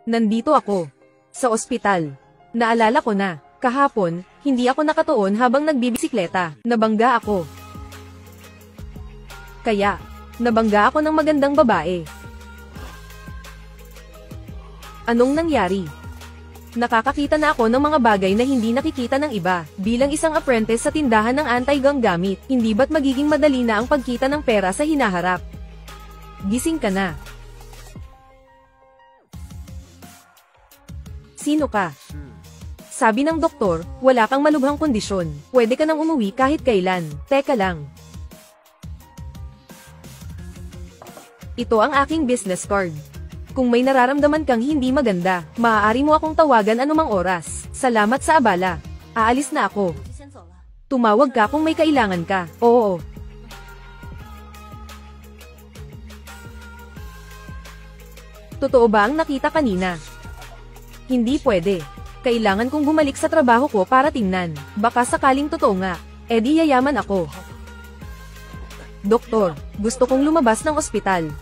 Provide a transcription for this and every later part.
Nandito ako. Sa ospital. Naalala ko na, kahapon, hindi ako nakatuon habang nagbibisikleta. Nabangga ako. Kaya, nabangga ako ng magandang babae. Anong nangyari? Nakakakita na ako ng mga bagay na hindi nakikita ng iba. Bilang isang apprentice sa tindahan ng anti-gang gamit, hindi ba't magiging madali na ang pagkita ng pera sa hinaharap? Gising ka na. Sino ka? Sabi ng doktor, wala kang malubhang kondisyon. Pwede ka nang umuwi kahit kailan. Teka lang. Ito ang aking business card. Kung may nararamdaman kang hindi maganda, maaari mo akong tawagan anumang oras. Salamat sa abala. Aalis na ako. Tumawag ka kung may kailangan ka. Oo. Totoo ba ang nakita kanina? Hindi pwede. Kailangan kong bumalik sa trabaho ko para tingnan. Baka sakaling totoo nga. Di yayaman ako. Doktor, gusto kong lumabas ng ospital.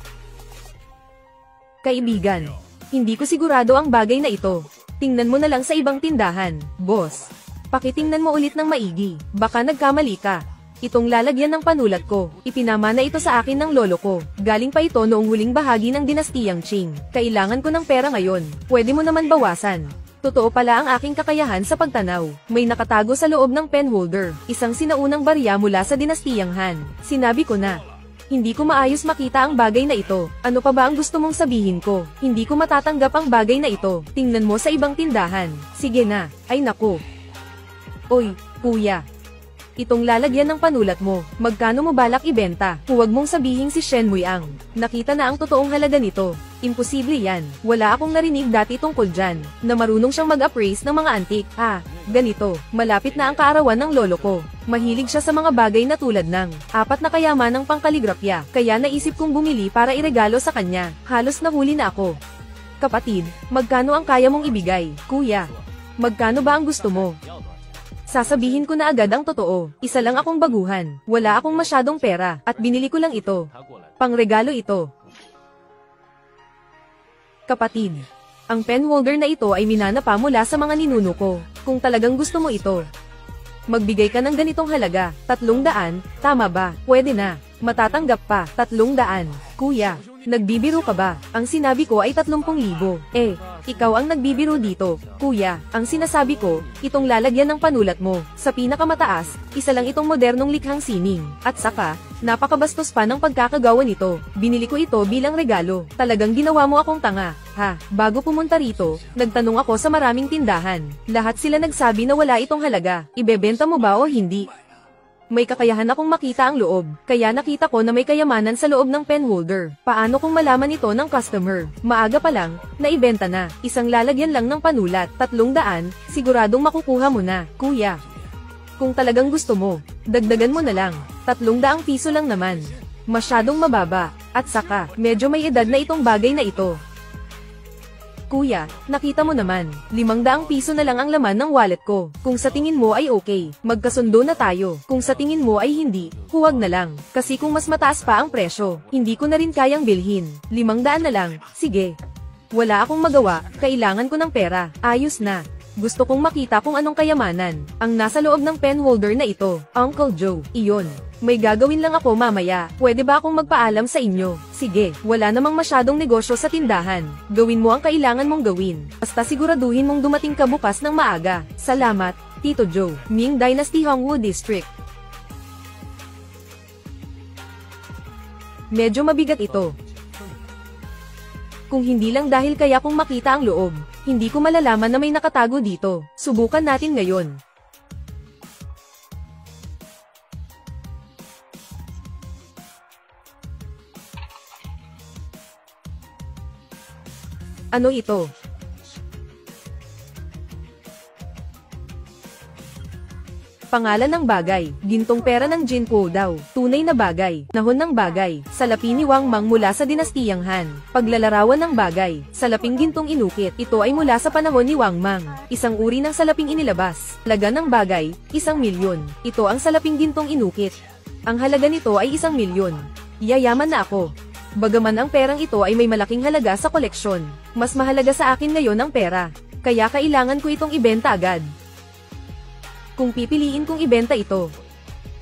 Kaibigan, hindi ko sigurado ang bagay na ito. Tingnan mo na lang sa ibang tindahan, boss. Pakitingnan mo ulit ng maigi, baka nagkamali ka. Itong lalagyan ng panulat ko, ipinamana ito sa akin ng lolo ko. Galing pa ito noong huling bahagi ng dinastiyang Qing. Kailangan ko ng pera ngayon, pwede mo naman bawasan. Totoo pala ang aking kakayahan sa pagtanaw. May nakatago sa loob ng pen holder, isang sinaunang barya mula sa dinastiyang Han. Sinabi ko na, hindi ko maayos makita ang bagay na ito. Ano pa ba ang gusto mong sabihin ko? Hindi ko matatanggap ang bagay na ito. Tingnan mo sa ibang tindahan. Sige na. Ay naku. Oy, kuya. Itong lalagyan ng panulat mo, magkano mo balak ibenta? Huwag mong sabihing si Shen Muiang. Nakita na ang totoong halaga nito. Imposible yan. Wala akong narinig dati tungkol dyan, na marunong siyang mag-appraise ng mga antik. Ganito, malapit na ang kaarawan ng lolo ko. Mahilig siya sa mga bagay na tulad ng 4 na kayaman ng pangkaligrafya. Kaya naisip kong bumili para iregalo sa kanya. Halos nahuli na ako. Kapatid, magkano ang kaya mong ibigay? Kuya, magkano ba ang gusto mo? Sasabihin ko na agad ang totoo. Isa lang akong baguhan. Wala akong masyadong pera, at binili ko lang ito. Pangregalo ito. Kapatid, ang pen holder na ito ay minana pa mula sa mga ninuno ko. Kung talagang gusto mo ito, magbigay ka ng ganitong halaga. 300, tama ba? Pwede na. Matatanggap pa. 300. Kuya, nagbibiro ka ba? Ang sinabi ko ay 30,000. Ikaw ang nagbibiro dito. Kuya, ang sinasabi ko, itong lalagyan ng panulat mo. Sa pinakamataas, isa lang itong modernong likhang sining. At saka, napakabastos pa ng pagkakagawa nito. Binili ko ito bilang regalo. Talagang ginawa mo akong tanga. Bago pumunta rito, nagtanong ako sa maraming tindahan. Lahat sila nagsabi na wala itong halaga. Ibebenta mo ba o hindi? May kakayahan akong makita ang loob, kaya nakita ko na may kayamanan sa loob ng pen holder. Paano kung malaman ito ng customer? Maaga pa lang, naibenta na. Isang lalagyan lang ng panulat, 300, siguradong makukuha mo na, kuya. Kung talagang gusto mo, dagdagan mo na lang. 300 piso lang naman. Masyadong mababa, at saka, medyo may edad na itong bagay na ito. Kuya, nakita mo naman, 500 piso na lang ang laman ng wallet ko. Kung sa tingin mo ay okay, magkasundo na tayo. Kung sa tingin mo ay hindi, huwag na lang. Kasi kung mas mataas pa ang presyo, hindi ko na rin kayang bilhin. 500 na lang, sige. Wala akong magawa, kailangan ko ng pera. Ayos na. Gusto kong makita kung anong kayamanan ang nasa loob ng pen holder na ito. Uncle Joe, iyon. May gagawin lang ako mamaya. Pwede ba akong magpaalam sa inyo? Sige, wala namang masyadong negosyo sa tindahan. Gawin mo ang kailangan mong gawin. Basta siguraduhin mong dumating ka bukas ng maaga. Salamat, Tito Joe. Ming Dynasty Hongwu District. Medyo mabigat ito. Kung hindi lang dahil kaya kong makita ang loob, hindi ko malalaman na may nakatago dito. Subukan natin ngayon. Ano ito? Pangalan ng bagay, gintong pera ng Jinpo daw, tunay na bagay, nahon ng bagay, salapi ni Wang Mang mula sa dinastiyang Han, paglalarawan ng bagay, salaping gintong inukit, ito ay mula sa panahon ni Wang Mang, isang uri ng salaping inilabas, halaga ng bagay, 1,000,000, ito ang salaping gintong inukit. Ang halaga nito ay 1,000,000. Yayaman na ako. Bagaman ang perang ito ay may malaking halaga sa koleksyon, mas mahalaga sa akin ngayon ang pera. Kaya kailangan ko itong ibenta agad. Kung pipiliin kong ibenta ito,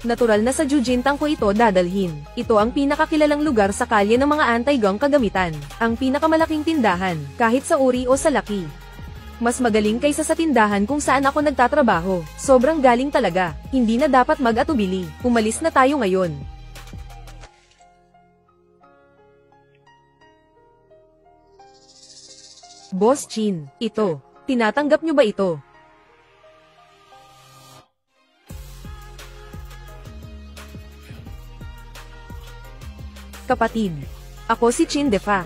natural na sa Jujintang ko ito dadalhin. Ito ang pinakakilalang lugar sa kalye ng mga anti-gang kagamitan. Ang pinakamalaking tindahan, kahit sa uri o sa laki. Mas magaling kaysa sa tindahan kung saan ako nagtatrabaho. Sobrang galing talaga. Hindi na dapat mag-atubili. Umalis na tayo ngayon. Boss Chin, ito. Tinatanggap nyo ba ito? Kapatid, ako si Chin Defa.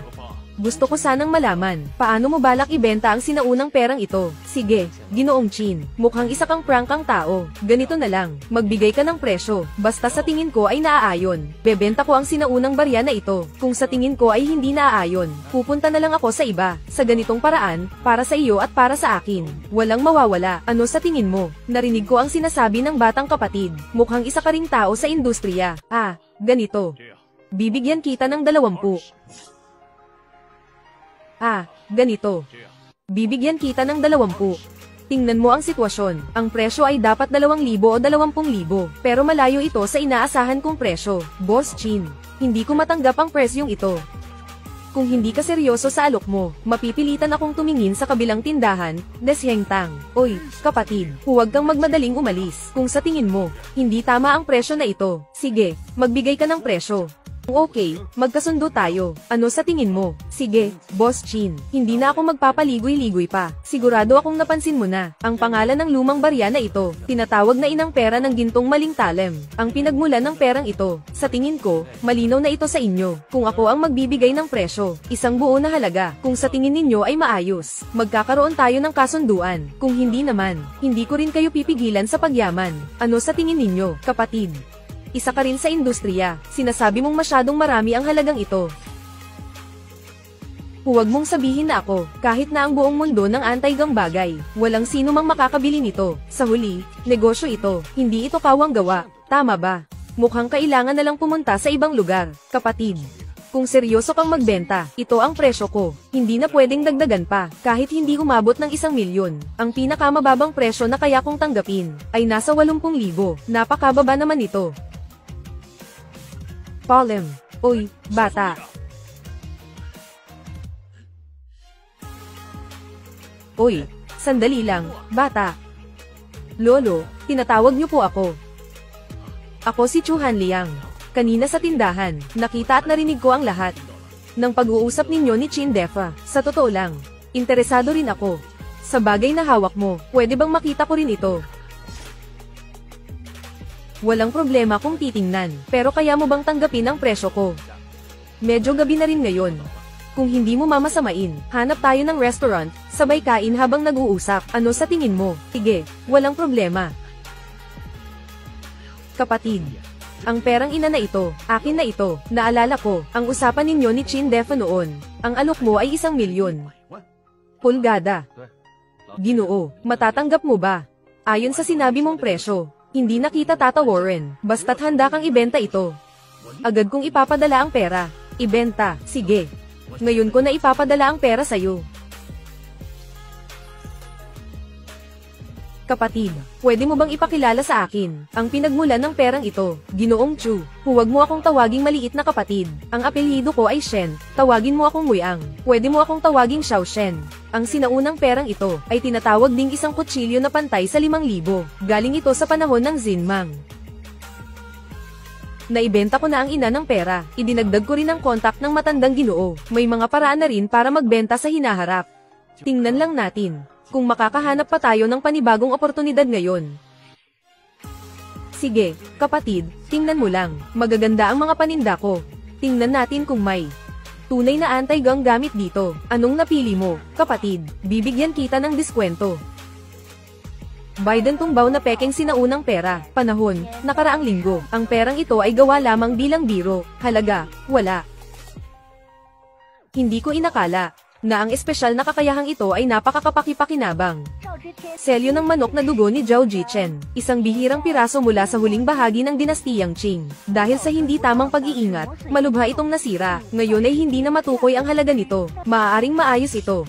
Gusto ko sanang malaman, paano mo balak ibenta ang sinaunang perang ito? Sige, Ginoong Chin, mukhang isa kang prangkang tao. Ganito na lang, magbigay ka ng presyo, basta sa tingin ko ay naaayon. Bebenta ko ang sinaunang barya na ito. Kung sa tingin ko ay hindi naaayon, pupunta na lang ako sa iba. Sa ganitong paraan, para sa iyo at para sa akin. Walang mawawala. Ano sa tingin mo? Narinig ko ang sinasabi ng batang kapatid. Mukhang isa ka ring tao sa industriya. Ah, ganito. Bibigyan kita ng 20. Ah, ganito. Bibigyan kita ng 20. Tingnan mo ang sitwasyon. Ang presyo ay dapat 2,000 o 20,000, pero malayo ito sa inaasahan kong presyo. Boss Chin, hindi ko matanggap ang presyong ito. Kung hindi ka seryoso sa alok mo, mapipilitan akong tumingin sa kabilang tindahan. Desyengtang. Oy, kapatid, huwag kang magmadaling umalis. Kung sa tingin mo, hindi tama ang presyo na ito. Sige, magbigay ka ng presyo. Okay, magkasundo tayo. Ano sa tingin mo? Sige, Boss Chin, hindi na ako magpapaligoy-ligoy pa. Sigurado akong napansin mo na, ang pangalan ng lumang barya na ito, tinatawag na inang pera ng gintong maling talem. Ang pinagmulan ng perang ito, sa tingin ko, malinaw na ito sa inyo. Kung ako ang magbibigay ng presyo, isang buo na halaga. Kung sa tingin ninyo ay maayos, magkakaroon tayo ng kasunduan. Kung hindi naman, hindi ko rin kayo pipigilan sa pagyaman. Ano sa tingin ninyo, kapatid? Isa ka rin sa industriya, sinasabi mong masyadong marami ang halagang ito. Huwag mong sabihin na ako, kahit na ang buong mundo ng anti-gang bagay, walang sino mang makakabili nito. Sa huli, negosyo ito, hindi ito kawang gawa, tama ba? Mukhang kailangan na lang pumunta sa ibang lugar, kapatid. Kung seryoso kang magbenta, ito ang presyo ko, hindi na pwedeng dagdagan pa, kahit hindi umabot ng 1,000,000. Ang pinakamababang presyo na kaya kong tanggapin, ay nasa 80,000, napakababa naman ito. Palem. Oy, bata. Oy, sandali lang, bata. Lolo, tinatawag niyo po ako. Ako si Chu Hanliang. Kanina sa tindahan, nakita at narinig ko ang lahat ng pag-uusap ninyo ni Chin Defa. Sa totoo lang, interesado rin ako. Sa bagay na hawak mo, pwede bang makita ko rin ito? Walang problema kung titingnan, pero kaya mo bang tanggapin ang presyo ko? Medyo gabi na rin ngayon. Kung hindi mo mamasamain, hanap tayo ng restaurant, sabay kain habang nag-uusap. Ano sa tingin mo? Sige, walang problema. Kapatid, ang perang ina na ito, akin na ito. Naalala ko, ang usapan ninyo ni Chin Defa noon. Ang alok mo ay 1,000,000 pulgada. Ginoo, matatanggap mo ba? Ayon sa sinabi mong presyo, hindi na kita tatawarin, basta't handa kang ibenta ito. Agad kong ipapadala ang pera. Ibenta, sige. Ngayon ko na ipapadala ang pera sa'yo. Kapatid, pwede mo bang ipakilala sa akin ang pinagmulan ng perang ito? Ginoong Chu, huwag mo akong tawaging maliit na kapatid. Ang apelyido ko ay Shen, tawagin mo akong Muiang. Pwede mo akong tawaging Xiao Shen. Ang sinaunang perang ito ay tinatawag ding isang kutsilyo na pantay sa 5,000. Galing ito sa panahon ng Zinmang. Naibenta ko na ang ina ng pera. Idinagdag ko rin ang kontak ng matandang ginoo. May mga paraan na rin para magbenta sa hinaharap. Tingnan lang natin kung makakahanap pa tayo ng panibagong oportunidad ngayon. Sige, kapatid, tingnan mo lang. Magaganda ang mga paninda ko. Tingnan natin kung may tunay na anti-gang gamit dito. Anong napili mo, kapatid? Bibigyan kita ng diskwento. Biden tumbaw na pekeng sinaunang pera. Panahon, nakaraang linggo. Ang perang ito ay gawa lamang bilang biro. Halaga, wala. Hindi ko inakala. na ang espesyal na kakayahang ito ay napakakapakipakinabang. Selyo ng manok na dugo ni Zhao Zichen, isang bihirang piraso mula sa huling bahagi ng dinastiyang Qing. Dahil sa hindi tamang pag-iingat, malubha itong nasira. Ngayon ay hindi na matukoy ang halaga nito. Maaaring maayos ito.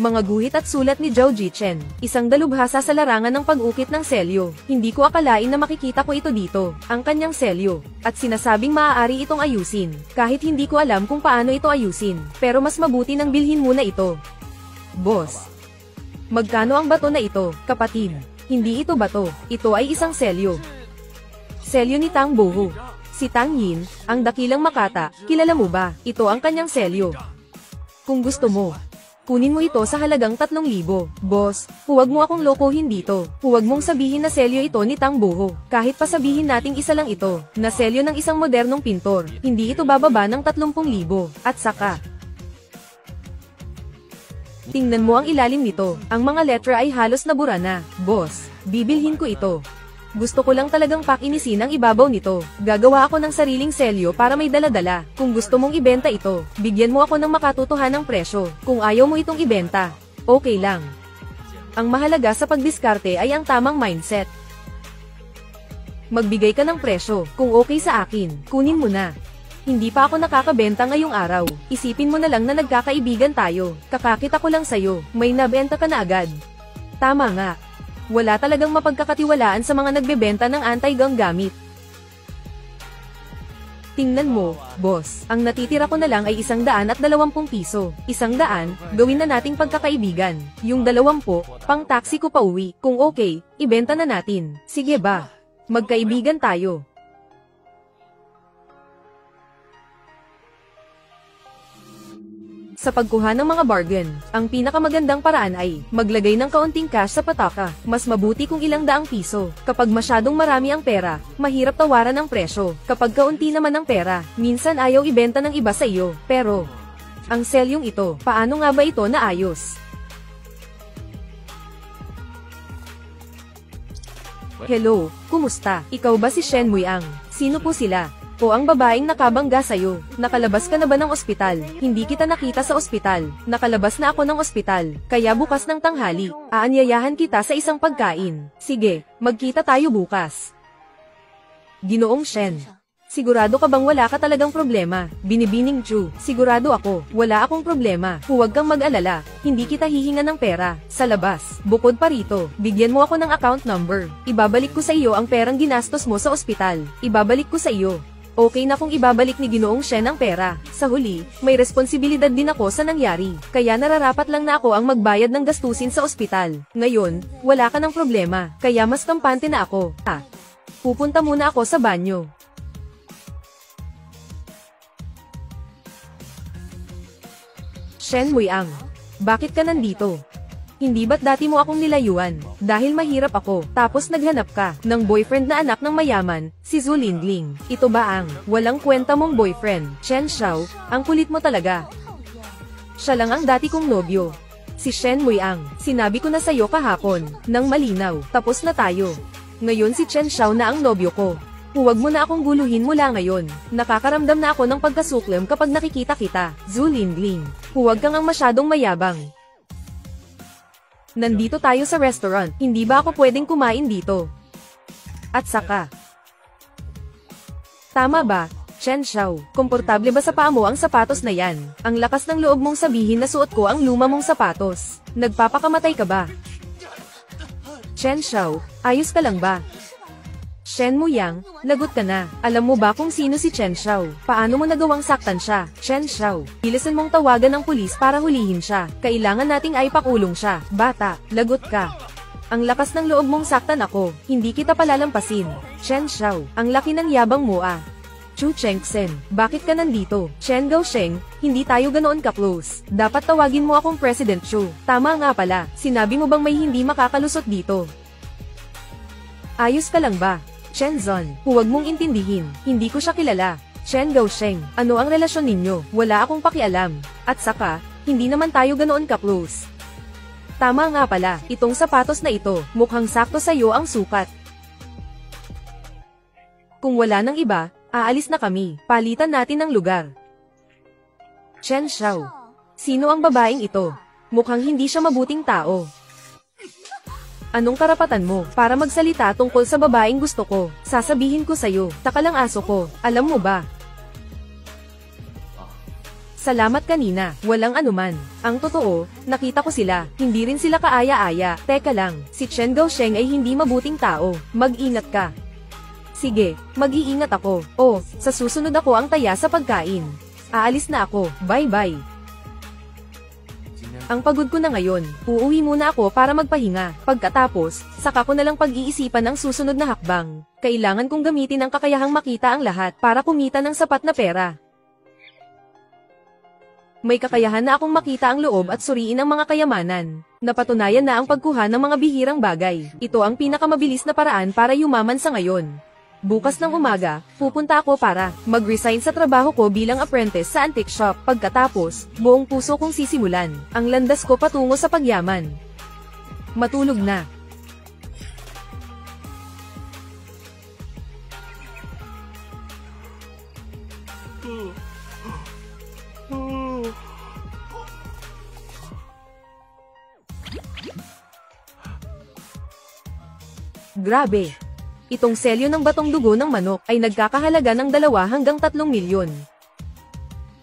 Mga guhit at sulat ni Zhao Zichen, isang dalubhasa sa larangan ng pag-ukit ng selyo. Hindi ko akalain na makikita ko ito dito, ang kanyang selyo, at sinasabing maaari itong ayusin. Kahit hindi ko alam kung paano ito ayusin, pero mas mabuti nang bilhin muna ito. Boss, magkano ang bato na ito, kapatid? Hindi ito bato, ito ay isang selyo. Selyo ni Tang Bohu. Si Tang Yin, ang dakilang makata, kilala mo ba? Ito ang kanyang selyo. Kung gusto mo, kunin mo ito sa halagang 3,000. Boss, huwag mo akong lokohin dito. Huwag mong sabihin na selyo ito ni Tang Boho. Kahit pa sabihin nating isa lang ito, na selyo ng isang modernong pintor, hindi ito bababa ng 30,000. At saka, tingnan mo ang ilalim nito. Ang mga letra ay halos nabura na. Boss, bibilhin ko ito. Gusto ko lang talagang pakinisin ang ibabaw nito. Gagawa ako ng sariling selyo para may dala-dala. Kung gusto mong ibenta ito, bigyan mo ako ng makatutuhanang presyo. Kung ayaw mo itong ibenta, okay lang. Ang mahalaga sa pagdiskarte ay ang tamang mindset. Magbigay ka ng presyo. Kung okay sa akin, kunin mo na. Hindi pa ako nakakabenta ngayong araw. Isipin mo na lang na nagkakaibigan tayo. Kakakita ko lang sa'yo. May nabenta ka na agad. Tama nga. Wala talagang mapagkakatiwalaan sa mga nagbebenta ng anti-gang gamit. Tingnan mo, boss, ang natitira ko na lang ay 120 piso. 100, gawin na nating pagkakaibigan. Yung 20, pang taxi ko pa uwi. Kung okay, ibenta na natin. Sige ba? Magkaibigan tayo. Sa pagkuha ng mga bargain, ang pinakamagandang paraan ay maglagay ng kaunting cash sa pataka. Mas mabuti kung ilang daang piso. Kapag masyadong marami ang pera, mahirap tawaran ang presyo. Kapag kaunti naman ang pera, minsan ayaw ibenta ng iba sa iyo. Pero, ang selyong ito, paano nga ba ito naayos? Hello, kumusta? Ikaw ba si Shen Muiang? Sino po sila? O ang babaeng nakabangga sa'yo. Nakalabas ka na ba ng ospital? Hindi kita nakita sa ospital. Nakalabas na ako ng ospital. Kaya bukas ng tanghali, aanyayahan kita sa isang pagkain. Sige, magkita tayo bukas. Ginoong Shen. Sigurado ka bang wala ka talagang problema? Binibining Chu. Sigurado ako, wala akong problema. Huwag kang mag-alala. Hindi kita hihinga ng pera. Sa labas. Bukod pa rito, bigyan mo ako ng account number. Ibabalik ko sa iyo ang perang ginastos mo sa ospital. Ibabalik ko sa iyo. Okay na kung ibabalik ni Ginoong Shen ang pera. Sa huli, may responsibilidad din ako sa nangyari. Kaya nararapat lang na ako ang magbayad ng gastusin sa ospital. Ngayon, wala ka ng problema. Kaya mas kampante na ako. Pupunta muna ako sa banyo. Shen Muiang, bakit ka nandito? Hindi ba't dati mo akong nilayuan? Dahil mahirap ako, tapos naghanap ka ng boyfriend na anak ng mayaman, si Zhu Lingling. Ito ba ang walang kwenta mong boyfriend? Chen Xiao, ang kulit mo talaga. Siya lang ang dati kong nobyo. Si Shen Muiang, sinabi ko na sa'yo kahapon, nang malinaw, tapos na tayo. Ngayon si Chen Xiao na ang nobyo ko. Huwag mo na akong guluhin mula ngayon. Nakakaramdam na ako ng pagkasuklam kapag nakikita kita. Zhu Lingling, huwag kang ang masyadong mayabang. Nandito tayo sa restaurant, hindi ba ako pwedeng kumain dito? At saka, tama ba, Chen Xiao? Komportable ba sa paa mo ang sapatos na yan? Ang lakas ng loob mong sabihin na suot ko ang luma mong sapatos. Nagpapakamatay ka ba? Chen Xiao, ayos ka lang ba? Shen Muiang, lagot ka na. Alam mo ba kung sino si Chen Xiao? Paano mo nagawang saktan siya? Chen Xiao, bilisan mong tawagan ng pulis para hulihin siya. Kailangan nating ay pakulong siya. Bata, lagot ka. Ang lakas ng loob mong saktan ako, hindi kita palalampasin. Chen Xiao, ang laki ng yabang mo ah. Chu Chengsen, bakit ka nandito? Chen Gaosheng, hindi tayo ganoon ka-close. Dapat tawagin mo akong President Chu. Tama nga pala, sinabi mo bang may hindi makakalusot dito? Ayos ka lang ba? Chen Zon, huwag mong intindihin, hindi ko siya kilala. Chen Gaosheng, ano ang relasyon ninyo? Wala akong pakialam. At saka, hindi naman tayo ganoon ka-close. Tama nga pala, itong sapatos na ito, mukhang sakto sa iyo ang sukat. Kung wala nang iba, aalis na kami, palitan natin ng lugar. Chen Xiao, Sino ang babaeng ito? Mukhang hindi siya mabuting tao. Anong karapatan mo para magsalita tungkol sa babaeng gusto ko? Sasabihin ko sa'yo, taka lang aso ko, alam mo ba? Salamat kanina, walang anuman. Ang totoo, nakita ko sila, hindi rin sila kaaya-aya. Teka lang, si Chen Gaosheng ay hindi mabuting tao, mag-ingat ka. Sige, mag-iingat ako. Oh, sa susunod ako ang taya sa pagkain. Aalis na ako, bye-bye. Ang pagod ko na ngayon, uuwi muna ako para magpahinga. Pagkatapos, saka ko nalang pag-iisipan ang susunod na hakbang. Kailangan kong gamitin ang kakayahang makita ang lahat para kumita ng sapat na pera. May kakayahan na akong makita ang loob at suriin ang mga kayamanan. Napatunayan na ang pagkuha ng mga bihirang bagay. Ito ang pinakamabilis na paraan para yumaman sa ngayon. Bukas ng umaga, pupunta ako para mag-resign sa trabaho ko bilang apprentice sa antique shop. Pagkatapos, buong puso kong sisimulan ang landas ko patungo sa pagyaman. Matulog na. Grabe! Itong selyo ng batong dugo ng manok ay nagkakahalaga ng 2 hanggang 3 milyon.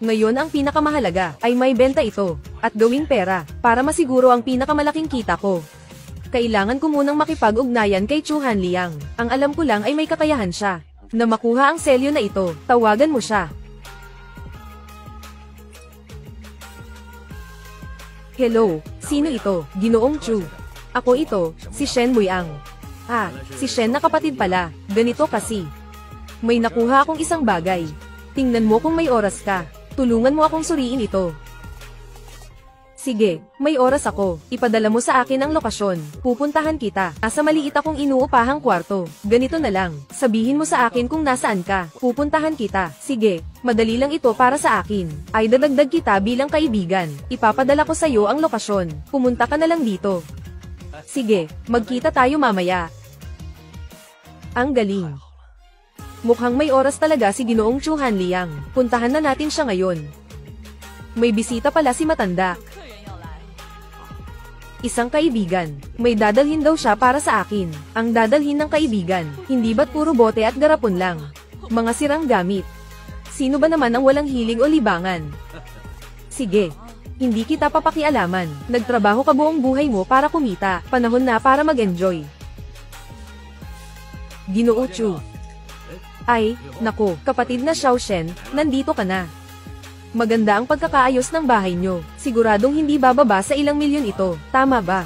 Ngayon ang pinakamahalaga ay may benta ito at gawing pera para masiguro ang pinakamalaking kita ko. Kailangan ko munang makipag-ugnayan kay Chu Hanliang. Ang alam ko lang ay may kakayahan siya na makuha ang selyo na ito. Tawagan mo siya. Hello, sino ito? Ginoong Chu. Ako ito, si Shen Muiang. Ah, si Shen na kapatid pala. Ganito kasi. May nakuha akong isang bagay. Tingnan mo kung may oras ka. Tulungan mo akong suriin ito. Sige, may oras ako. Ipadala mo sa akin ang lokasyon. Pupuntahan kita. Nasa maliit akong inuupahang kwarto. Ganito na lang. Sabihin mo sa akin kung nasaan ka. Pupuntahan kita. Sige, madali lang ito para sa akin. Ay dadagdag kita bilang kaibigan. Ipapadala ko sa iyo ang lokasyon. Pumunta ka na lang dito. Sige, magkita tayo mamaya. Ang galing. Mukhang may oras talaga si Ginoong Chu Hanliang. Puntahan na natin siya ngayon. May bisita pala si matanda. Isang kaibigan. May dadalhin daw siya para sa akin. Ang dadalhin ng kaibigan, hindi ba't puro bote at garapon lang? Mga sirang gamit. Sino ba naman ang walang hilig o libangan? Sige. Hindi kita papakialaman. Nagtrabaho ka buong buhay mo para kumita. Panahon na para mag-enjoy. Ginoo Chu. Ay, nako, kapatid na Xiao Shen, nandito ka na. Maganda ang pagkakaayos ng bahay nyo. Siguradong hindi bababa sa ilang milyon ito, tama ba?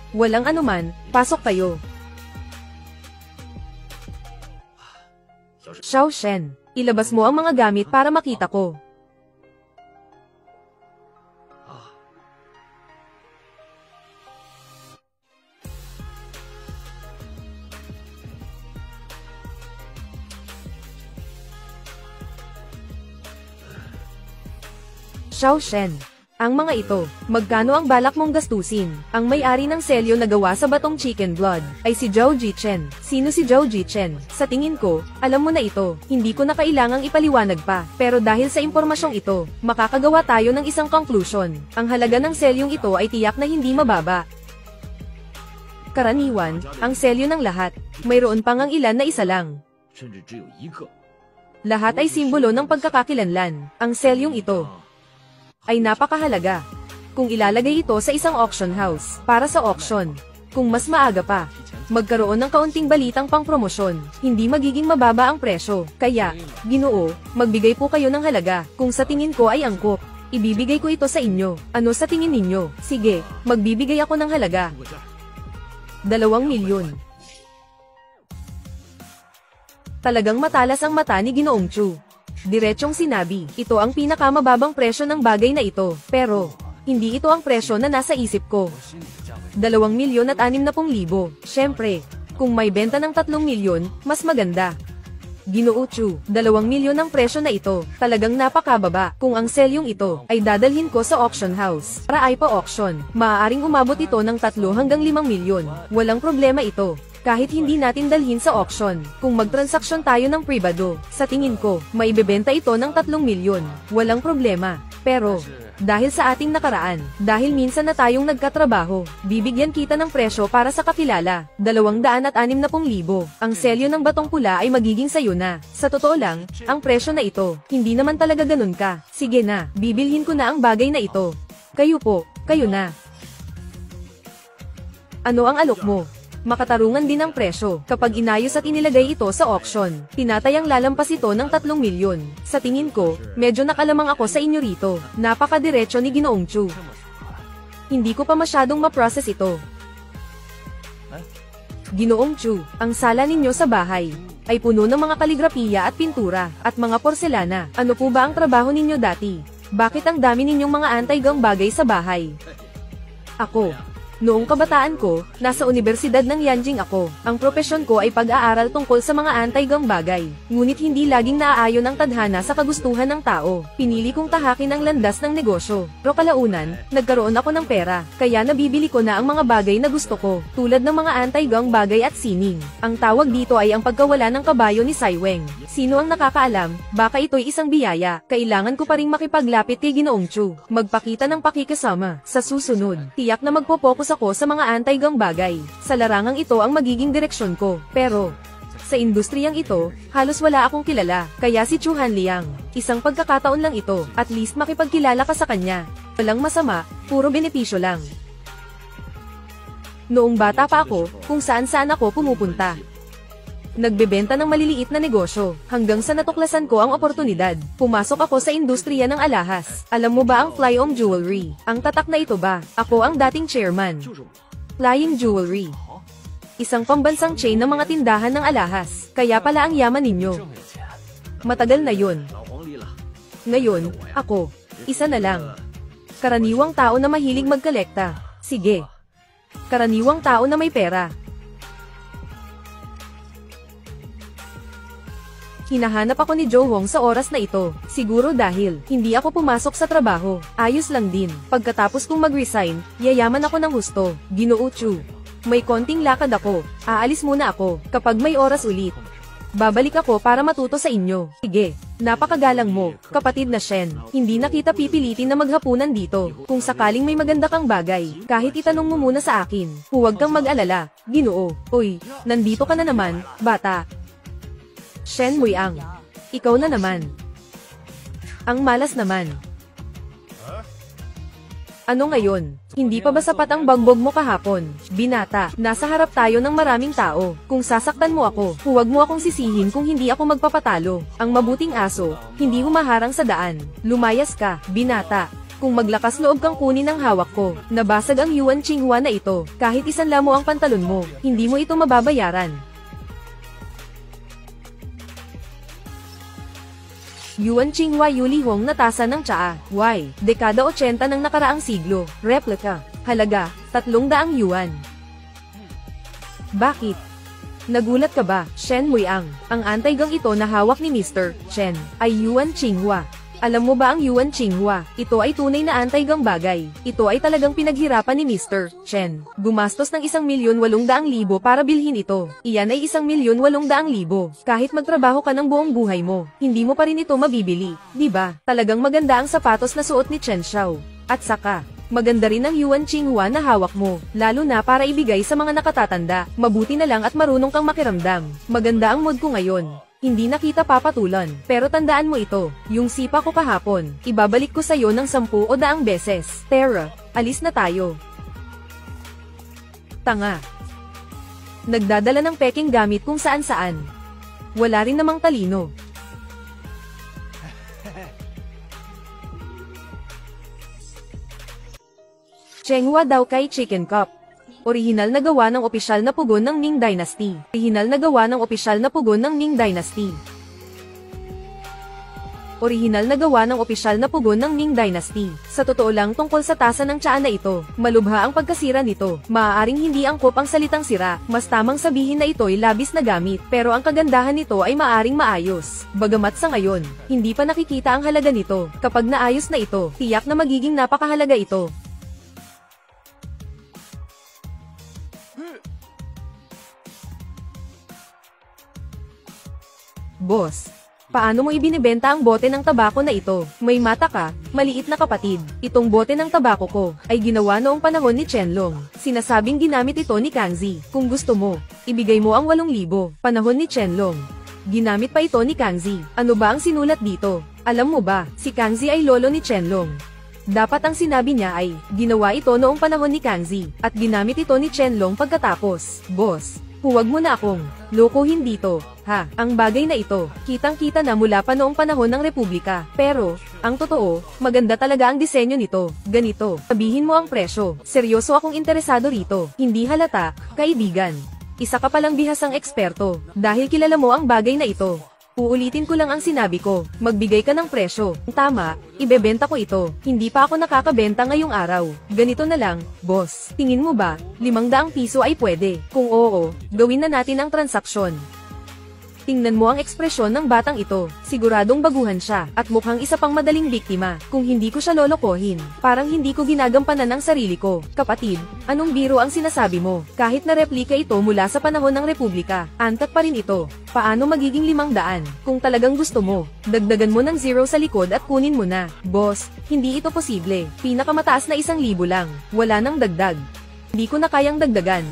Walang anuman, pasok kayo. Xiao Shen, ilabas mo ang mga gamit para makita ko. Xiao Shen, ang mga ito, magkano ang balak mong gastusin? Ang may-ari ng selyo na gawa sa batong chicken blood, ay si Zhao Jichen. Sino si Zhao Jichen? Sa tingin ko, alam mo na ito, hindi ko na kailangang ipaliwanag pa. Pero dahil sa impormasyong ito, makakagawa tayo ng isang conclusion. Ang halaga ng selyong ito ay tiyak na hindi mababa. Karaniwan, ang selyo ng lahat, mayroon pang ang ilan na isa lang. Lahat ay simbolo ng pagkakakilanlan. Ang selyong ito ay napakahalaga. Kung ilalagay ito sa isang auction house, para sa auction, kung mas maaga pa, magkaroon ng kaunting balitang pang-promosyon, hindi magiging mababa ang presyo. Kaya, Ginoo, magbigay po kayo ng halaga, kung sa tingin ko ay angkop. Ibibigay ko ito sa inyo. Ano sa tingin ninyo? Sige, magbibigay ako ng halaga. 2 milyon. Talagang matalas ang mata ni Ginoong Chu. Diretsong sinabi, ito ang pinakamababang presyo ng bagay na ito, pero hindi ito ang presyo na nasa isip ko. 2,060,000. Syempre, kung may benta ng 3 milyon, mas maganda. Ginoo Chu, 2 milyon ang presyo na ito, talagang napakababa. Kung ang selyong ito ay dadalhin ko sa auction house, para ay pa-auction, maaaring umabot ito ng 3 hanggang 5 milyon. Walang problema ito. Kahit hindi natin dalhin sa auction, kung magtransaksyon tayo ng pribado, sa tingin ko, maibebenta ito ng 3 milyon. Walang problema. Pero, Dahil sa ating nakaraan, dahil minsan na tayong nagkatrabaho, bibigyan kita ng presyo para sa kakilala, 260,000. Ang selyo ng batong pula ay magiging sayo na. Sa totoo lang, ang presyo na ito, hindi naman talaga ganun ka. Sige na, bibilhin ko na ang bagay na ito. Kayo po, kayo na. Ano ang alok mo? Makatarungan din ang presyo. Kapag inayos at inilagay ito sa auction, tinatayang lalampas ito ng 3 milyon. Sa tingin ko, medyo nakalamang ako sa inyo rito. Napakadiretso ni Ginoong Chu. Hindi ko pa masyadong ma-process ito. Ginoong Chu, ang sala ninyo sa bahay ay puno ng mga kaligrafiya at pintura, at mga porselana. Ano po ba ang trabaho ninyo dati? Bakit ang dami ninyong mga anti-gang bagay sa bahay? Ako. Noong kabataan ko, nasa Universidad ng Yanjing ako. Ang propesyon ko ay pag-aaral tungkol sa mga anti-gang bagay. Ngunit hindi laging naaayon ang tadhana sa kagustuhan ng tao. Pinili kong tahakin ang landas ng negosyo. Pero kalaunan, nagkaroon ako ng pera. Kaya nabibili ko na ang mga bagay na gusto ko, tulad ng mga anti-gang bagay at sining. Ang tawag dito ay ang pagkawala ng kabayo ni Saiweng. Sino ang nakakaalam? Baka ito'y isang biyaya. Kailangan ko pa ring makipaglapit kay Ginoong Chu. Magpakita ng pakikisama. Sa susunod, tiyak na magpo-focus ako sa mga anti-gang bagay. Sa larangang ito ang magiging direksyon ko. Pero, sa industriyang ito, halos wala akong kilala. Kaya si Chu Hanliang, isang pagkakataon lang ito. At least makipagkilala ka sa kanya. Walang masama, puro benepisyo lang. Noong bata pa ako, kung saan-saan ako pumupunta. Nagbebenta ng maliliit na negosyo, hanggang sa natuklasan ko ang oportunidad. Pumasok ako sa industriya ng alahas. Alam mo ba ang Fly-Om Jewelry? Ang tatak na ito ba? Ako ang dating chairman. Flying Jewelry. Isang pambansang chain ng mga tindahan ng alahas. Kaya pala ang yaman ninyo. Matagal na yun. Ngayon, ako. Isa na lang. Karaniwang tao na mahilig magkolekta. Sige. Karaniwang tao na may pera. Hinahanap ako ni Joe Wong sa oras na ito. Siguro dahil hindi ako pumasok sa trabaho. Ayos lang din. Pagkatapos kong mag-resign, yayaman ako ng husto. Ginoo Chu. May konting lakad ako. Aalis muna ako kapag may oras ulit. Babalik ako para matuto sa inyo. Sige. Napakagalang mo, kapatid na Shen. Hindi na kita pipilitin na maghapunan dito. Kung sakaling may maganda kang bagay, kahit itanong mo muna sa akin. Huwag kang mag-alala. Ginoo. Uy, nandito ka na naman, bata. Shen Muiang. Ikaw na naman. Ang malas naman. Ano ngayon? Hindi pa ba sapat ang bagbog mo kahapon? Binata, nasa harap tayo ng maraming tao. Kung sasaktan mo ako, huwag mo akong sisihin kung hindi ako magpapatalo. Ang mabuting aso, hindi humaharang sa daan. Lumayas ka, binata. Kung maglakas loob kang kunin ang hawak ko, nabasag ang Yuan Qinghua na ito. Kahit isanla mo ang pantalon mo, hindi mo ito mababayaran. Yuan Qinghua Yuli Hong na tasa ng tsaa. Y. Dekada 80 ng nakaraang siglo. Replica. Halaga, 300 yuan. Bakit? Nagulat ka ba, Shen Muiang? Ang anti-gang ito na hawak ni Mr. Chen ay Yuan Qinghua. Alam mo ba ang Yuan Qinghua? Ito ay tunay na anti-gang bagay. Ito ay talagang pinaghirapan ni Mr. Chen. Gumastos ng 1,800,000 para bilhin ito. Iyan ay 1,800,000. Kahit magtrabaho ka ng buong buhay mo, hindi mo pa rin ito mabibili. Diba? Talagang maganda ang sapatos na suot ni Chen Xiao. At saka, maganda rin ang Yuan Qinghua na hawak mo, lalo na para ibigay sa mga nakatatanda. Mabuti na lang at marunong kang makiramdam. Maganda ang mood ko ngayon. Hindi na kita papatulan, pero tandaan mo ito, yung sipa ko kahapon, ibabalik ko sa'yo ng 10 o 100 beses. Tara, alis na tayo. Tanga. Nagdadala ng peking gamit kung saan-saan. Wala rin namang talino. Chenghua daw kay Chicken Cup. Orihinal na gawa ng opisyal na pugon ng Ming Dynasty. Orihinal na gawa ng opisyal na pugon ng Ming Dynasty. Orihinal na gawa ng opisyal na pugon ng Ming Dynasty. Sa totoo lang tungkol sa tasa ng tsaa na ito, malubha ang pagkasira nito. Maaaring hindi angkop ang salitang sira, mas tamang sabihin na ito'y labis na gamit, pero ang kagandahan nito ay maaaring maayos. Bagamat sa ngayon, hindi pa nakikita ang halaga nito. Kapag naayos na ito, tiyak na magiging napakahalaga ito. Boss, Paano mo ibinibenta ang bote ng tabako na ito? May mata ka, maliit na kapatid. Itong bote ng tabako ko, ay ginawa noong panahon ni Qianlong. Sinasabing ginamit ito ni Kangzi. Kung gusto mo, ibigay mo ang 8,000. Panahon ni Qianlong. Ginamit pa ito ni Kangzi. Ano ba ang sinulat dito? Alam mo ba, si Kangzi ay lolo ni Qianlong. Dapat ang sinabi niya ay, ginawa ito noong panahon ni Kangzi, at ginamit ito ni Qianlong pagkatapos. Boss, huwag mo na akong lokohin dito, ha? Ang bagay na ito, kitang-kita na mula pa noong panahon ng Republika. Pero, ang totoo, maganda talaga ang disenyo nito. Ganito, sabihin mo ang presyo. Seryoso akong interesado rito. Hindi halata, kaibigan. Isa ka palang bihasang eksperto, dahil kilala mo ang bagay na ito. Uulitin ko lang ang sinabi ko, magbigay ka ng presyo. Tama, ibebenta ko ito. Hindi pa ako nakakabenta ngayong araw. Ganito na lang, boss. Tingin mo ba, 500 piso ay pwede? Kung oo, gawin na natin ang transaksyon. Tingnan mo ang ekspresyon ng batang ito. Siguradong baguhan siya, at mukhang isa pang madaling biktima. Kung hindi ko siya lolokohin, parang hindi ko ginagampanan ang sarili ko. Kapatid, anong biro ang sinasabi mo? Kahit na replika ito mula sa panahon ng Republika, antat pa rin ito. Paano magiging 500? Kung talagang gusto mo, dagdagan mo ng 0 sa likod at kunin mo na. Boss, hindi ito posible. Pinakamataas na 1,000 lang. Wala nang dagdag. Hindi ko na kayang dagdagan.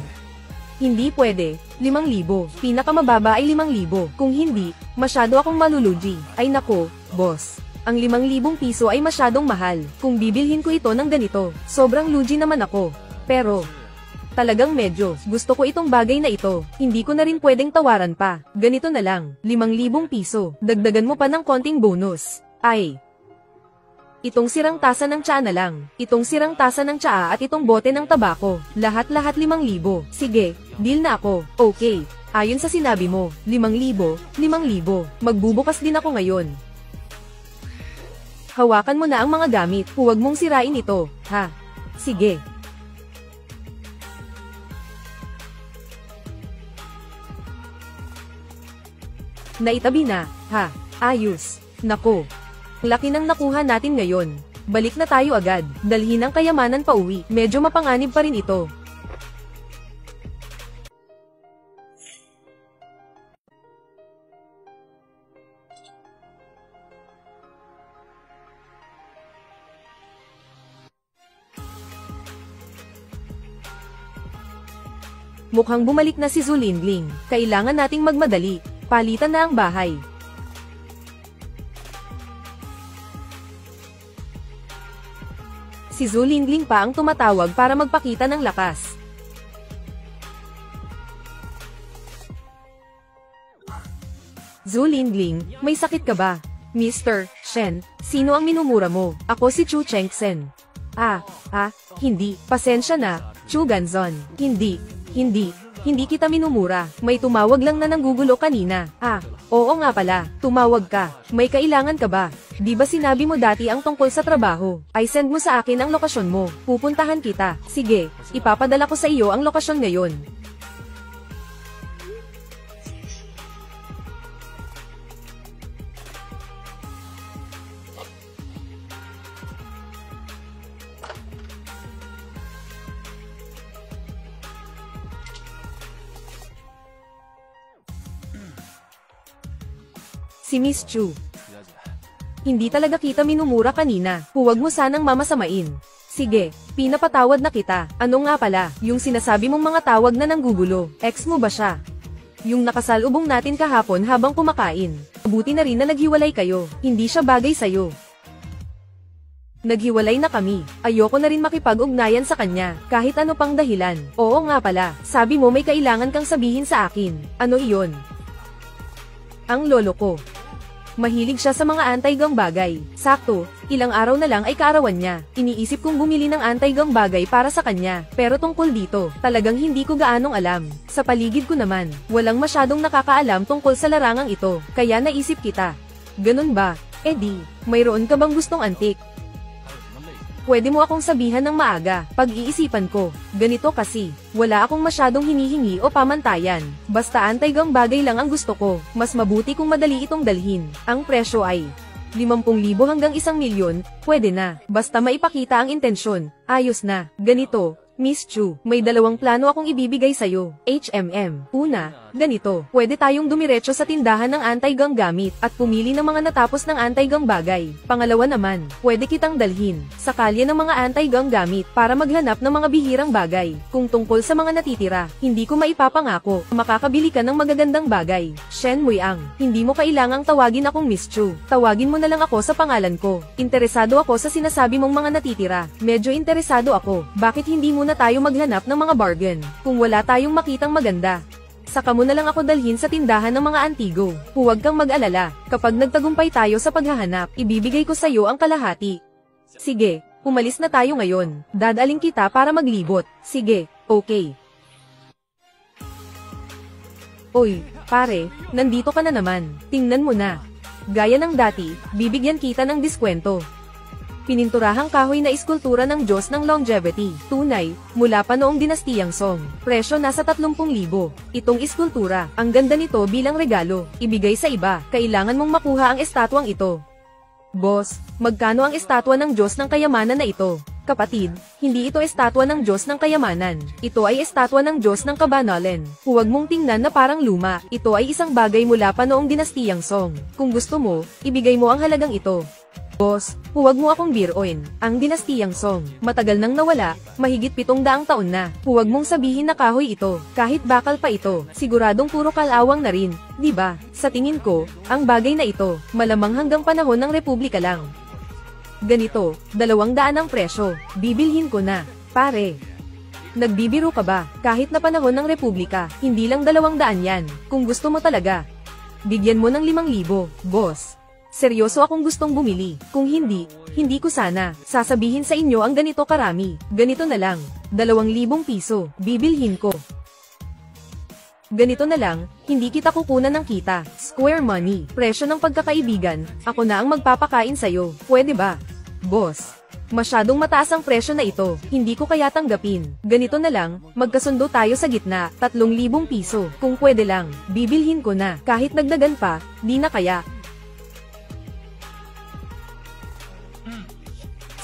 Hindi pwede. 5,000. Pinakamababa ay 5,000. Kung hindi, masyado akong malulugi. Ay nako, boss. Ang 5,000 piso ay masyadong mahal. Kung bibilhin ko ito ng ganito, sobrang lugi naman ako. Pero, talagang medyo, gusto ko itong bagay na ito. Hindi ko na rin pwedeng tawaran pa. Ganito na lang, 5,000 piso. Dagdagan mo pa ng konting bonus. Ay, itong sirang tasa ng tsaa na lang. Itong sirang tasa ng tsaa at itong bote ng tabako. Lahat-lahat 5,000. Sige, deal na ako. Okay. Ayon sa sinabi mo, 5,000, 5,000. Magbubukas din ako ngayon. Hawakan mo na ang mga gamit. Huwag mong sirain ito, ha? Sige. Naitabi na, ha? Ayos. Nako. Laki nang nakuha natin ngayon. Balik na tayo agad. Dalhin ang kayamanan pa uwi. Medyo mapanganib pa rin ito. Mukhang bumalik na si Zhu Lingling. Kailangan nating magmadali. Palitan na ang bahay. Si Zhu Lingling pa ang tumatawag para magpakita ng lakas. Zhu Lingling, may sakit ka ba? Mr. Shen, sino ang minumura mo? Ako si Chu Chengsen. Hindi, pasensya na, Chu Ganzon. Hindi kita minumura. May tumawag lang na nanggugulo kanina. Oo nga pala, tumawag ka. May kailangan ka ba? Di ba sinabi mo dati ang tungkol sa trabaho? Ay send mo sa akin ang lokasyon mo. Pupuntahan kita. Sige, ipapadala ko sa iyo ang lokasyon ngayon. Si Miss Chu. Hindi talaga kita minumura kanina. Huwag mo sanang mamasamain. Sige, pinapatawad na kita. Ano nga pala, yung sinasabi mong mga tawag na nanggugulo, ex mo ba siya? Yung nakasalubong natin kahapon habang kumakain. Mabuti na rin na naghiwalay kayo. Hindi siya bagay sa'yo. Naghiwalay na kami. Ayoko na rin makipag-ugnayan sa kanya, kahit ano pang dahilan. Oo nga pala, sabi mo may kailangan kang sabihin sa akin. Ano iyon? Ang lolo ko. Mahilig siya sa mga anti-gang bagay. Sakto, ilang araw na lang ay kaarawan niya. Iniisip kong bumili ng anti-gang bagay para sa kanya. Pero tungkol dito, talagang hindi ko gaanong alam. Sa paligid ko naman, walang masyadong nakakaalam tungkol sa larangang ito. Kaya naisip kita. Ganun ba? Di, mayroon ka bang gustong antik? Pwede mo akong sabihan ng maaga, pag-iisipan ko. Ganito kasi, wala akong masyadong hinihingi o pamantayan. Basta anti-gang bagay lang ang gusto ko. Mas mabuti kung madali itong dalhin. Ang presyo ay 50,000 hanggang 1,000,000, pwede na. Basta maipakita ang intensyon. Ayos na. Ganito, Miss Chu, may dalawang plano akong ibibigay sa'yo. Una, ganito, pwede tayong dumiretso sa tindahan ng anti-gang gamit at pumili ng mga natapos ng anti-gang bagay. Pangalawa naman, pwede kitang dalhin sa kalye ng mga anti-gang gamit para maghanap ng mga bihirang bagay. Kung tungkol sa mga natitira, hindi ko maipapangako, makakabili ka ng magagandang bagay. Shen Muiang, hindi mo kailangang tawagin akong Miss Chu. Tawagin mo na lang ako sa pangalan ko. Interesado ako sa sinasabi mong mga natitira. Medyo interesado ako. Bakit hindi muna tayo maghanap ng mga bargain? Kung wala tayong makitang maganda, saka mo na lang ako dalhin sa tindahan ng mga antigo. Huwag kang mag-alala. Kapag nagtagumpay tayo sa paghahanap, ibibigay ko sa iyo ang kalahati. Sige, umalis na tayo ngayon. Dadaling kita para maglibot. Sige, okay. Oy, pare, nandito ka na naman. Tingnan mo na. Gaya ng dati, bibigyan kita ng diskwento. Pininturahang kahoy na iskultura ng Diyos ng longevity. Tunay, mula pa noong dinastiyang Song. Presyo nasa 30,000. Itong iskultura, ang ganda nito bilang regalo. Ibigay sa iba, kailangan mong makuha ang estatwang ito. Boss, magkano ang estatwa ng Diyos ng kayamanan na ito? Kapatid, hindi ito estatwa ng Diyos ng kayamanan. Ito ay estatwa ng Diyos ng kabanalan. Huwag mong tingnan na parang luma. Ito ay isang bagay mula pa noong dinastiyang Song. Kung gusto mo, ibigay mo ang halagang ito. Boss, huwag mo akong biruin. Ang dinastiyang Song, matagal nang nawala, mahigit 700 taon na. Huwag mong sabihin na kahoy ito, kahit bakal pa ito, siguradong puro kalawang na rin, di ba? Sa tingin ko, ang bagay na ito, malamang hanggang panahon ng Republika lang. Ganito, 200 ang presyo, bibilhin ko na, pare. Nagbibiro ka ba? Kahit na panahon ng Republika, hindi lang 200 yan, kung gusto mo talaga. Bigyan mo ng 5,000, boss. Seryoso akong gustong bumili. Kung hindi, hindi ko sana sasabihin sa inyo ang ganito karami. Ganito na lang, 2,000 piso, bibilhin ko. Ganito na lang, hindi kita kukunan ng kita. Square money, presyo ng pagkakaibigan, ako na ang magpapakain sa'yo. Pwede ba? Boss, masyadong mataas ang presyo na ito, hindi ko kaya tanggapin. Ganito na lang, magkasundo tayo sa gitna, 3,000 piso. Kung pwede lang, bibilhin ko na. Kahit dagdagan pa, di na kaya.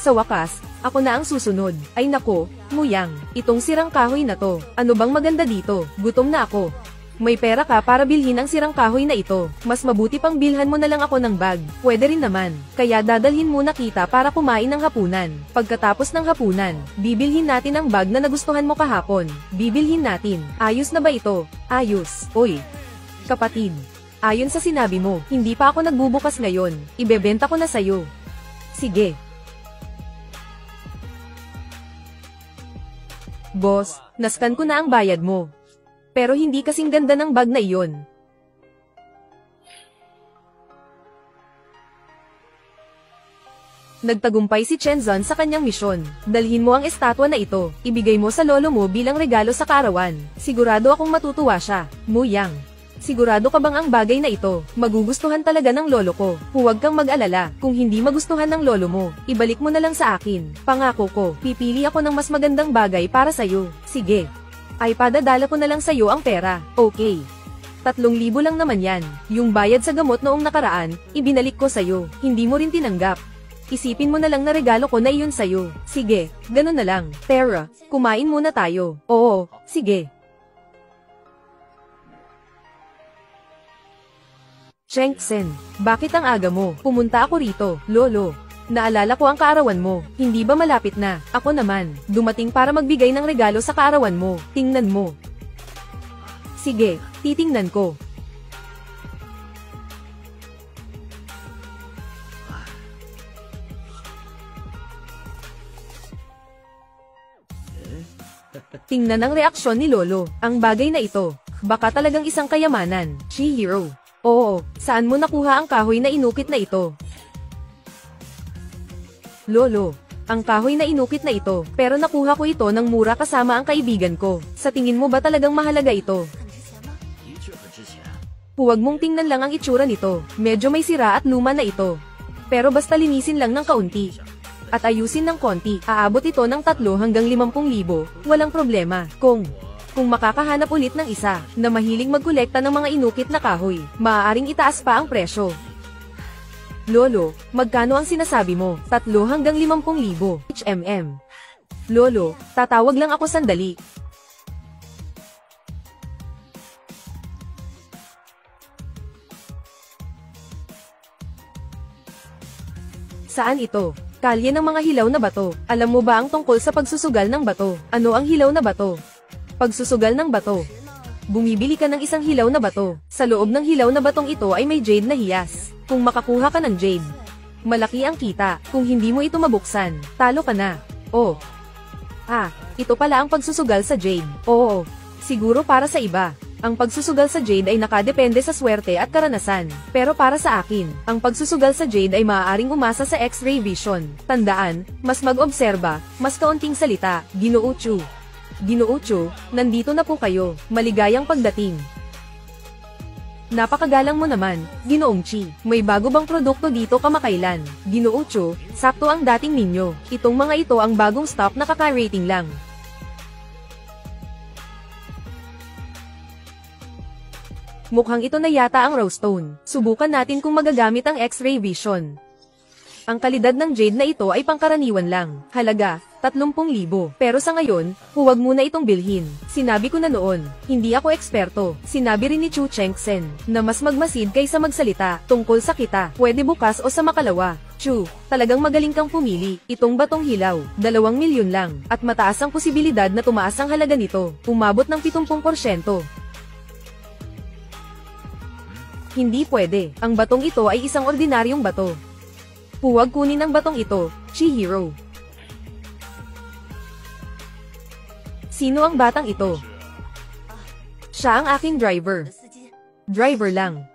Sa wakas, ako na ang susunod. Ay nako, Muyang, itong sirang kahoy na to. Ano bang maganda dito? Gutom na ako. May pera ka para bilhin ang sirang kahoy na ito. Mas mabuti pang bilhan mo na lang ako ng bag. Pwede rin naman. Kaya dadalhin muna kita para kumain ng hapunan. Pagkatapos ng hapunan, bibilhin natin ang bag na nagustuhan mo kahapon. Bibilhin natin. Ayos na ba ito? Ayos. Oy, kapatid. Ayon sa sinabi mo, hindi pa ako nagbubukas ngayon. Ibebenta ko na sayo. Sige. Boss, nascan ko na ang bayad mo. Pero hindi kasing ganda ng bag na iyon. Nagtagumpay si Chen Zan sa kanyang misyon. Dalhin mo ang estatwa na ito. Ibigay mo sa lolo mo bilang regalo sa kaarawan. Sigurado akong matutuwa siya. Muyang. Sigurado ka bang ang bagay na ito, magugustuhan talaga ng lolo ko? Huwag kang mag-alala, kung hindi magustuhan ng lolo mo, ibalik mo na lang sa akin. Pangako ko, pipili ako ng mas magandang bagay para sa'yo. Sige. Ay padadala ko na lang sa'yo ang pera. Okay. 3,000 lang naman yan. Yung bayad sa gamot noong nakaraan, ibinalik ko sa'yo. Hindi mo rin tinanggap. Isipin mo na lang na regalo ko na iyon sa'yo. Sige, ganun na lang. Tara, kumain muna tayo. Oo, sige. Cheng Sen, bakit ang aga mo? Pumunta ako rito, lolo. Naalala ko ang kaarawan mo, hindi ba malapit na? Ako naman, dumating para magbigay ng regalo sa kaarawan mo. Tingnan mo. Sige, titingnan ko. Tingnan ang reaksyon ni lolo. Ang bagay na ito, baka talagang isang kayamanan. Chihiro. Oo, saan mo nakuha ang kahoy na inukit na ito? Lolo, ang kahoy na inukit na ito, pero nakuha ko ito ng mura kasama ang kaibigan ko. Sa tingin mo ba talagang mahalaga ito? Huwag mong tingnan lang ang itsura nito, medyo may sira at luma na ito. Pero basta linisin lang ng kaunti. At ayusin ng konti, aabot ito ng 3 hanggang 50,000, walang problema. Kung makakahanap ulit ng isa, na mahilig magkolekta ng mga inukit na kahoy, maaaring itaas pa ang presyo. Lolo, magkano ang sinasabi mo? 3 hanggang 50,000 HMM. Lolo, tatawag lang ako sandali. Saan ito? Kalye ng mga hilaw na bato. Alam mo ba ang tungkol sa pagsusugal ng bato? Ano ang hilaw na bato? Pagsusugal ng bato. Bumibili ka ng isang hilaw na bato. Sa loob ng hilaw na batong ito ay may jade na hiyas. Kung makakuha ka ng jade, malaki ang kita. Kung hindi mo ito mabuksan, talo ka na. Oh. Ito pala ang pagsusugal sa jade. Oo. Siguro para sa iba. Ang pagsusugal sa jade ay nakadepende sa swerte at karanasan. Pero para sa akin, ang pagsusugal sa jade ay maaaring umasa sa X-ray vision. Tandaan, mas mag-obserba, mas kaunting salita. Ginoo Chu. Ginoo Chu, nandito na po kayo. Maligayang pagdating. Napakagalang mo naman, Ginoong Chi. May bago bang produkto dito kamakailan? Ginoo Chu, sakto ang dating ninyo. Itong mga ito ang bagong stock na kaka-rating lang. Mukhang ito na yata ang Rowstone. Subukan natin kung magagamit ang X-ray vision. Ang kalidad ng jade na ito ay pangkaraniwan lang. Halaga, 30,000. Pero sa ngayon, huwag muna itong bilhin. Sinabi ko na noon, hindi ako eksperto. Sinabi rin ni Chu Chengsen, na mas magmasid kaysa magsalita, tungkol sa kita. Pwede bukas o sa makalawa. Chu, talagang magaling kang pumili. Itong batong hilaw, 2 milyon lang. At mataas ang posibilidad na tumaas ang halaga nito. Umabot ng 70%. Hindi pwede. Ang batong ito ay isang ordinaryong bato. Huwag kunin ang batong ito, Chihiro. Sino ang batang ito? Siya ang aking driver. Driver lang.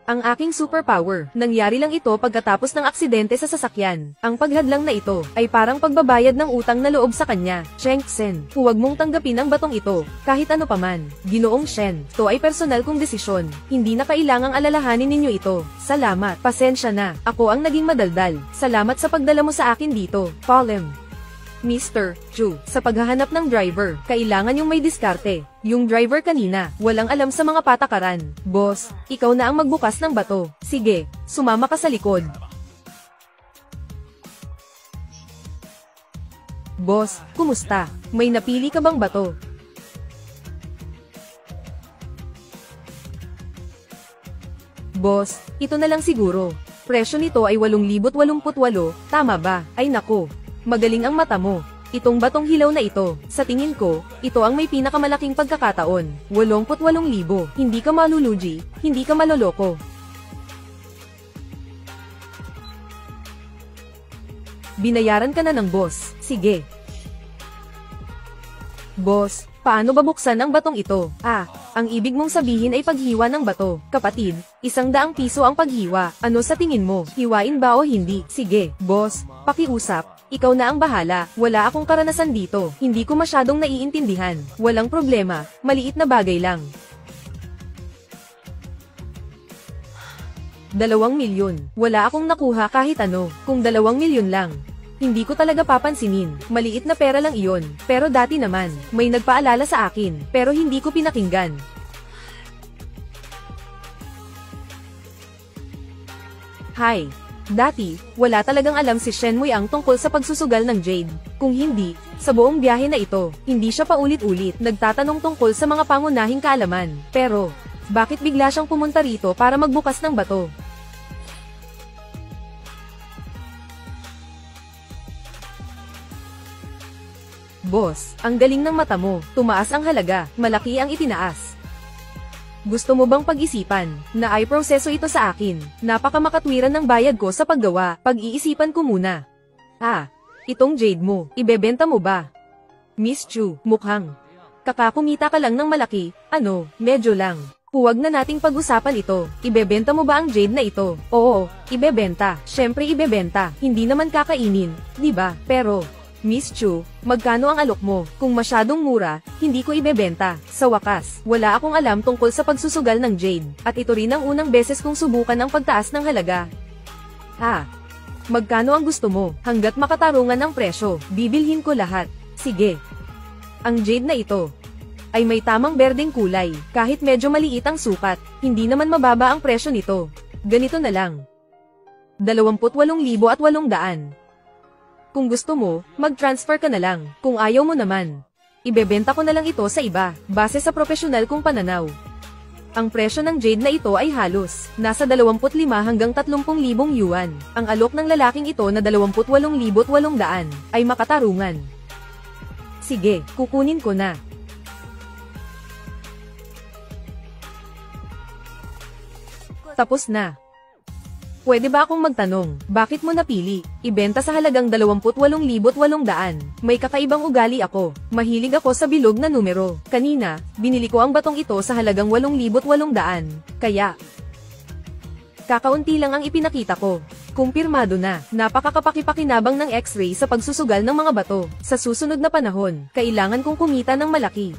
Ang aking superpower. Nangyari lang ito pagkatapos ng aksidente sa sasakyan. Ang paghadlang na ito ay parang pagbabayad ng utang na loob sa kanya. Chengsen, huwag mong tanggapin ang batong ito, kahit ano paman. Ginoong Shen, to ay personal kong desisyon. Hindi na kailangang alalahanin ninyo ito. Salamat, pasensya na. Ako ang naging madaldal. Salamat sa pagdala mo sa akin dito, Paulem. Mr. Chu, sa paghahanap ng driver, kailangan yung may diskarte. Yung driver kanina, walang alam sa mga patakaran. Boss, ikaw na ang magbukas ng bato. Sige, sumama ka sa likod. Boss, kumusta? May napili ka bang bato? Boss, ito na lang siguro. Presyo nito ay 8,088, tama ba? Ay nako. Magaling ang mata mo. Itong batong hilaw na ito, sa tingin ko, ito ang may pinakamalaking pagkakataon. 88,000. Hindi ka malulugi, hindi ka maloloko. Binayaran ka na ng boss. Sige. Boss, paano ba buksan ang batong ito? Ang ibig mong sabihin ay paghiwa ng bato. Kapatid, 100 piso ang paghiwa. Ano sa tingin mo? Hiwain ba o hindi? Sige, boss, pakiusap. Ikaw na ang bahala, wala akong karanasan dito, hindi ko masyadong naiintindihan. Walang problema, maliit na bagay lang. 2 milyon, wala akong nakuha kahit ano, kung 2 milyon lang. Hindi ko talaga papansinin, maliit na pera lang iyon, pero dati naman, may nagpaalala sa akin, pero hindi ko pinakinggan. Hi. Dati, wala talagang alam si Shen Muyang tungkol sa pagsusugal ng jade. Kung hindi, sa buong biyahe na ito, hindi siya paulit-ulit nagtatanong tungkol sa mga pangunahing kaalaman. Pero, bakit bigla siyang pumunta rito para magbukas ng bato? Boss, ang galing ng mata mo, tumaas ang halaga, malaki ang itinaas. Gusto mo bang pag-isipan, na ay proseso ito sa akin, napakamakatwiran ng bayad ko sa paggawa, pag-iisipan ko muna. Itong jade mo, ibebenta mo ba? Miss Chu, mukhang kakakumita ka lang ng malaki, medyo lang. Huwag na nating pag-usapan ito, ibebenta mo ba ang jade na ito? Oo, ibebenta, syempre ibebenta, hindi naman kakainin, di ba? Pero, Miss Chu, magkano ang alok mo? Kung masyadong mura, hindi ko ibebenta. Sa wakas, wala akong alam tungkol sa pagsusugal ng jade, at ito rin ang unang beses kong subukan ang pagtaas ng halaga. Magkano ang gusto mo? Hanggat makatarungan ang presyo, bibilhin ko lahat. Sige. Ang jade na ito ay may tamang berdeng kulay, kahit medyo maliit ang sukat, hindi naman mababa ang presyo nito. Ganito na lang. 28,800. Kung gusto mo, mag-transfer ka na lang. Kung ayaw mo naman, ibebenta ko na lang ito sa iba, base sa profesional kong pananaw. Ang presyo ng jade na ito ay halos nasa 25 hanggang 30,000 yuan. Ang alok ng lalaking ito na 28,800 ay makatarungan. Sige, kukunin ko na. Tapos na. Pwede ba akong magtanong, bakit mo napili ibenta sa halagang 28,800? May kakaibang ugali ako. Mahilig ako sa bilog na numero. Kanina, binili ko ang batong ito sa halagang 8,800. Kaya, kakaunti lang ang ipinakita ko. Kumpirmado na, napakakapakipakinabang ng X-ray sa pagsusugal ng mga bato. Sa susunod na panahon, kailangan kong kumita ng malaki.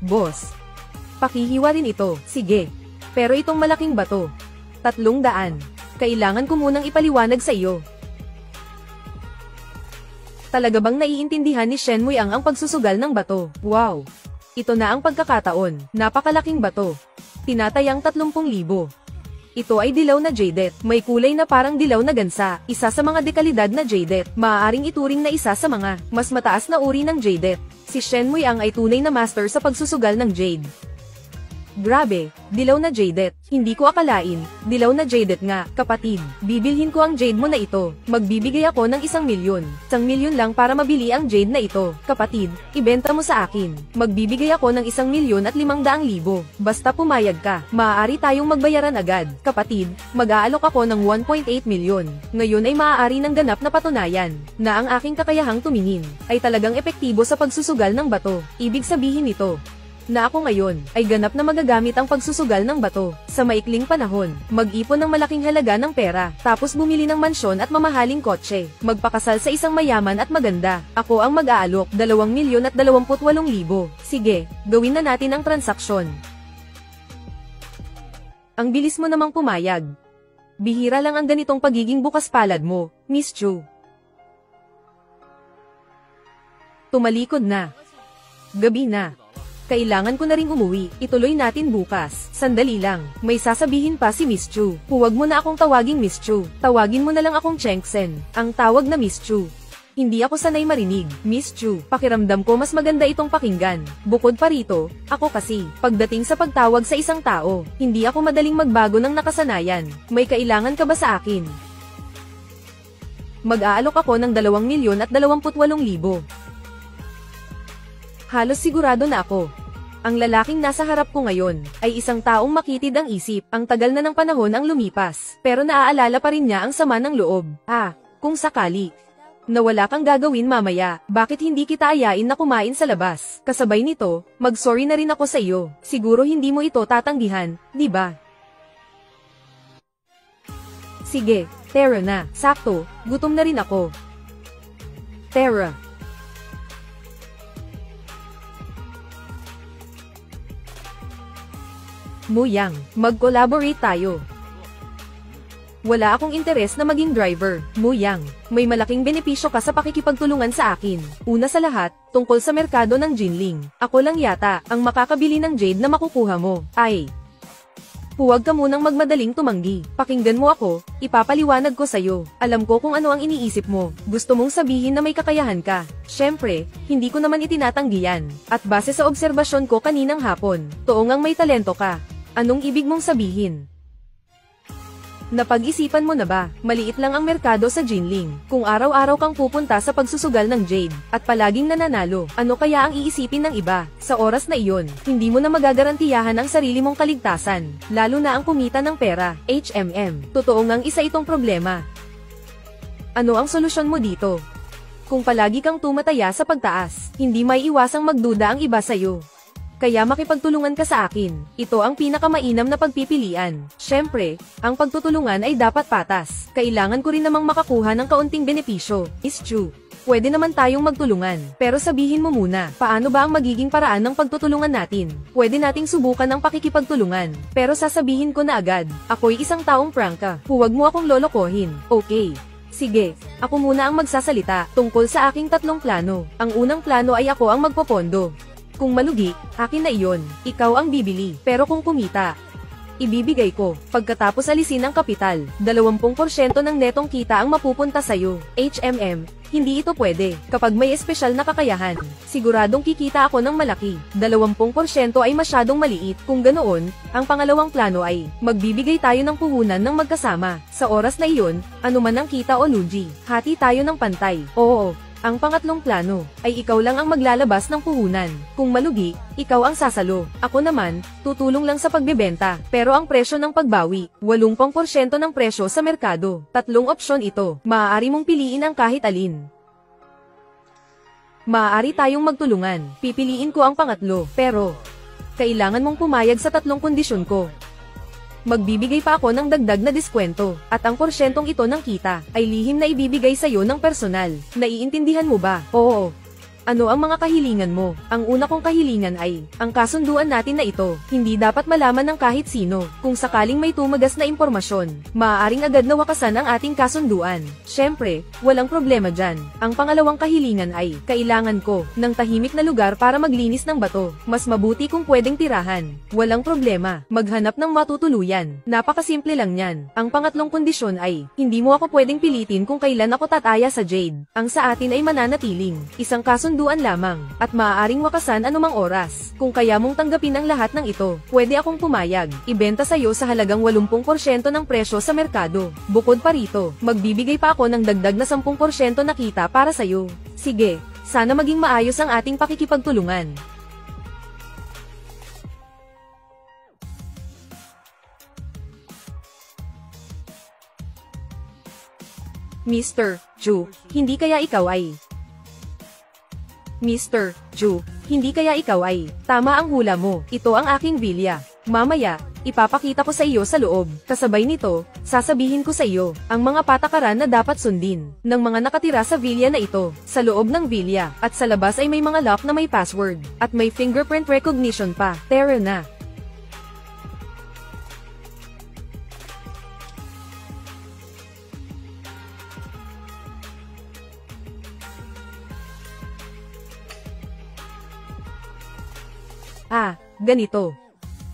Boss, pakihiwa rin ito, sige. Pero itong malaking bato, 300. Kailangan ko munang ipaliwanag sa iyo. Talaga bang naiintindihan ni Shen Muiang ang pagsusugal ng bato? Wow! Ito na ang pagkakataon, napakalaking bato. Tinatayang 30,000. Ito ay dilaw na jadeite, may kulay na parang dilaw na gansa, isa sa mga dekalidad na jadeite, maaaring ituring na isa sa mga mas mataas na uri ng jadeite. Si Shen Muiang ay tunay na master sa pagsusugal ng jade. Grabe, dilaw na jadeite. Hindi ko akalain, dilaw na jadeite nga, kapatid. Bibilhin ko ang jade mo na ito. Magbibigay ako ng 1,000,000. 1,000,000 lang para mabili ang jade na ito. Kapatid, ibenta mo sa akin. Magbibigay ako ng 1,500,000. Basta pumayag ka, maaari tayong magbayaran agad. Kapatid, mag-aalok ako ng 1.8 milyon. Ngayon ay maaari ng ganap na patunayan na ang aking kakayahang tumingin ay talagang epektibo sa pagsusugal ng bato. Ibig sabihin nito na ako ngayon ay ganap na magagamit ang pagsusugal ng bato. Sa maikling panahon, mag-ipon ng malaking halaga ng pera, tapos bumili ng mansyon at mamahaling kotse, magpakasal sa isang mayaman at maganda. Ako ang mag-aalok, 2,028,000. Sige, gawin na natin ang transaksyon. Ang bilis mo namang pumayag. Bihira lang ang ganitong pagiging bukas palad mo, Miss Chu. Tumalikod na. Gabi na. Kailangan ko na ring umuwi, ituloy natin bukas. Sandali lang, may sasabihin pa si Miss Chu. Huwag mo na akong tawaging Miss Chu, tawagin mo na lang akong Cheng Sen. Ang tawag na Miss Chu. Hindi ako sanay marinig, Miss Chu. Pakiramdam ko mas maganda itong pakinggan. Bukod pa rito, ako kasi, pagdating sa pagtawag sa isang tao, hindi ako madaling magbago ng nakasanayan. May kailangan ka ba sa akin? Mag-aalok ako ng 2,028,000. Halos sigurado na ako. Ang lalaking nasa harap ko ngayon, ay isang taong makitid ang isip. Ang tagal na ng panahon ang lumipas, pero naaalala pa rin niya ang sama ng loob. Kung sakali na wala kang gagawin mamaya, bakit hindi kita ayain na kumain sa labas? Kasabay nito, mag-sorry na rin ako sa iyo. Siguro hindi mo ito tatanggihan, di ba? Sige, Tara na. Sakto, gutom na rin ako. Tara. Muiang, mag-collaborate tayo. Wala akong interes na maging driver, Muiang. May malaking benepisyo ka sa pakikipagtulungan sa akin. Una sa lahat, tungkol sa merkado ng Jinling. Ako lang yata ang makakabili ng jade na makukuha mo. Huwag ka munang magmadaling tumanggi. Pakinggan mo ako, ipapaliwanag ko sa'yo. Alam ko kung ano ang iniisip mo. Gusto mong sabihin na may kakayahan ka. Siyempre, hindi ko naman itinatanggi yan. At base sa obserbasyon ko kaninang hapon, toong may talento ka. Anong ibig mong sabihin? Napag-isipan mo na ba? Maliit lang ang merkado sa Jinling. Kung araw-araw kang pupunta sa pagsusugal ng jade, at palaging nananalo, ano kaya ang iisipin ng iba? Sa oras na iyon, hindi mo na magagarantiyahan ang sarili mong kaligtasan, lalo na ang kumita ng pera, Totoo ngang isa itong problema. Ano ang solusyon mo dito? Kung palagi kang tumataya sa pagtaas, hindi may iwasang magduda ang iba sa'yo. Kaya makipagtulungan ka sa akin. Ito ang pinakamainam na pagpipilian. Siyempre, ang pagtutulungan ay dapat patas. Kailangan ko rin namang makakuha ng kaunting benepisyo. Is true. Pwede naman tayong magtulungan. Pero sabihin mo muna, paano ba ang magiging paraan ng pagtutulungan natin? Pwede nating subukan ang pakikipagtulungan. Pero sasabihin ko na agad, ako'y isang taong prangka. Huwag mo akong lolokohin. Okay. Sige, ako muna ang magsasalita tungkol sa aking 3 plano. Ang unang plano ay ako ang magpopondo. Kung malugi, akin na iyon. Ikaw ang bibili. Pero kung kumita, ibibigay ko. Pagkatapos alisin ang kapital, 20% ng netong kita ang mapupunta sa'yo. hindi ito pwede. Kapag may espesyal na kakayahan, siguradong kikita ako ng malaki. 20% ay masyadong maliit. Kung ganoon, ang pangalawang plano ay, magbibigay tayo ng puhunan ng magkasama. Sa oras na iyon, anuman ang kita o lugi, hati tayo ng pantay. Oo. Ang pangatlong plano, ay ikaw lang ang maglalabas ng puhunan. Kung malugi, ikaw ang sasalo. Ako naman, tutulong lang sa pagbebenta. Pero ang presyo ng pagbawi, 80% ng presyo sa merkado. 3 opsyon ito. Maaari mong piliin ang kahit alin. Maaari tayong magtulungan. Pipiliin ko ang pangatlo. Pero, kailangan mong pumayag sa 3 kondisyon ko. Magbibigay pa ako ng dagdag na diskwento, at ang porsyentong ito ng kita, ay lihim na ibibigay sa'yo ng personal. Naiintindihan mo ba? Oo. Ano ang mga kahilingan mo? Ang una kong kahilingan ay, ang kasunduan natin na ito, hindi dapat malaman ng kahit sino. Kung sakaling may tumagas na impormasyon, maaaring agad na wakasan ang ating kasunduan. Siyempre, walang problema dyan. Ang pangalawang kahilingan ay, kailangan ko, ng tahimik na lugar para maglinis ng bato. Mas mabuti kung pwedeng tirahan. Walang problema, maghanap ng matutuluyan. Napakasimple lang yan. Ang pangatlong kondisyon ay, hindi mo ako pwedeng pilitin kung kailan ako tataya sa Jade. Ang sa atin ay mananatiling, isang kasunduan lamang, at maaaring wakasan anumang oras. Kung kaya mong tanggapin ang lahat ng ito, pwede akong pumayag. Ibenta sa'yo sa halagang 80% ng presyo sa merkado. Bukod pa rito, magbibigay pa ako ng dagdag na 10% na kita para sa'yo. Sige, sana maging maayos ang ating pakikipagtulungan. Mr. Ju, hindi kaya ikaw ay... Mr. Ju, hindi kaya ikaw ay, tama ang hula mo, ito ang aking vilya. Mamaya, ipapakita ko sa iyo sa loob. Kasabay nito, sasabihin ko sa iyo, ang mga patakaran na dapat sundin, ng mga nakatira sa vilya na ito, sa loob ng vilya, at sa labas ay may mga lock na may password, at may fingerprint recognition pa. Tara na. Ganito.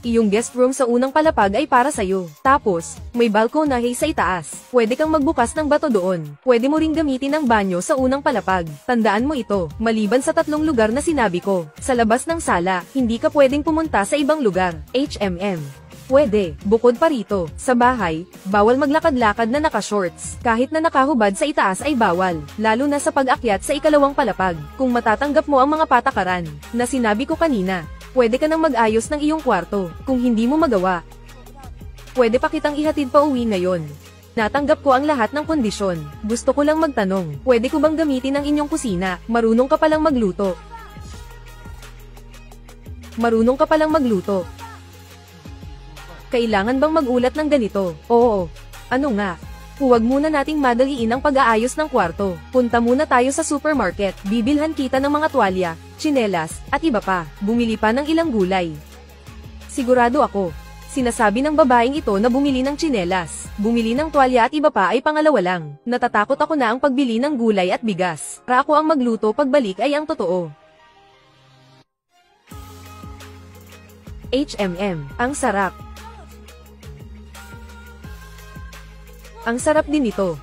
Iyong guest room sa unang palapag ay para sa'yo. Tapos, may balkonahe sa itaas. Pwede kang magbukas ng bato doon. Pwede mo ring gamitin ang banyo sa unang palapag. Tandaan mo ito, maliban sa 3 lugar na sinabi ko. Sa labas ng sala, hindi ka pwedeng pumunta sa ibang lugar. Pwede. Bukod pa rito, sa bahay, bawal maglakad-lakad na naka-shorts. Kahit na nakahubad sa itaas ay bawal, lalo na sa pag-akyat sa ikalawang palapag. Kung matatanggap mo ang mga patakaran na sinabi ko kanina, pwede ka nang mag-ayos ng iyong kwarto. Kung hindi mo magawa, pwede pa kitang ihatid pa uwi ngayon. Natanggap ko ang lahat ng kondisyon. Gusto ko lang magtanong, pwede ko bang gamitin ang inyong kusina? Marunong ka palang magluto. Marunong ka palang magluto. Kailangan bang magulat ng ganito? Oo. Ano nga? Huwag muna nating madaliin ang pag-aayos ng kwarto. Punta muna tayo sa supermarket. Bibilhan kita ng mga tuwalya, tsinelas, at iba pa. Bumili pa ng ilang gulay. Sigurado ako. Sinasabi ng babaeng ito na bumili ng tsinelas, bumili ng tuwalya at iba pa ay pangalawa lang. Natatakot ako na ang pagbili ng gulay at bigas. Para ako ang magluto pagbalik ay ang totoo. Ang sarap. Ang sarap din ito.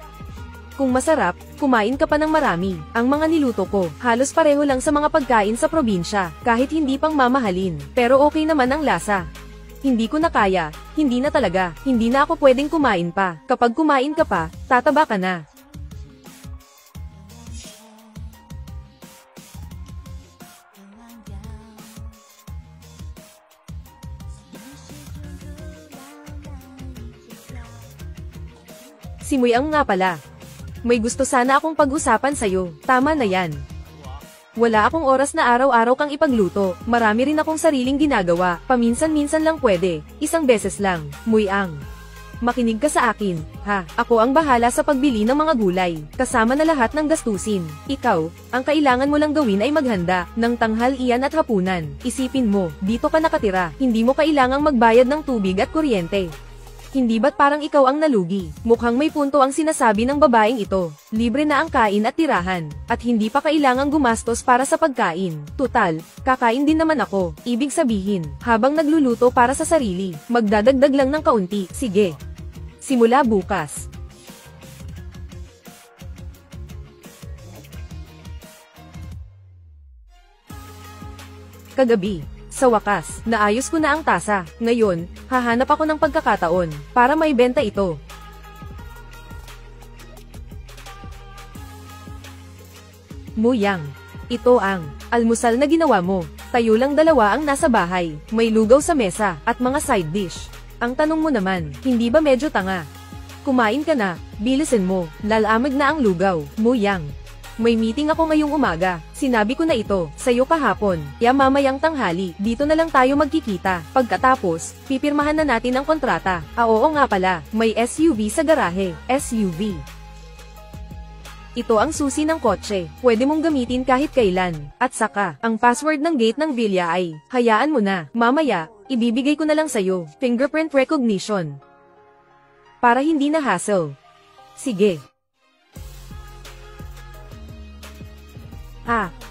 Kung masarap, kumain ka pa ng marami. Ang mga niluto ko, halos pareho lang sa mga pagkain sa probinsya, kahit hindi pang mamahalin. Pero okay naman ang lasa. Hindi ko na kaya, hindi na talaga, hindi na ako pwedeng kumain pa. Kapag kumain ka pa, tataba ka na. Si Muyang nga pala. May gusto sana akong pag-usapan sa'yo. Tama na yan. Wala akong oras na araw-araw kang ipagluto. Marami rin akong sariling ginagawa. Paminsan-minsan lang pwede. Isang beses lang. Muyang. Makinig ka sa akin, ha? Ako ang bahala sa pagbili ng mga gulay. Kasama na lahat ng gastusin. Ikaw, ang kailangan mo lang gawin ay maghanda ng tanghalian at hapunan. Isipin mo, dito ka nakatira. Hindi mo kailangang magbayad ng tubig at kuryente. Hindi ba't parang ikaw ang nalugi? Mukhang may punto ang sinasabi ng babaeng ito. Libre na ang kain at tirahan, at hindi pa kailangang gumastos para sa pagkain. Tutal, kakain din naman ako. Ibig sabihin, habang nagluluto para sa sarili, magdadagdag lang ng kaunti. Sige. Simula bukas. Kagabi. Sa wakas, naayos ko na ang tasa. Ngayon, hahanap ako ng pagkakataon para maibenta ito. Muyang. Ito ang almusal na ginawa mo. Tayo lang dalawa ang nasa bahay. May lugaw sa mesa at mga side dish. Ang tanong mo naman, hindi ba medyo tanga? Kumain ka na, bilisin mo. Lalamig na ang lugaw. Muyang. May meeting ako ngayong umaga. Sinabi ko na ito sa'yo kahapon. Kaya mamayang tanghali, dito na lang tayo magkikita. Pagkatapos, pipirmahan na natin ang kontrata. Oo nga pala, may SUV sa garahe. SUV. Ito ang susi ng kotse. Pwede mong gamitin kahit kailan. At saka, ang password ng gate ng villa ay, hayaan mo na. Mamaya, ibibigay ko na lang sa'yo. Fingerprint recognition. Para hindi na hassle. Sige.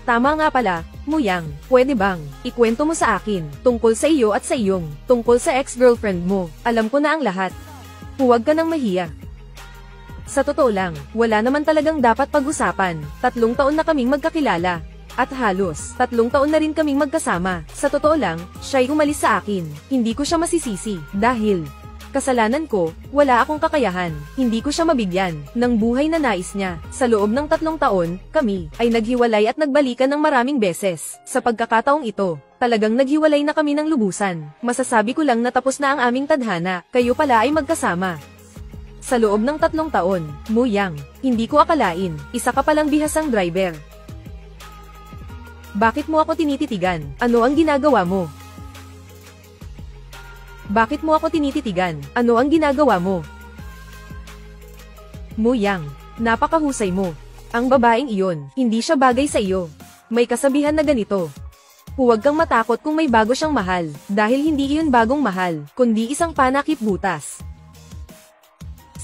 Tama nga pala, Muyang, pwede bang, ikwento mo sa akin, tungkol sa iyo at sa iyong, tungkol sa ex-girlfriend mo, alam ko na ang lahat. Huwag ka nang mahiya. Sa totoo lang, wala naman talagang dapat pag-usapan, 3 taon na kaming magkakilala, at halos, 3 taon na rin kaming magkasama. Sa totoo lang, siya'y umalis sa akin, hindi ko siya masisisi, dahil, kasalanan ko, wala akong kakayahan, hindi ko siya mabigyan ng buhay na nais niya. Sa loob ng 3 taon, kami ay naghiwalay at nagbalikan ng maraming beses. Sa pagkakataong ito, talagang naghiwalay na kami ng lubusan. Masasabi ko lang na tapos na ang aming tadhana, kayo pala ay magkasama. Sa loob ng 3 taon, Muyang, hindi ko akalain, isa ka palang bihasang driver. Bakit mo ako tinititigan? Ano ang ginagawa mo? Bakit mo ako tinititigan? Ano ang ginagawa mo? Muyang, napakahusay mo. Ang babaeng iyon, hindi siya bagay sa iyo. May kasabihan na ganito. Huwag kang matakot kung may bago siyang mahal, dahil hindi iyon bagong mahal, kundi isang panakip butas.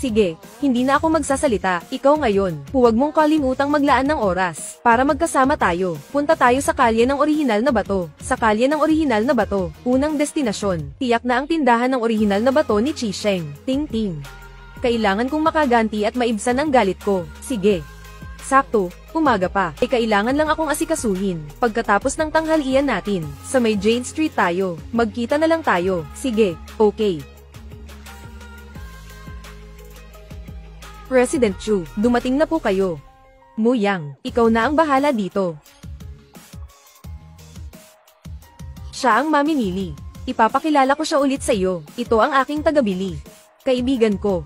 Sige, hindi na ako magsasalita, ikaw ngayon, huwag mong kalimutang maglaan ng oras, para magkasama tayo. Punta tayo sa kalye ng orihinal na bato. Sa kalye ng orihinal na bato, unang destinasyon, tiyak na ang tindahan ng orihinal na bato ni Chisheng. Ting ting. Kailangan kong makaganti at maibsan ang galit ko. Sige. Sakto, umaga pa. Kailangan lang akong asikasuhin. Pagkatapos ng tanghalian natin, sa may Jade Street tayo. Magkita na lang tayo. Sige, okay. President Chu, dumating na po kayo. Muyang, ikaw na ang bahala dito. Siya ang mamimili. Ipapakilala ko siya ulit sa iyo. Ito ang aking tagabili. Kaibigan ko.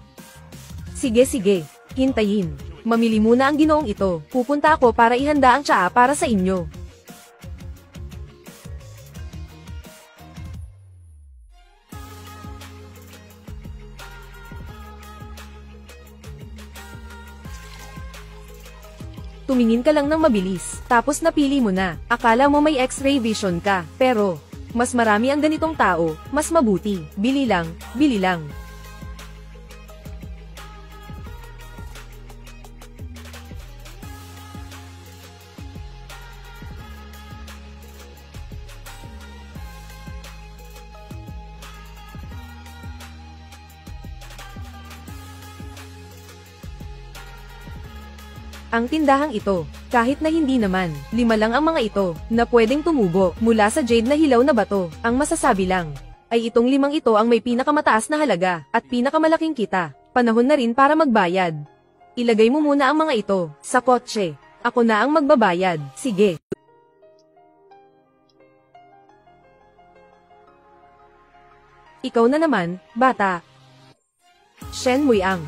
Sige, hintayin. Mamili muna ang ginoong ito. Pupunta ako para ihanda ang tsaa para sa inyo. Tumingin ka lang ng mabilis, tapos napili mo na. Akala mo may X-ray vision ka, pero, mas marami ang ganitong tao, mas mabuti. Bili lang, bili lang. Ang tindahang ito, kahit na hindi naman, 5 lang ang mga ito, na pwedeng tumubo, mula sa jade na hilaw na bato. Ang masasabi lang, ay itong 5 ito ang may pinakamataas na halaga, at pinakamalaking kita. Panahon na rin para magbayad. Ilagay mo muna ang mga ito, sa kotse. Ako na ang magbabayad, sige. Ikaw na naman, bata. Shen Muyang.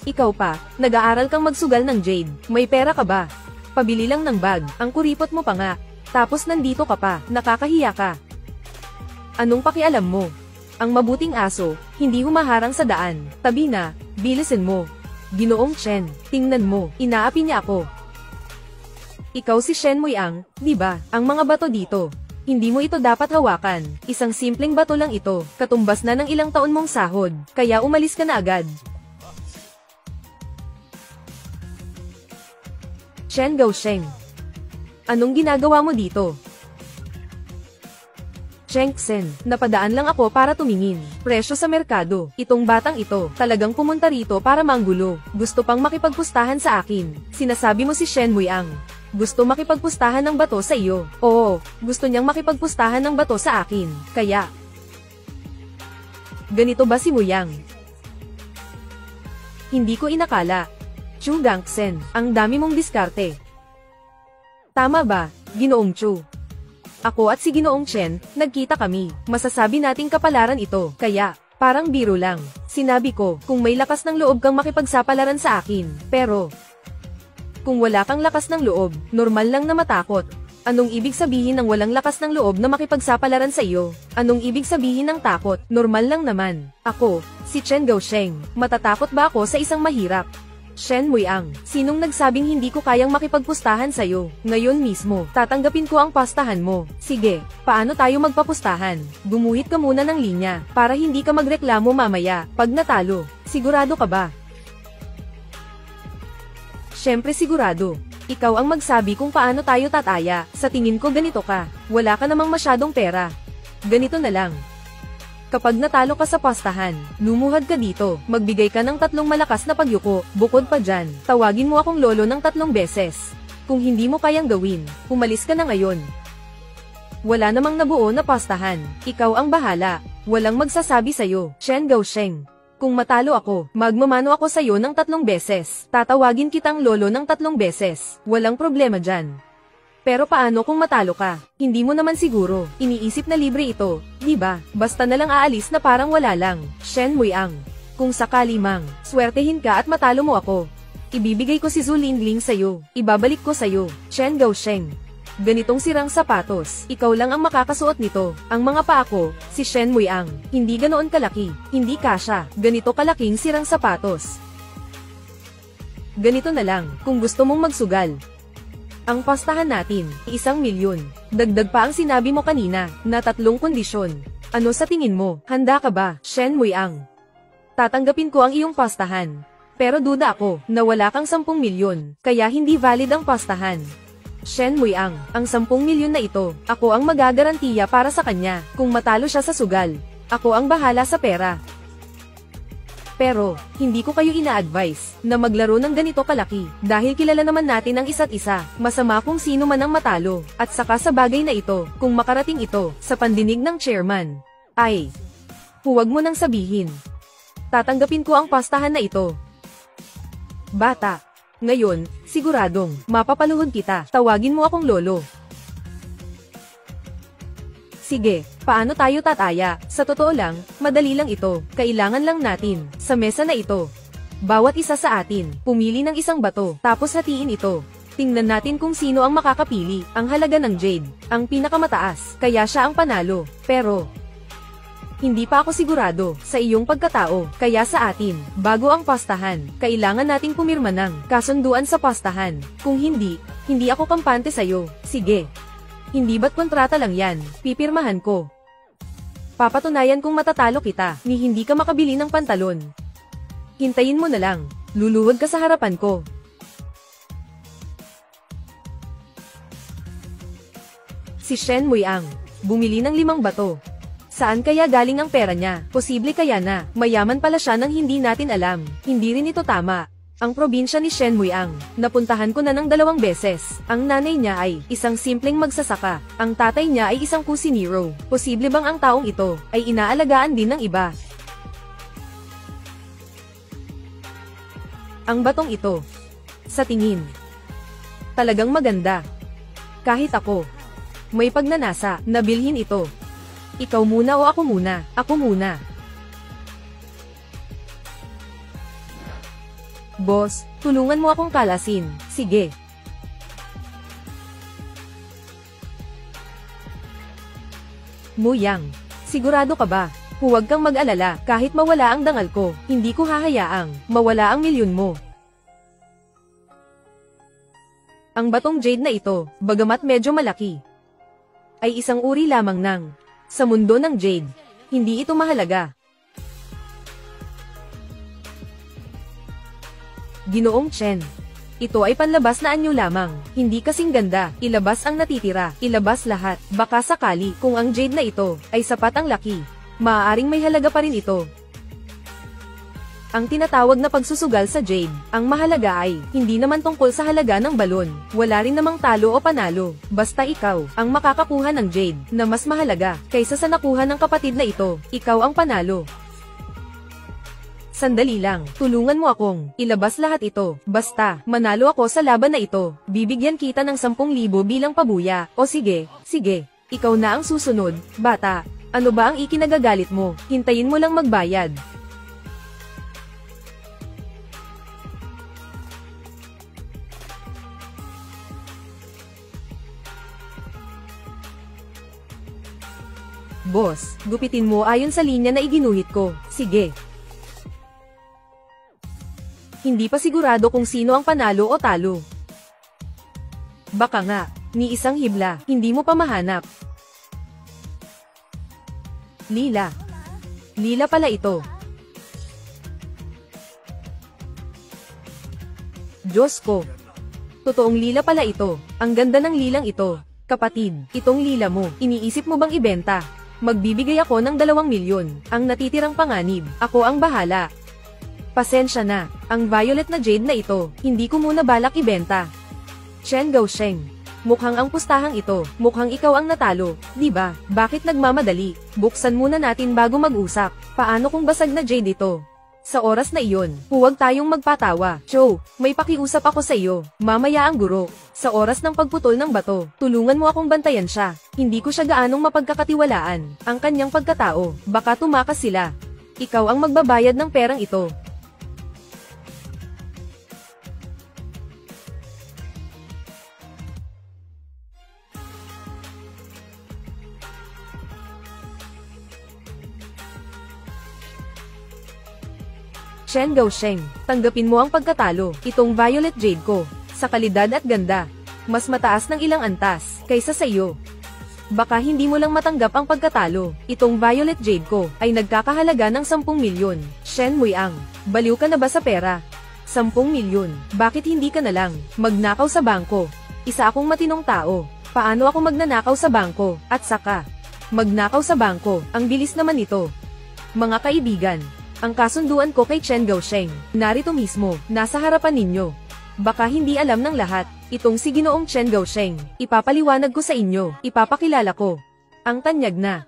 Ikaw pa, nag-aaral kang magsugal ng jade, may pera ka ba? Pabili lang ng bag, ang kuripot mo pa nga. Tapos nandito ka pa, nakakahiya ka. Anong pakialam mo? Ang mabuting aso, hindi humaharang sa daan. Tabi na, bilisin mo. Ginoong Chen, tingnan mo, inaapi niya ako. Ikaw si Shen Muyang, di ba? Ang mga bato dito. Hindi mo ito dapat hawakan. Isang simpleng bato lang ito, katumbas na ng ilang taon mong sahod, kaya umalis ka na agad. Chen Gaosheng. Anong ginagawa mo dito? Cheng Sen, napadaan lang ako para tumingin. Presyo sa merkado. Itong batang ito, talagang pumunta rito para manggulo. Gusto pang makipagpustahan sa akin. Sinasabi mo si Shen Muiang. Gusto makipagpustahan ng bato sa iyo. Oo, gusto niyang makipagpustahan ng bato sa akin. Kaya, ganito ba si Muiang? Hindi ko inakala. Chu Gangsen, ang dami mong diskarte. Tama ba, Ginoong Chu? Ako at si Ginoong Chen, nagkita kami. Masasabi nating kapalaran ito, kaya, parang biro lang. Sinabi ko, kung may lakas ng loob kang makipagsapalaran sa akin. Pero, kung wala kang lakas ng loob, normal lang na matakot. Anong ibig sabihin ng walang lakas ng loob na makipagsapalaran sa iyo? Anong ibig sabihin ng takot? Normal lang naman. Ako, si Chen Gaosheng, matatakot ba ako sa isang mahirap? Shen Muiang, sinong nagsabing hindi ko kayang makipagpustahan sa'yo? Ngayon mismo, tatanggapin ko ang pastahan mo. Sige, paano tayo magpapustahan? Gumuhit ka muna ng linya, para hindi ka magreklamo mamaya, pag natalo. Sigurado ka ba? Syempre sigurado. Ikaw ang magsabi kung paano tayo tataya. Sa tingin ko ganito ka, wala ka namang masyadong pera. Ganito na lang. Kapag natalo ka sa pastahan, lumuhad ka dito, magbigay ka ng 3 malakas na pagyuko, bukod pa dyan, tawagin mo akong lolo ng 3 beses. Kung hindi mo kayang gawin, umalis ka na ngayon. Wala namang nabuo na pastahan, ikaw ang bahala, walang magsasabi sa'yo, Chen Gaosheng. Kung matalo ako, magmamano ako sa'yo ng 3 beses, tatawagin kitang lolo ng 3 beses, walang problema dyan. Pero paano kung matalo ka? Hindi mo naman siguro, iniisip na libre ito, di ba? Basta na lang aalis na parang wala lang. Shen Muiang. Kung sakali mang, swertehin ka at matalo mo ako. Ibibigay ko si Zhu Lingling sa'yo, ibabalik ko sa'yo, Chen Gaosheng. Ganitong sirang sapatos, ikaw lang ang makakasuot nito. Ang mga paa ko, si Shen Muiang, hindi ganoon kalaki, hindi kasya, ganito kalaking sirang sapatos. Ganito na lang, kung gusto mong magsugal. Ang pastahan natin, 1 milyon. Dagdag pa ang sinabi mo kanina, na 3 kondisyon. Ano sa tingin mo, handa ka ba, Shen Muiang? Tatanggapin ko ang iyong pastahan. Pero duda ako, na wala kang 10 milyon, kaya hindi valid ang pastahan. Shen Muiang, ang 10 milyon na ito, ako ang magagarantiya para sa kanya, kung matalo siya sa sugal. Ako ang bahala sa pera. Pero, hindi ko kayo ina-advise na maglaro ng ganito kalaki, dahil kilala naman natin ang isa't isa, masama kung sino man ang matalo, at saka sa bagay na ito, kung makarating ito, sa pandinig ng chairman. Ay, huwag mo nang sabihin. Tatanggapin ko ang pastahan na ito. Bata. Ngayon, siguradong, mapapaluhod kita, tawagin mo akong lolo. Sige, paano tayo tataya? Sa totoo lang, madali lang ito. Kailangan lang natin, sa mesa na ito. Bawat isa sa atin, pumili ng isang bato, tapos hatiin ito. Tingnan natin kung sino ang makakapili. Ang halaga ng jade, ang pinakamataas, kaya siya ang panalo. Pero, hindi pa ako sigurado sa iyong pagkatao, kaya sa atin, bago ang pastahan, kailangan nating pumirma ng kasunduan sa pastahan. Kung hindi, hindi ako kampante sa'yo. Sige. Hindi ba't kontrata lang yan, pipirmahan ko. Papatunayan kung matatalo kita, ni hindi ka makabili ng pantalon. Hintayin mo na lang, luluhod ka sa harapan ko. Si Shen Muiang, bumili ng 5 bato. Saan kaya galing ang pera niya? Posible kaya na, mayaman pala siya nang hindi natin alam. Hindi rin ito tama. Ang probinsya ni Shen Muiang, napuntahan ko na ng 2 beses. Ang nanay niya ay isang simpleng magsasaka. Ang tatay niya ay isang kusinero. Posible bang ang taong ito ay inaalagaan din ng iba? Ang batong ito, sa tingin, talagang maganda. Kahit ako, may pagnanasa na bilhin ito. Ikaw muna o ako muna? Ako muna. Boss, tulungan mo akong kalasin. Sige. Muiang, sigurado ka ba? Huwag kang mag-alala, kahit mawala ang dangal ko, hindi ko hahayaang mawala ang milyon mo. Ang batong jade na ito, bagamat medyo malaki, ay isang uri lamang ng sa mundo ng jade. Hindi ito mahalaga. Ginoong Chen. Ito ay panlabas na anyo lamang, hindi kasing ganda. Ilabas ang natitira, ilabas lahat. Baka sakali, kung ang jade na ito ay sapat ang laki, maaaring may halaga pa rin ito. Ang tinatawag na pagsusugal sa jade, ang mahalaga ay, hindi naman tungkol sa halaga ng balon. Wala rin namang talo o panalo, basta ikaw, ang makakakuha ng jade, na mas mahalaga, kaysa sa nakuha ng kapatid na ito. Ikaw ang panalo. Sandali lang, tulungan mo akong ilabas lahat ito. Basta, manalo ako sa laban na ito. Bibigyan kita ng 10,000 bilang pabuya. O sige, sige, ikaw na ang susunod, bata. Ano ba ang ikinagagalit mo? Hintayin mo lang magbayad. Boss, gupitin mo ayon sa linya na iginuhit ko. Sige. Hindi pa sigurado kung sino ang panalo o talo. Baka nga, ni isang hibla, hindi mo pa mahanap. Lila. Lila pala ito. Diyos ko. Totoong lila pala ito. Ang ganda ng lilang ito. Kapatid, itong lila mo, iniisip mo bang ibenta? Magbibigay ako ng 2 milyon. Ang natitirang panganib, ako ang bahala. Pasensya na, ang violet na jade na ito, hindi ko muna balak ibenta. Chen Gaosheng. Mukhang ang pustahang ito, mukhang ikaw ang natalo, di ba? Bakit nagmamadali? Buksan muna natin bago mag-usap. Paano kung basag na jade ito? Sa oras na iyon, huwag tayong magpatawa. Cho, may pakiusap ako sa iyo. Mamaya ang guro. Sa oras ng pagputol ng bato, tulungan mo akong bantayan siya. Hindi ko siya gaanong mapagkakatiwalaan. Ang kanyang pagkatao, baka tumakas sila. Ikaw ang magbabayad ng perang ito. Chen Gaosheng, tanggapin mo ang pagkatalo. Itong violet jade ko, sa kalidad at ganda, mas mataas ng ilang antas, kaysa sa iyo. Baka hindi mo lang matanggap ang pagkatalo. Itong violet jade ko, ay nagkakahalaga ng 10 milyon. Shen Muiang, baliw ka na ba sa pera? 10 milyon, bakit hindi ka na lang magnakaw sa bangko? Isa akong matinong tao. Paano ako magnanakaw sa bangko? At saka, magnakaw sa bangko, ang bilis naman ito. Mga kaibigan, ang kasunduan ko kay Chen Gaosheng, narito mismo, nasa harapan ninyo. Baka hindi alam ng lahat, itong si Ginoong Chen Gaosheng, ipapaliwanag ko sa inyo, ipapakilala ko. Ang tanyag na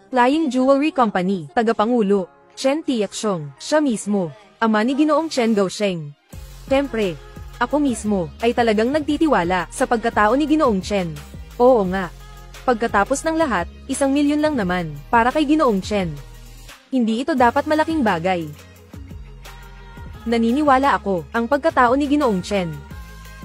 Flying Jewelry Company, tagapangulo, Chen Tiakshong, siya mismo, ama ni Ginoong Chen Gaosheng. Siyempre, ako mismo, ay talagang nagtitiwala sa pagkatao ni Ginoong Chen. Oo nga. Pagkatapos ng lahat, 1 milyon lang naman, para kay Ginoong Chen. Hindi ito dapat malaking bagay. Naniniwala ako, ang pagkatao ni Ginoong Chen.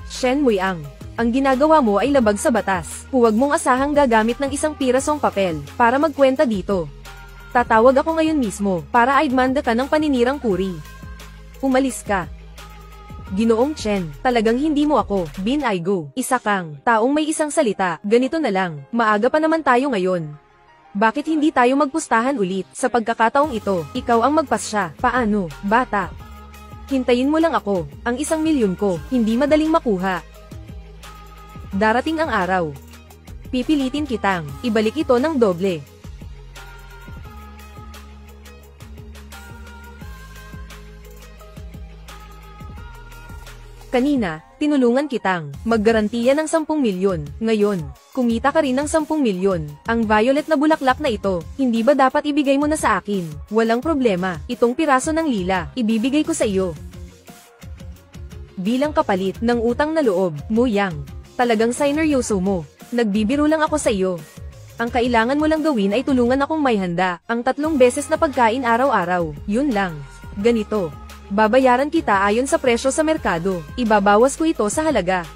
Shen Muiang, ang ginagawa mo ay labag sa batas. Huwag mong asahang gagamit ng isang pirasong papel, para magkwenta dito. Tatawag ako ngayon mismo, para aigmanda ka ng paninirang puri. Umalis ka. Ginoong Chen, talagang hindi mo ako, binaygo. Isa kang, taong may isang salita, ganito na lang, maaga pa naman tayo ngayon. Bakit hindi tayo magpustahan ulit? Sa pagkakataong ito, ikaw ang magpasya. Paano, bata? Hintayin mo lang ako, ang 1 milyon ko, hindi madaling makuha. Darating ang araw. Pipilitin kitang, ibalik ito ng doble. Kanina, tinulungan kitang maggarantiya ng 10 milyon. Ngayon, kumita ka rin ng 10 milyon. Ang violet na bulaklak na ito, hindi ba dapat ibigay mo na sa akin? Walang problema, itong piraso ng lila, ibibigay ko sa iyo. Bilang kapalit ng utang na loob, Muyang. Talagang sineryoso mo. Nagbibiro lang ako sa iyo. Ang kailangan mo lang gawin ay tulungan akong may handa, ang 3 beses na pagkain araw-araw. Yun lang. Ganito. Babayaran kita ayon sa presyo sa merkado. Ibabawas ko ito sa halaga.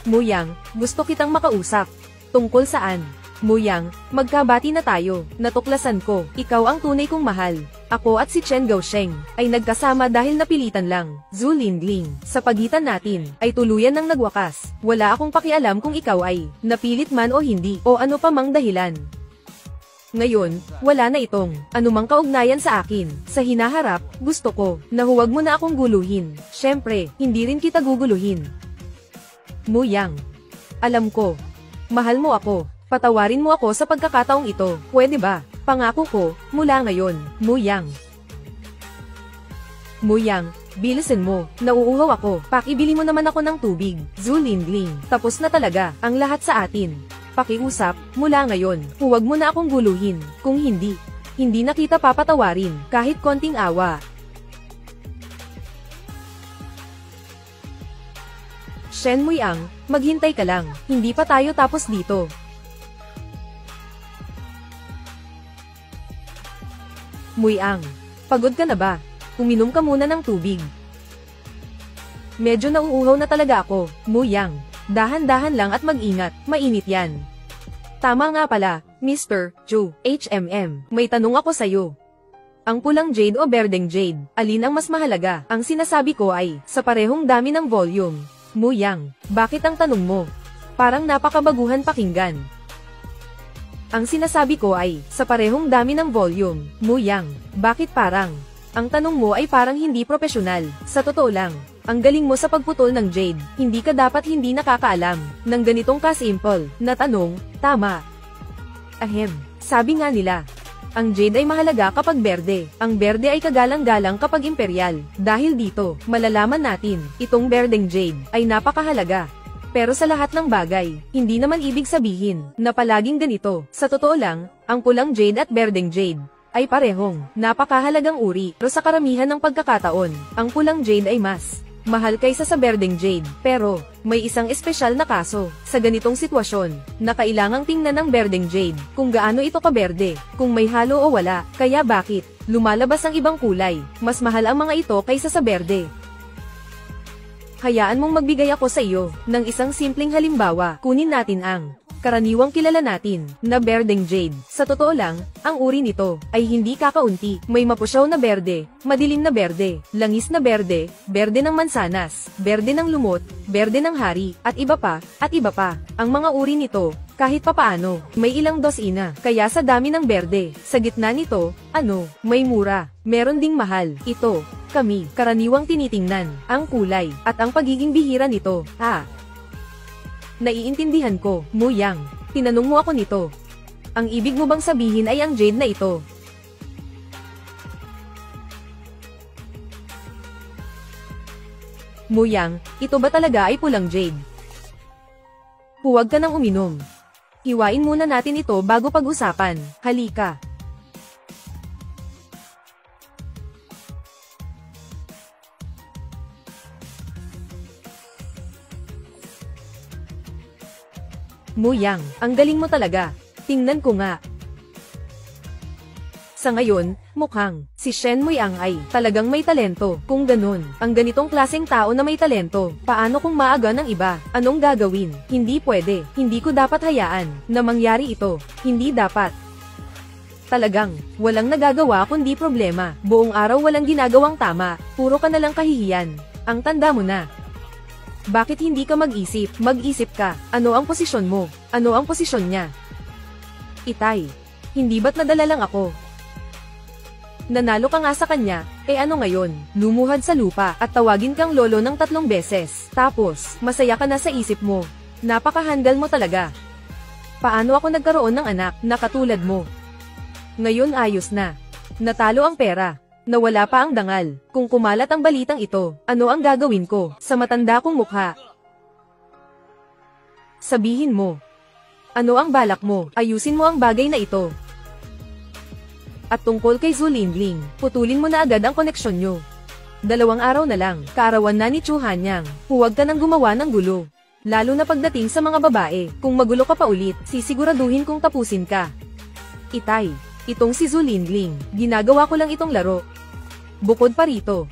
Muyang, gusto kitang makausap. Tungkol saan? Muyang, magkabati na tayo. Natuklasan ko, ikaw ang tunay kong mahal. Ako at si Chen Gaosheng ay nagkasama dahil napilitan lang. Zhu Lingling, sa pagitan natin ay tuluyan ng nagwakas. Wala akong pakialam kung ikaw ay napilit man o hindi o ano pa mang dahilan. Ngayon, wala na itong anumang kaugnayan sa akin. Sa hinaharap, gusto ko na huwag mo na akong guluhin. Syempre, hindi rin kita guguluhin. Muyang, alam ko, mahal mo ako. Patawarin mo ako sa pagkakataong ito, pwede ba? Pangako ko, mula ngayon, Muyang. Muyang, bilisan mo, nauuhaw ako, pakibili mo naman ako ng tubig. Zhu Lingling, tapos na talaga, ang lahat sa atin. Pakiusap, mula ngayon, huwag mo na akong guluhin, kung hindi, hindi na kita papatawarin, kahit konting awa. Shen Muyang, maghintay ka lang, hindi pa tayo tapos dito. Muyang, pagod ka na ba? Uminom ka muna ng tubig. Medyo nauuhaw na talaga ako, Muyang. Dahan-dahan lang at mag-ingat, mainit yan. Tama nga pala, Mr. Zhu, HMM, may tanong ako sa'yo. Ang pulang jade o berdeng jade, alin ang mas mahalaga? Ang sinasabi ko ay, sa parehong dami ng volume. Muyang, bakit ang tanong mo? Parang napakabaguhan pakinggan. Ang sinasabi ko ay, sa parehong dami ng volume. Muyang, bakit parang? Ang tanong mo ay parang hindi propesyonal. Sa totoo lang, ang galing mo sa pagputol ng jade. Hindi ka dapat hindi nakakaalam ng ganitong kasimple na tanong, tama. Ahem, sabi nga nila, ang jade ay mahalaga kapag berde. Ang berde ay kagalang-galang kapag imperial. Dahil dito, malalaman natin, itong berdeng jade ay napakahalaga. Pero sa lahat ng bagay, hindi naman ibig sabihin na palaging ganito. Sa totoo lang, ang pulang jade at berdeng jade ay parehong napakahalagang uri. Pero sa karamihan ng pagkakataon, ang pulang jade ay mas mahal kaysa sa berdeng jade. Pero, may isang espesyal na kaso sa ganitong sitwasyon na kailangang tingnan ng berdeng jade kung gaano ito kaberde, kung may halo o wala. Kaya bakit lumalabas ang ibang kulay? Mas mahal ang mga ito kaysa sa berde. Hayaan mong magbigay ako sa iyo ng isang simpleng halimbawa. Kunin natin ang karaniwang kilala natin na berdeng jade. Sa totoo lang, ang uri nito ay hindi kakaunti. May mapusyaw na berde, madilim na berde, langis na berde, berde ng mansanas, berde ng lumot, berde ng hari, at iba pa, at iba pa. Ang mga uri nito, kahit papaano, may ilang dosina. Kaya sa dami ng berde, sa gitna nito, may mura, meron ding mahal. Ito, kami, karaniwang tinitingnan, ang kulay, at ang pagiging bihira nito. Naiintindihan ko, Muyang. Tinanong mo ako nito. Ang ibig mo bang sabihin ay ang jade na ito? Muyang, ito ba talaga ay pulang jade? Huwag ka nang uminom. Hiwain muna natin ito bago pag-usapan. Halika. Muyang, ang galing mo talaga. Tingnan ko nga. Sa ngayon, mukhang si Shen Muyang ay talagang may talento. Kung ganun, ang ganitong klaseng tao na may talento, paano kung maaga ng iba? Anong gagawin? Hindi pwede. Hindi ko dapat hayaan na mangyari ito. Hindi dapat. Talagang, walang nagagawa kundi problema. Buong araw walang ginagawang tama. Puro ka nalang kahihiyan. Ang tanda mo na. Bakit hindi ka mag-isip? Mag-isip ka. Ano ang posisyon mo? Ano ang posisyon niya? Itay. Hindi ba't nadala lang ako? Nanalo ka nga sa kanya, ano ngayon? Lumuhad sa lupa at tawagin kang lolo ng 3 beses. Tapos, masaya ka na sa isip mo. Napakahandal mo talaga. Paano ako nagkaroon ng anak na katulad mo? Ngayon ayos na. Natalo ang pera. Nawala pa ang dangal. Kung kumalat ang balitang ito, ano ang gagawin ko sa matanda kong mukha? Sabihin mo. Ano ang balak mo? Ayusin mo ang bagay na ito. At tungkol kay Zhu Lingling, putulin mo na agad ang koneksyon nyo. 2 araw na lang, kaarawan na ni Chu Hanyang. Huwag ka nang gumawa ng gulo. Lalo na pagdating sa mga babae. Kung magulo ka pa ulit, sisiguraduhin kong tapusin ka. Itay. Itong si Zhu Lingling, ginagawa ko lang itong laro. Bukod pa rito,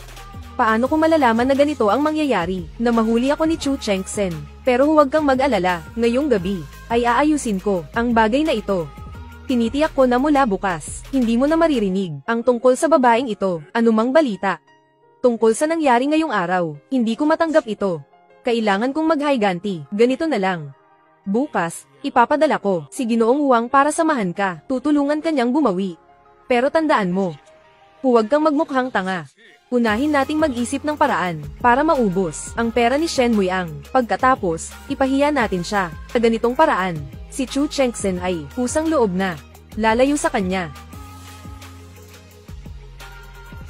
paano ko malalaman na ganito ang mangyayari, na mahuli ako ni Chu Chengsen? Pero huwag kang mag-alala, ngayong gabi, ay aayusin ko ang bagay na ito. Tinitiyak ko na mula bukas, hindi mo na maririnig ang tungkol sa babaeng ito, anumang balita. Tungkol sa nangyari ngayong araw, hindi ko matanggap ito. Kailangan kong maghiganti, ganito na lang. Bukas, ipapadala ko si Ginoong Huang para samahan ka, tutulungan kanyang bumawi. Pero tandaan mo, huwag kang magmukhang tanga. Unahin nating mag-isip ng paraan para maubos ang pera ni Shen Muiang. Pagkatapos, ipahiya natin siya. Sa ganitong paraan, si Chu Chengxen ay kusang loob na. Lalayo sa kanya.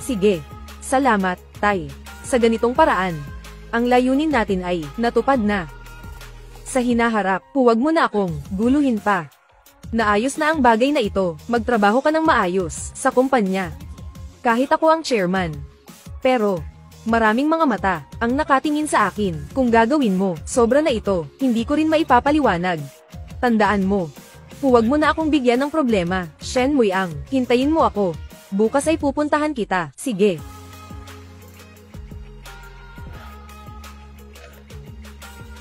Sige. Salamat, Tay. Sa ganitong paraan, ang layunin natin ay natupad na. Sa hinaharap, huwag mo na akong guluhin pa. Naayos na ang bagay na ito, magtrabaho ka ng maayos sa kumpanya. Kahit ako ang chairman. Pero, maraming mga mata ang nakatingin sa akin. Kung gagawin mo, sobra na ito, hindi ko rin maipapaliwanag. Tandaan mo, huwag mo na akong bigyan ng problema, Shen Muiang. Hintayin mo ako. Bukas ay pupuntahan kita. Sige.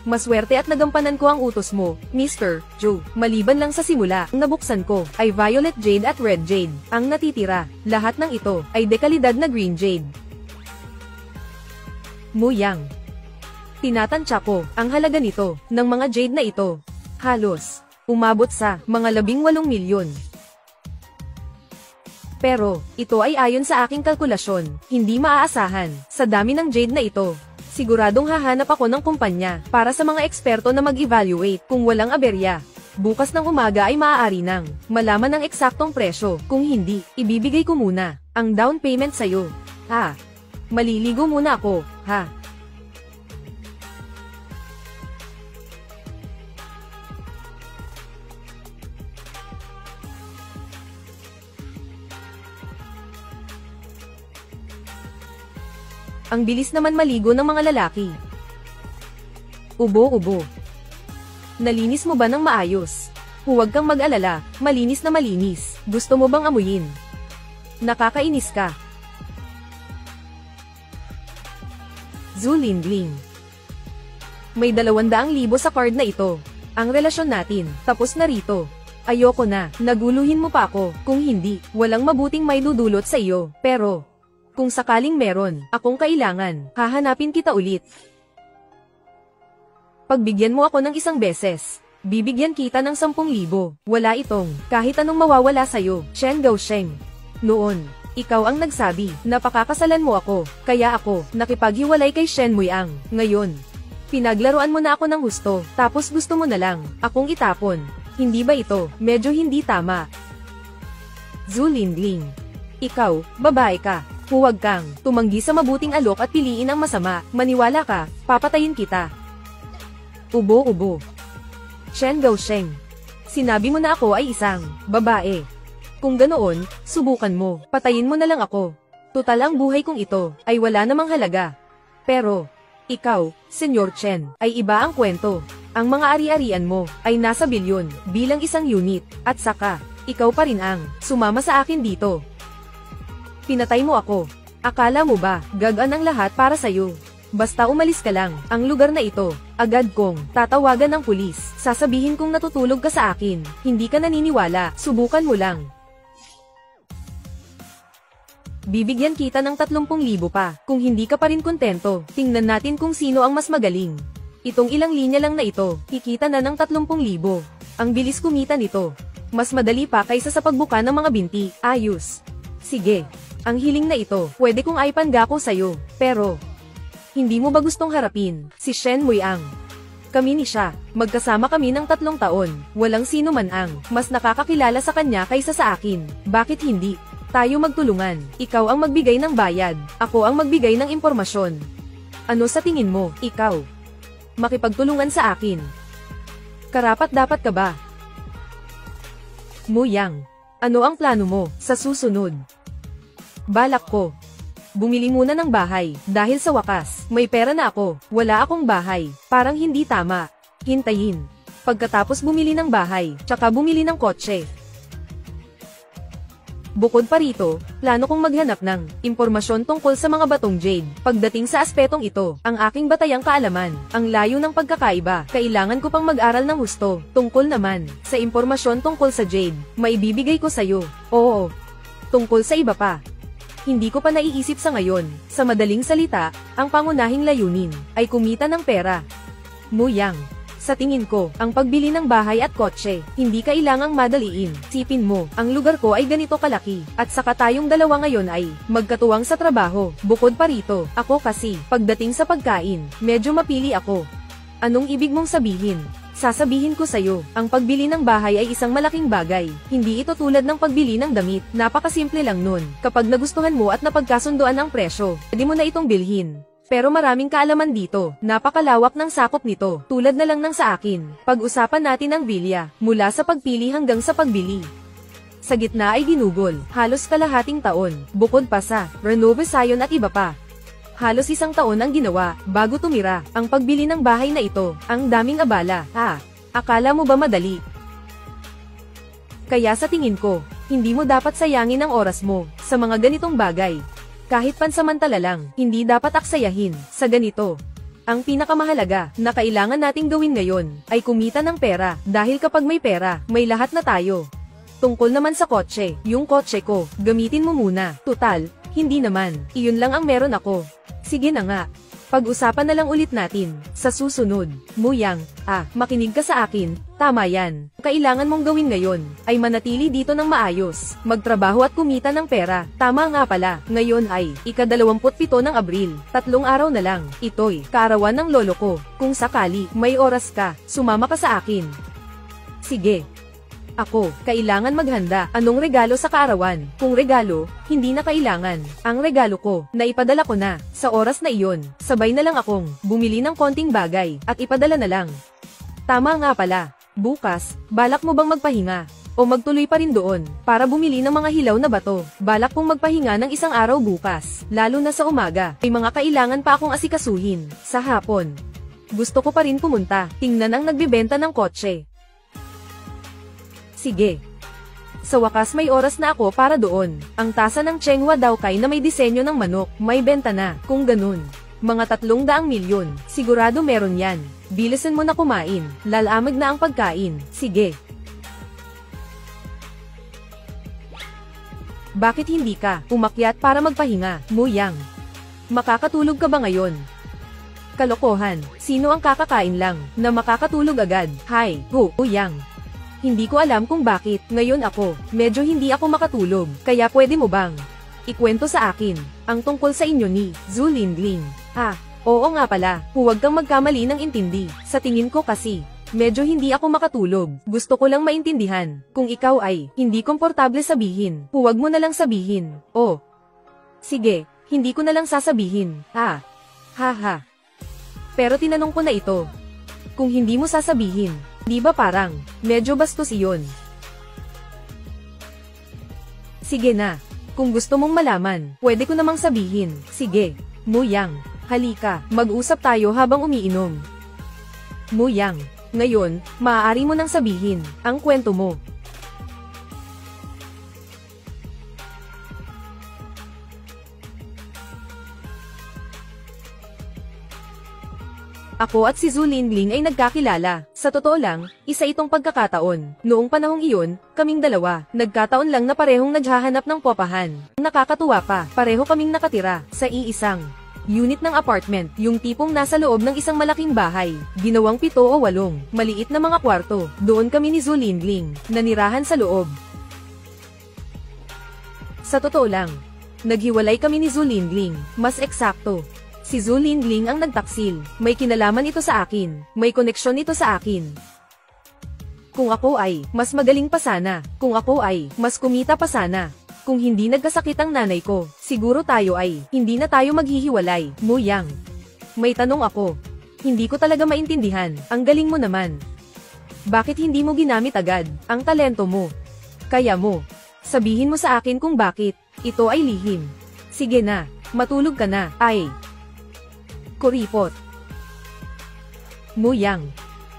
Maswerte at nagampanan ko ang utos mo, Mr. Zhou. Maliban lang sa simula, ang nabuksan ko ay Violet Jade at Red Jade. Ang natitira, lahat ng ito ay dekalidad na Green Jade. Muyang. Tinatansya ko ang halaga nito ng mga jade na ito. Halos umabot sa mga 18 milyon. Pero, ito ay ayon sa aking kalkulasyon, hindi maaasahan. Sa dami ng jade na ito, siguradong hahanap ako ng kumpanya para sa mga eksperto na mag-evaluate kung walang aberya. Bukas ng umaga ay maaari nang malaman ang eksaktong presyo. Kung hindi, ibibigay ko muna ang down payment sa'yo. Ha? Maliligo muna ako, ha? Ang bilis naman maligo ng mga lalaki. Ubo-ubo. Nalinis mo ba ng maayos? Huwag kang mag-alala, malinis na malinis. Gusto mo bang amuyin? Nakakainis ka. Zhu Lingling. May 200,000 sa card na ito. Ang relasyon natin, tapos na rito. Ayoko na, naguluhin mo pa ako. Kung hindi, walang mabuting may dudulot sa iyo. Pero, kung sakaling meron, akong kailangan, hahanapin kita ulit. Pagbigyan mo ako ng 1 beses, bibigyan kita ng 10,000. Wala itong, kahit anong mawawala sa'yo, Shen Gaosheng. Noon, ikaw ang nagsabi na pakakasalan mo ako, kaya ako nakipaghiwalay kay Shen Muiang. Ngayon, pinaglaruan mo na ako ng gusto, tapos gusto mo na lang akong itapon. Hindi ba ito medyo hindi tama? Zhu Lingling. Ikaw, babae ka. Huwag kang tumanggi sa mabuting alok at piliin ang masama. Maniwala ka, papatayin kita. Ubo-ubo. Shen Gaosheng. Sinabi mo na ako ay isang babae. Kung ganoon, subukan mo, patayin mo na lang ako. Tutal ang buhay kong ito, ay wala namang halaga. Pero, ikaw, Senyor Chen, ay iba ang kwento. Ang mga ari-arian mo, ay nasa bilyon, bilang isang unit, at saka, ikaw pa rin ang, sumama sa akin dito. Pinatay mo ako. Akala mo ba, gagaan ang lahat para sa'yo? Basta umalis ka lang, ang lugar na ito, agad kong tatawagan ng pulis. Sasabihin kong natutulog ka sa akin, hindi ka naniniwala, subukan mo lang. Bibigyan kita ng 30,000 pa. Kung hindi ka pa rin kontento, tingnan natin kung sino ang mas magaling. Itong ilang linya lang na ito, kikita na ng 30,000. Ang bilis kumita nito. Mas madali pa kaysa sa pagbuka ng mga binti. Ayos. Sige. Ang hiling na ito, pwede kong aipangako sa'yo. Pero, hindi mo ba gustong harapin si Shen Muiang? Kami ni siya, magkasama kami ng 3 taon. Walang sino man ang mas nakakakilala sa kanya kaysa sa akin. Bakit hindi? Tayo magtulungan. Ikaw ang magbigay ng bayad. Ako ang magbigay ng impormasyon. Ano sa tingin mo, ikaw? Makipagtulungan sa akin. Karapat dapat ka ba? Muyang. Ano ang plano mo sa susunod? Balak ko. Bumili muna ng bahay, dahil sa wakas, may pera na ako. Wala akong bahay. Parang hindi tama. Hintayin. Pagkatapos bumili ng bahay, tsaka bumili ng kotse. Bukod pa rito, plano kong maghanap ng impormasyon tungkol sa mga batong jade. Pagdating sa aspetong ito, ang aking batayang kaalaman, ang layo ng pagkakaiba, kailangan ko pang mag-aral ng husto. Tungkol naman, sa impormasyon tungkol sa jade, maibibigay ko sa'yo. Oo. Tungkol sa iba pa. Hindi ko pa naiisip sa ngayon. Sa madaling salita, ang pangunahing layunin, ay kumita ng pera. Muyang. Sa tingin ko, ang pagbili ng bahay at kotse, hindi kailangang madaliin. Sipin mo, ang lugar ko ay ganito kalaki, at saka tayong dalawa ngayon ay magkatuwang sa trabaho. Bukod pa rito, ako kasi, pagdating sa pagkain, medyo mapili ako. Anong ibig mong sabihin? Sasabihin ko sa'yo, ang pagbili ng bahay ay isang malaking bagay. Hindi ito tulad ng pagbili ng damit, napakasimple lang nun. Kapag nagustuhan mo at napagkasunduan ang presyo, pwede mo na itong bilhin. Pero maraming kaalaman dito, napakalawak ng sakop nito, tulad na lang ng sa akin. Pag-usapan natin ang bilya, mula sa pagpili hanggang sa pagbili. Sa gitna ay ginugol, halos kalahating taon, bukod pa sa renovation at iba pa. Halos isang taon ang ginawa, bago tumira, ang pagbili ng bahay na ito, ang daming abala. Akala mo ba madali? Kaya sa tingin ko, hindi mo dapat sayangin ang oras mo, sa mga ganitong bagay. Kahit pansamantala lang, hindi dapat aksayahin, sa ganito. Ang pinakamahalaga, na kailangan nating gawin ngayon, ay kumita ng pera, dahil kapag may pera, may lahat na tayo. Tungkol naman sa kotse, yung kotse ko, gamitin mo muna, tutal, hindi naman, iyon lang ang meron ako. Sige na nga. Pag-usapan na lang ulit natin, sa susunod. Muyang, makinig ka sa akin, tama yan. Kailangan mong gawin ngayon, ay manatili dito ng maayos, magtrabaho at kumita ng pera. Tama nga pala, ngayon ay, ika-27 ng Abril, 3 araw na lang. Ito'y, kaarawan ng lolo ko. Kung sakali, may oras ka, sumama ka sa akin. Sige. Ako, kailangan maghanda. Anong regalo sa kaarawan? Kung regalo, hindi na kailangan. Ang regalo ko, naipadala ko na. Sa oras na iyon, sabay na lang akong bumili ng konting bagay, at ipadala na lang. Tama nga pala. Bukas, balak mo bang magpahinga? O magtuloy pa rin doon, para bumili ng mga hilaw na bato? Balak kong magpahinga ng isang araw bukas, lalo na sa umaga. May mga kailangan pa akong asikasuhin. Sa hapon, gusto ko pa rin pumunta. Tingnan ang nagbebenta ng kotse. Sige. Sa wakas may oras na ako para doon. Ang tasa ng Chenghua Daokay na may disenyo ng manok, may benta na. Kung ganun, mga 300 milyon, sigurado meron yan. Bilisan mo na kumain, lalamig na ang pagkain. Sige. Bakit hindi ka umakyat para magpahinga, Muyang? Makakatulog ka ba ngayon? Kalokohan, sino ang kakakain lang, na makakatulog agad? Hay, Muyang. Hindi ko alam kung bakit, ngayon ako, medyo hindi ako makatulog, kaya pwede mo bang ikwento sa akin, ang tungkol sa inyo ni Zhu Lingling? Oo nga pala, huwag kang magkamali ng intindi, sa tingin ko kasi, medyo hindi ako makatulog, gusto ko lang maintindihan, kung ikaw ay hindi komportable sabihin, huwag mo na lang sabihin. Sige, hindi ko na lang sasabihin, Pero tinanong ko na ito, kung hindi mo sasabihin, di ba parang, medyo bastos iyon? Sige na. Kung gusto mong malaman, pwede ko namang sabihin. Sige, Muyang, halika, mag-usap tayo habang umiinom. Muyang, ngayon, maaari mo nang sabihin, ang kwento mo. Ako at si Zhu Lingling ay nagkakilala. Sa totoo lang, isa itong pagkakataon. Noong panahong iyon, kaming dalawa, nagkataon lang na parehong naghahanap ng popahan. Nakakatuwa pa, pareho kaming nakatira sa iisang unit ng apartment, yung tipong nasa loob ng isang malaking bahay, ginawang 7 o 8, maliit na mga kwarto. Doon kami ni Zhu Lingling, nanirahan sa loob. Sa totoo lang, naghiwalay kami ni Zhu Lingling, mas eksakto. Si Zhu Lingling ang nagtaksil, may kinalaman ito sa akin, may koneksyon ito sa akin. Kung ako ay, mas magaling pa sana, kung ako ay, mas kumita pa sana. Kung hindi nagkasakit ang nanay ko, siguro tayo ay, hindi na tayo maghihiwalay, Muyang. May tanong ako. Hindi ko talaga maintindihan, ang galing mo naman. Bakit hindi mo ginamit agad, ang talento mo? Kaya mo. Sabihin mo sa akin kung bakit, ito ay lihim. Sige na, matulog ka na, ay. Kuripot. Muyang.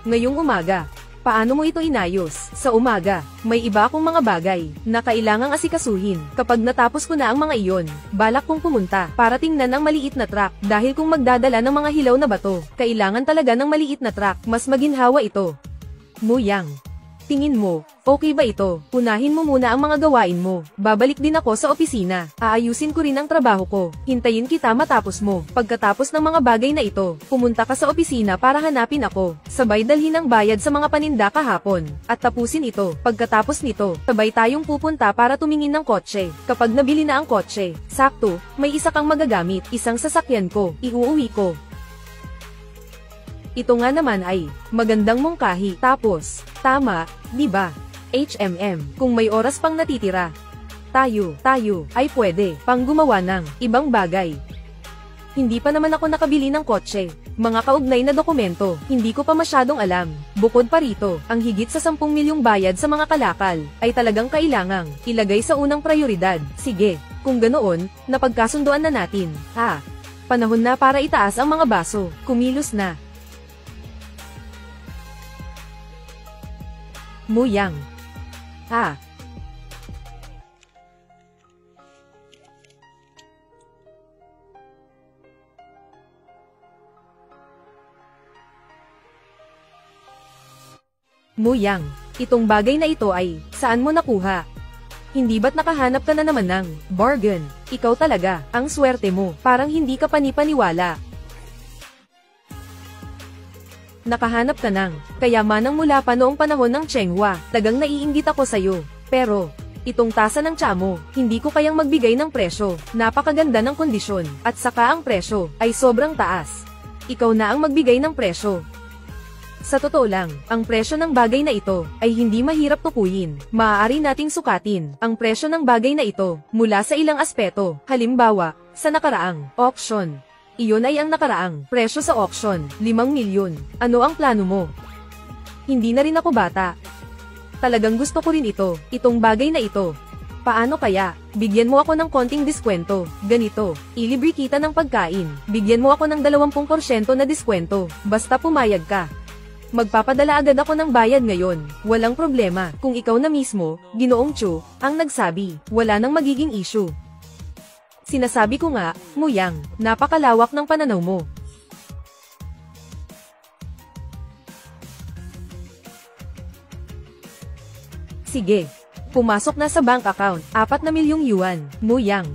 Ngayong umaga, paano mo ito inayos? Sa umaga, may iba akong mga bagay na kailangang asikasuhin. Kapag natapos ko na ang mga iyon, balak kong pumunta para tingnan ang maliit na truck dahil kung magdadala ng mga hilaw na bato, kailangan talaga ng maliit na truck, mas maginhawa ito. Muyang. Tingin mo, okay ba ito? Unahin mo muna ang mga gawain mo. Babalik din ako sa opisina. Aayusin ko rin ang trabaho ko. Hintayin kita matapos mo. Pagkatapos ng mga bagay na ito, pumunta ka sa opisina para hanapin ako. Sabay dalhin ang bayad sa mga paninda kahapon. At tapusin ito. Pagkatapos nito, sabay tayong pupunta para tumingin ng kotse. Kapag nabili na ang kotse, sakto, may isa kang magagamit. Isang sasakyan ko, iuuwi ko. Ito nga naman ay, magandang mungkahi. Tapos, tama, di ba? HMM, kung may oras pang natitira, tayo, ay pwede, pang gumawa ng, ibang bagay. Hindi pa naman ako nakabili ng kotse. Mga kaugnay na dokumento, hindi ko pa masyadong alam. Bukod pa rito, ang higit sa 10 milyong bayad sa mga kalakal, ay talagang kailangang, ilagay sa unang prioridad. Sige, kung ganoon, napagkasunduan na natin. Panahon na para itaas ang mga baso, kumilos na. Muyang. Muyang, itong bagay na ito ay, saan mo nakuha? Hindi ba't nakahanap ka na naman ng bargain? Ikaw talaga, ang swerte mo, parang hindi ka panipaniwala. Nakahanap ka ng kayamanang mula pa noong panahon ng Chenghua. Tagang naiinggit ako sa'yo. Pero, itong tasa ng tsa mo, hindi ko kayang magbigay ng presyo. Napakaganda ng kondisyon, at saka ang presyo ay sobrang taas. Ikaw na ang magbigay ng presyo. Sa totoo lang, ang presyo ng bagay na ito ay hindi mahirap tukuyin. Maaari nating sukatin ang presyo ng bagay na ito mula sa ilang aspeto. Halimbawa, sa nakaraang auction. Iyon ay ang nakaraang presyo sa auction, 5 milyon. Ano ang plano mo? Hindi na rin ako bata. Talagang gusto ko rin ito, itong bagay na ito. Paano kaya? Bigyan mo ako ng konting diskwento. Ganito, ilibre kita ng pagkain. Bigyan mo ako ng 20% na diskwento. Basta pumayag ka. Magpapadala agad ako ng bayad ngayon. Walang problema. Kung ikaw na mismo, Ginoong Chu, ang nagsabi, wala nang magiging issue. Sinasabi ko nga, Muyang, napakalawak ng pananaw mo. Sige. Pumasok na sa bank account, 4 na milyong yuan, Muyang.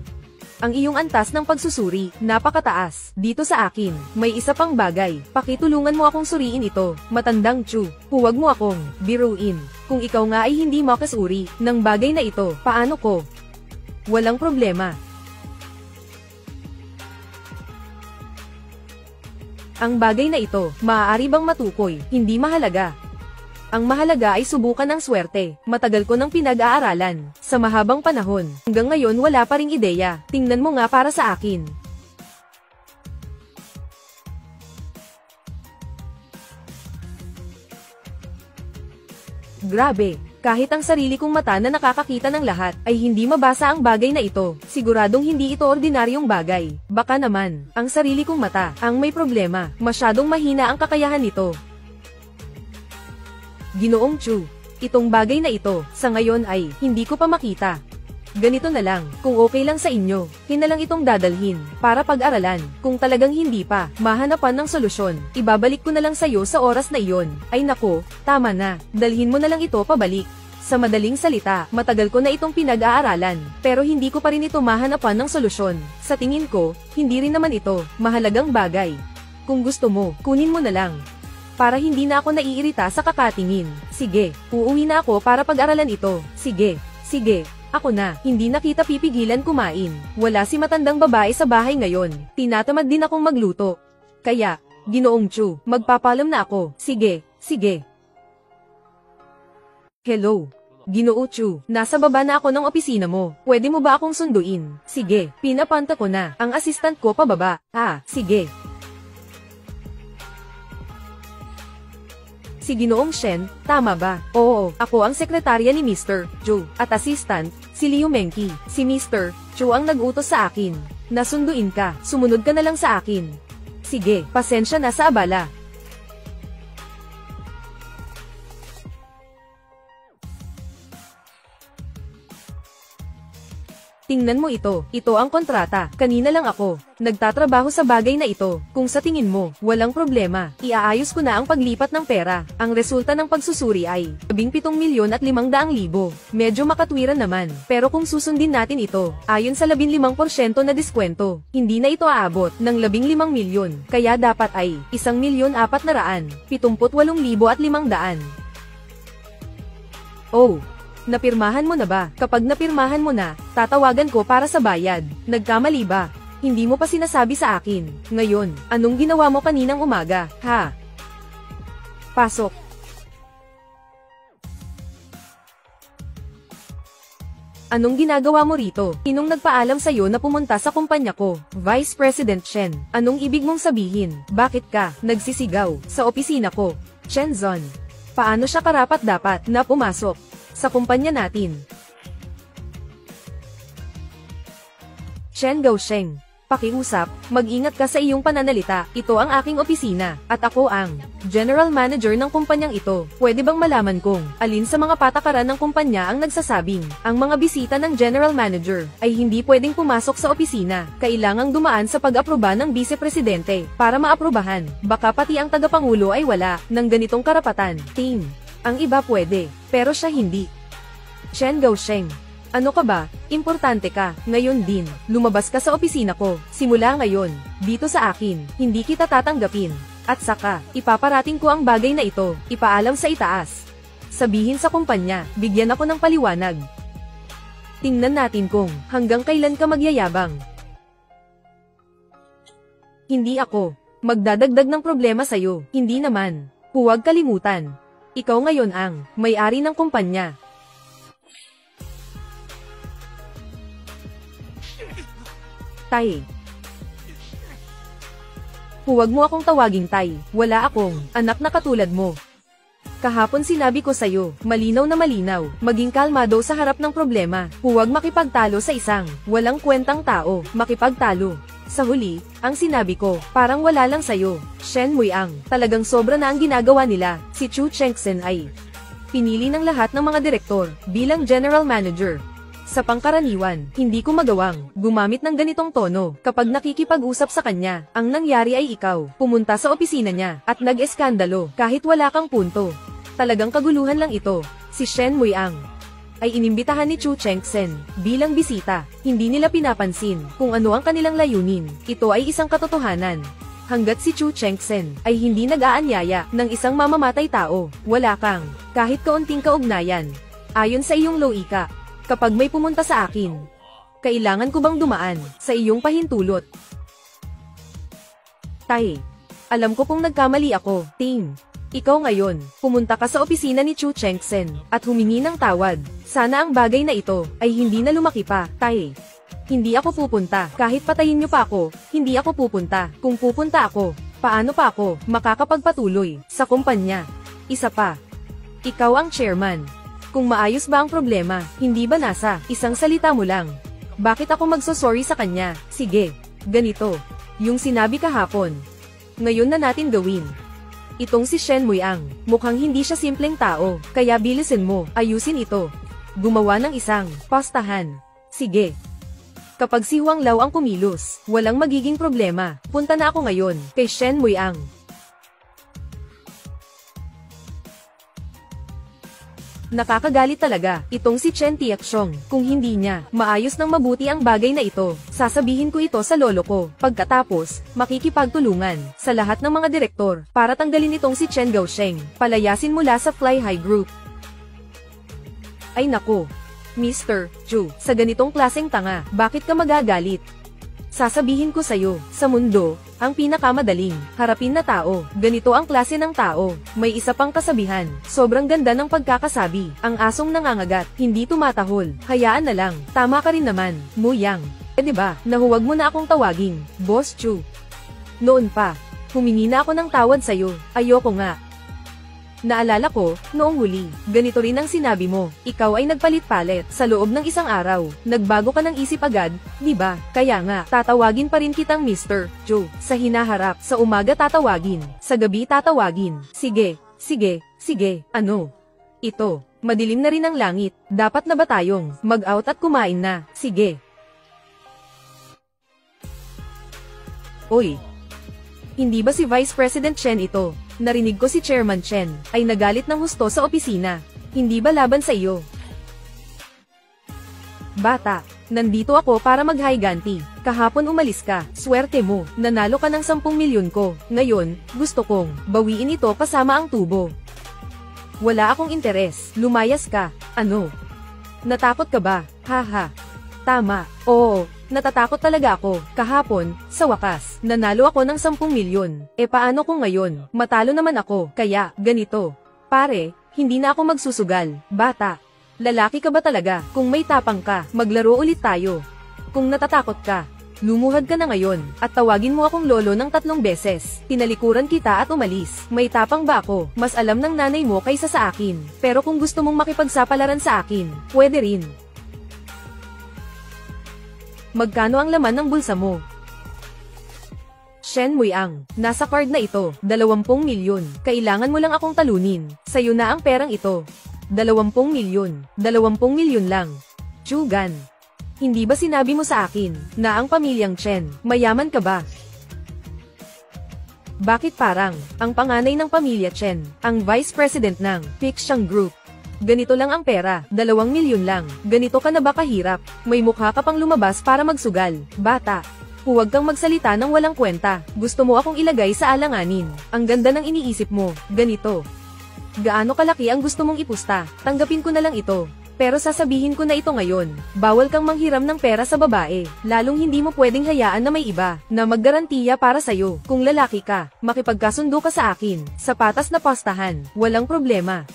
Ang iyong antas ng pagsusuri, napakataas. Dito sa akin, may isa pang bagay. Pakitulungan mo akong suriin ito, matandang Chu. Huwag mo akong biruin. Kung ikaw nga ay hindi makasuri ng bagay na ito, paano ko? Walang problema. Ang bagay na ito, maaari bang matukoy? Hindi mahalaga. Ang mahalaga ay subukan ang swerte. Matagal ko nang pinag-aaralan. Sa mahabang panahon. Hanggang ngayon wala pa ring ideya. Tingnan mo nga para sa akin. Grabe. Kahit ang sarili kong mata na nakakakita ng lahat, ay hindi mabasa ang bagay na ito. Siguradong hindi ito ordinaryong bagay. Baka naman, ang sarili kong mata, ang may problema. Masyadong mahina ang kakayahan nito. Ginoong Chu, itong bagay na ito, sa ngayon ay, hindi ko pa makita. Ganito na lang, kung okay lang sa inyo, hinalang itong dadalhin, para pag-aralan. Kung talagang hindi pa, mahanapan ng solusyon, ibabalik ko na lang sa'yo sa oras na iyon. Ay nako, tama na, dalhin mo na lang ito pabalik. Sa madaling salita, matagal ko na itong pinag-aaralan, pero hindi ko pa rin ito mahanapan ng solusyon. Sa tingin ko, hindi rin naman ito, mahalagang bagay. Kung gusto mo, kunin mo na lang. Para hindi na ako naiirita sa kakatingin. Sige, uuwi na ako para pag-aralan ito. Sige. Ako na, hindi na kita pipigilan kumain. Wala si matandang babae sa bahay ngayon. Tinatamad din akong magluto. Kaya, Ginoong Chu, magpapalam na ako. Sige. Hello. Ginoo Chu, nasa baba na ako ng opisina mo. Pwede mo ba akong sunduin? Sige, pinapanta ko na. Ang assistant ko pababa. Sige. Si Ginoong Shen, tama ba? Oo, ako ang sekretarya ni Mr. Chu, at assistant, si Liu Mengqi. Si Mr. Chu ang nag-utos sa akin. Nasunduin ka, sumunod ka na lang sa akin. Sige, pasensya na sa abala. Tingnan mo ito, ito ang kontrata. Kanina lang ako nagtatrabaho sa bagay na ito. Kung sa tingin mo, walang problema, iaayos ko na ang paglipat ng pera. Ang resulta ng pagsusuri ay 17,500,000. Medyo makatwiran naman, pero kung susundin natin ito, ayon sa 15% na diskwento, hindi na ito aabot ng 15 milyon. Kaya dapat ay 1,478,500. Oh! Napirmahan mo na ba? Kapag napirmahan mo na, tatawagan ko para sa bayad. Nagkamali ba? Hindi mo pa sinasabi sa akin. Ngayon, anong ginawa mo kaninang umaga, ha? Pasok. Anong ginagawa mo rito? Sinong nagpaalam sa'yo na pumunta sa kumpanya ko? Vice President Shen. Anong ibig mong sabihin? Bakit ka nagsisigaw sa opisina ko? Shenzon. Paano siya karapat-dapat na pumasok sa kumpanya natin? Shen Gaosheng, pakiusap, mag-ingat ka sa iyong pananalita. Ito ang aking opisina, at ako ang General Manager ng kumpanyang ito. Pwede bang malaman kung alin sa mga patakaran ng kumpanya ang nagsasabing ang mga bisita ng General Manager ay hindi pwedeng pumasok sa opisina? Kailangang dumaan sa pag-aproba ng Vice Presidente para maaprubahan. Baka pati ang tagapangulo ay wala ng ganitong karapatan. Team. Ang iba pwede, pero siya hindi. Shen Gaosheng, ano ka ba? Importante ka. Ngayon din, lumabas ka sa opisina ko. Simula ngayon, dito sa akin, hindi kita tatanggapin. At saka, ipaparating ko ang bagay na ito, ipaalam sa itaas. Sabihin sa kumpanya, bigyan ako ng paliwanag. Tingnan natin kung hanggang kailan ka magyayabang. Hindi ako magdadagdag ng problema sa'yo, hindi naman. Huwag kalimutan. Ikaw ngayon ang may-ari ng kumpanya. Tay. Huwag mo akong tawaging Tay. Wala akong anak na katulad mo. Kahapon sinabi ko sa'yo, malinaw na malinaw, maging kalmado sa harap ng problema. Huwag makipagtalo sa isang walang kwentang tao, makipagtalo. Sa huli, ang sinabi ko, parang wala lang sa'yo. Shen Muiang, talagang sobra na ang ginagawa nila. Si Chu Chengsen ay pinili ng lahat ng mga direktor bilang general manager. Sa pangkaraniwan, hindi ko magawang gumamit ng ganitong tono kapag nakikipag-usap sa kanya. Ang nangyari ay ikaw pumunta sa opisina niya at nag-eskandalo kahit wala kang punto. Talagang kaguluhan lang ito. Si Shen Muiang ay inimbitahan ni Chu Chengsen bilang bisita. Hindi nila pinapansin kung ano ang kanilang layunin. Ito ay isang katotohanan. Hanggat si Chu Chengsen ay hindi nag-aanyaya ng isang mamamatay tao, wala kang kahit kaunting kaugnayan. Ayon sa iyong loika, kapag may pumunta sa akin, kailangan ko bang dumaan sa iyong pahintulot? Tay, alam ko kung nagkamali ako. Ting, ikaw ngayon, pumunta ka sa opisina ni Chu Chengsen at humingi ng tawad. Sana ang bagay na ito ay hindi na lumaki pa. Tay, hindi ako pupunta. Kahit patayin niyo pa ako, hindi ako pupunta. Kung pupunta ako, paano pa ako makakapagpatuloy sa kumpanya? Isa pa, ikaw ang chairman. Kung maayos ba ang problema, hindi ba nasa isang salita mo lang? Bakit ako magsosorry sa kanya? Sige, ganito. Yung sinabi kahapon, ngayon na natin gawin. Itong si Shen Muiang, mukhang hindi siya simpleng tao, kaya bilisin mo, ayusin ito. Gumawa ng isang pastahan. Sige. Kapag si Huang Lao ang kumilos, walang magiging problema. Punta na ako ngayon kay Shen Muiang. Nakakagalit talaga itong si Chen Tiakshong. Kung hindi niya maayos ng mabuti ang bagay na ito, sasabihin ko ito sa lolo ko. Pagkatapos, makikipagtulungan sa lahat ng mga direktor para tanggalin itong si Chen Gaosheng. Palayasin mula sa Fly High Group. Ay nako, Mr. Chu, sa ganitong klaseng tanga, bakit ka magagalit? Sasabihin ko sa'yo, sa mundo, ang pinakamadaling harapin na tao, ganito ang klase ng tao. May isa pang kasabihan, sobrang ganda ng pagkakasabi, ang asong nangangagat, hindi tumatahol, hayaan na lang, tama ka rin naman, Muyang. Diba, na huwag mo na akong tawaging, Boss Chu. Noon pa, humingi na ako ng tawad sa'yo, ayoko nga. Naalala ko, noong huli, ganito rin ang sinabi mo, ikaw ay nagpalit-palit, sa loob ng isang araw, nagbago ka ng isip agad, di ba? Kaya nga, tatawagin pa rin kitang Mr. Chu, sa hinaharap, sa umaga tatawagin, sa gabi tatawagin, sige, sige, sige, ano? Ito, madilim na rin ang langit, dapat na ba tayong mag-out at kumain na? Sige. Oy! Hindi ba si Vice President Chen ito? Narinig ko si Chairman Chen ay nagalit ng husto sa opisina. Hindi ba laban sa iyo? Bata, nandito ako para mag-higanti. Kahapon umalis ka, swerte mo, nanalo ka ng 10 milyon ko. Ngayon, gusto kong bawiin ito kasama ang tubo. Wala akong interes, lumayas ka. Ano? Natakot ka ba? Haha. Tama, oo, natatakot talaga ako. Kahapon, sa wakas, nanalo ako ng 10 milyon. E paano kung ngayon, matalo naman ako, kaya, ganito. Pare, hindi na ako magsusugal, bata. Lalaki ka ba talaga? Kung may tapang ka, maglaro ulit tayo. Kung natatakot ka, lumuhad ka na ngayon, at tawagin mo akong lolo ng 3 beses. Tinalikuran kita at umalis. May tapang ba ako? Mas alam ng nanay mo kaysa sa akin. Pero kung gusto mong makipagsapalaran sa akin, pwede rin. Magkano ang laman ng bulsa mo? Shen Muiang, nasa card na ito, 20 milyon. Kailangan mo lang akong talunin. Sa'yo na ang perang ito. 20 milyon. 20 milyon lang. Chugan. Hindi ba sinabi mo sa akin, na ang pamilyang Chen, mayaman ka ba? Bakit parang, ang panganay ng pamilya Chen, ang vice president ng Picshang Group? Ganito lang ang pera, 2 milyon lang. Ganito ka na ba kahirap? May mukha ka pang lumabas para magsugal, bata. Huwag kang magsalita ng walang kwenta. Gusto mo akong ilagay sa alanganin. Ang ganda ng iniisip mo, ganito. Gaano kalaki ang gusto mong ipusta? Tanggapin ko na lang ito. Pero sasabihin ko na ito ngayon, bawal kang manghiram ng pera sa babae, lalong hindi mo pwedeng hayaan na may iba, na maggarantiya para sa'yo. Kung lalaki ka, makipagkasundo ka sa akin, sa patas na postahan, walang problema.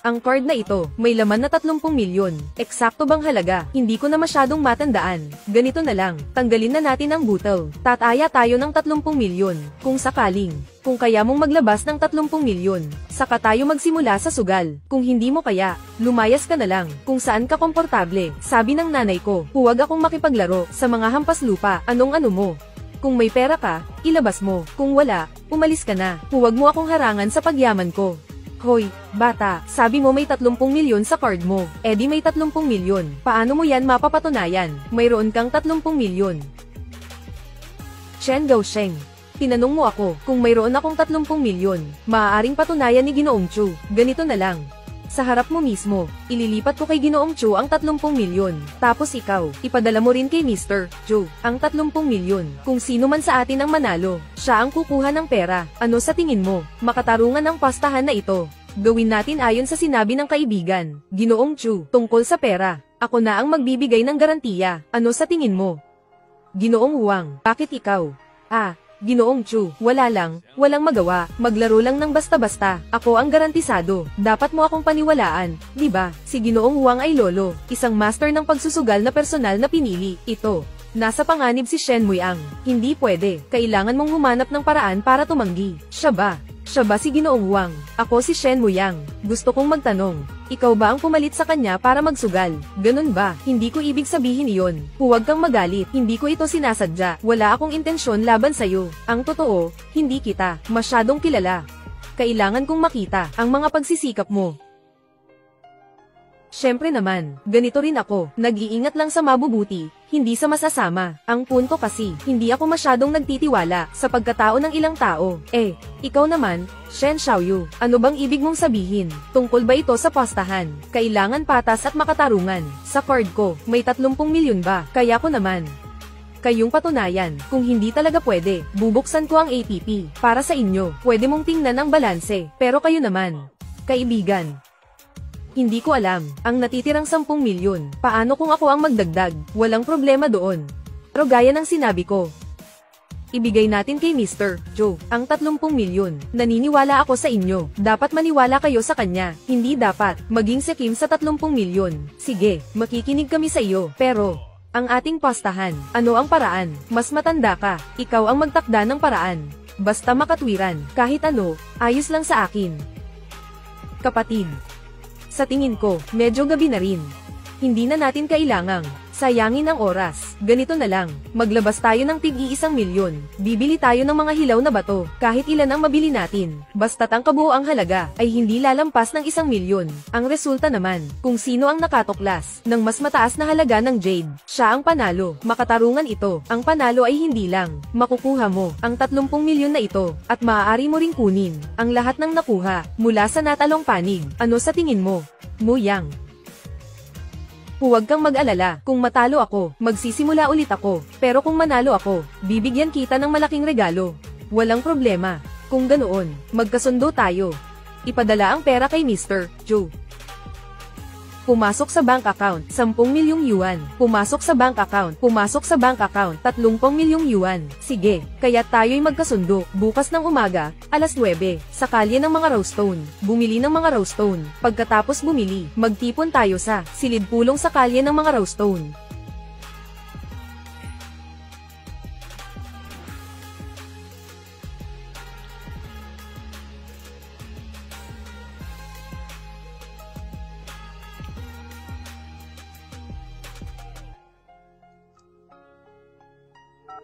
Ang card na ito, may laman na 30 milyon. Eksakto bang halaga? Hindi ko na masyadong matandaan. Ganito na lang, tanggalin na natin ang butel. Tataya tayo ng 30 milyon, kung sakaling. Kung kaya mong maglabas ng 30 milyon, saka tayo magsimula sa sugal. Kung hindi mo kaya, lumayas ka na lang, kung saan ka komportable. Sabi ng nanay ko, huwag akong makipaglaro sa mga hampas lupa. Anong-ano mo? Kung may pera ka, ilabas mo. Kung wala, umalis ka na. Huwag mo akong harangan sa pagyaman ko. Hoy, bata, sabi mo may 30 milyon sa card mo. Eh di may 30 milyon. Paano mo yan mapapatunayan? Mayroon kang 30 milyon. Chen Gaosheng, tinanong mo ako kung mayroon akong 30 milyon. Maaaring patunayan ni Ginoong Chu. Ganito na lang. Sa harap mo mismo, ililipat ko kay Ginoong Chu ang 30 milyon. Tapos ikaw, ipadala mo rin kay Mr. Chu ang 30 milyon. Kung sino man sa atin ang manalo, siya ang kukuha ng pera. Ano sa tingin mo? Makatarungan ang pastahan na ito. Gawin natin ayon sa sinabi ng kaibigan, Ginoong Chu, tungkol sa pera. Ako na ang magbibigay ng garantiya. Ano sa tingin mo? Ginoong Huang, bakit ikaw? Ginoong Chu, wala lang, walang magawa, maglaro lang ng basta-basta. Ako ang garantisado. Dapat mo akong paniwalaan, di ba? Si Ginoong Huang ay lolo, isang master ng pagsusugal na personal na pinili. Ito, nasa panganib si Shen Muiang. Hindi pwede, kailangan mong humanap ng paraan para tumanggi. Siya ba? Siya ba si Ginoong Huang? Ako si Shen Muiang. Gusto kong magtanong, ikaw ba ang pumalit sa kanya para magsugal? Ganun ba? Hindi ko ibig sabihin iyon. Huwag kang magalit. Hindi ko ito sinasadya. Wala akong intensyon laban sa'yo. Ang totoo, hindi kita masyadong kilala. Kailangan kong makita ang mga pagsisikap mo. Siyempre naman, ganito rin ako, nag-iingat lang sa mabubuti, hindi sa masasama. Ang punto kasi, hindi ako masyadong nagtitiwala sa pagkatao ng ilang tao. Ikaw naman, Shen Xiaoyu, ano bang ibig mong sabihin? Tungkol ba ito sa postahan? Kailangan patas at makatarungan. Sa card ko, may 30 milyon ba? Kaya ko naman. Kayong patunayan, kung hindi talaga pwede, bubuksan ko ang APP. Para sa inyo, pwede mong tingnan ang balanse, pero kayo naman. Kaibigan. Hindi ko alam, ang natitirang 10 milyon, paano kung ako ang magdagdag? Walang problema doon. Pero gaya ng sinabi ko, ibigay natin kay Mr. Joe ang 30 milyon. Naniniwala ako sa inyo, dapat maniwala kayo sa kanya, hindi dapat maging sekim sa 30 milyon. Sige, makikinig kami sa iyo, pero ang ating postahan, ano ang paraan? Mas matanda ka, ikaw ang magtakda ng paraan. Basta makatwiran, kahit ano, ayos lang sa akin. Kapatid. Sa tingin ko, medyo gabi na rin. Hindi na natin kailangang Sayangin ang oras. Ganito na lang. Maglabas tayo ng tig-1 milyon. Bibili tayo ng mga hilaw na bato. Kahit ilan ang mabili natin. Basta't ang kabuoang halaga ay hindi lalampas ng 1 milyon. Ang resulta naman, kung sino ang nakatuklas ng mas mataas na halaga ng jade, siya ang panalo. Makatarungan ito. Ang panalo ay hindi lang makukuha mo ang 30 milyon na ito at maaari mo ring kunin ang lahat ng nakuha mula sa natalong panig. Ano sa tingin mo, Mu Yang? Huwag kang mag-alala, kung matalo ako, magsisimula ulit ako, pero kung manalo ako, bibigyan kita ng malaking regalo. Walang problema. Kung ganoon, magkasundo tayo. Ipadala ang pera kay Mr. Joe. Pumasok sa bank account, 10 milyong yuan. Pumasok sa bank account, pumasok sa bank account, 30 milyong yuan. Sige, kaya tayo'y magkasundo. Bukas ng umaga, alas 9, sa kalye ng mga Rowstone. Bumili ng mga Rowstone. Pagkatapos bumili, magtipon tayo sa silid pulong sa kalye ng mga Rowstone.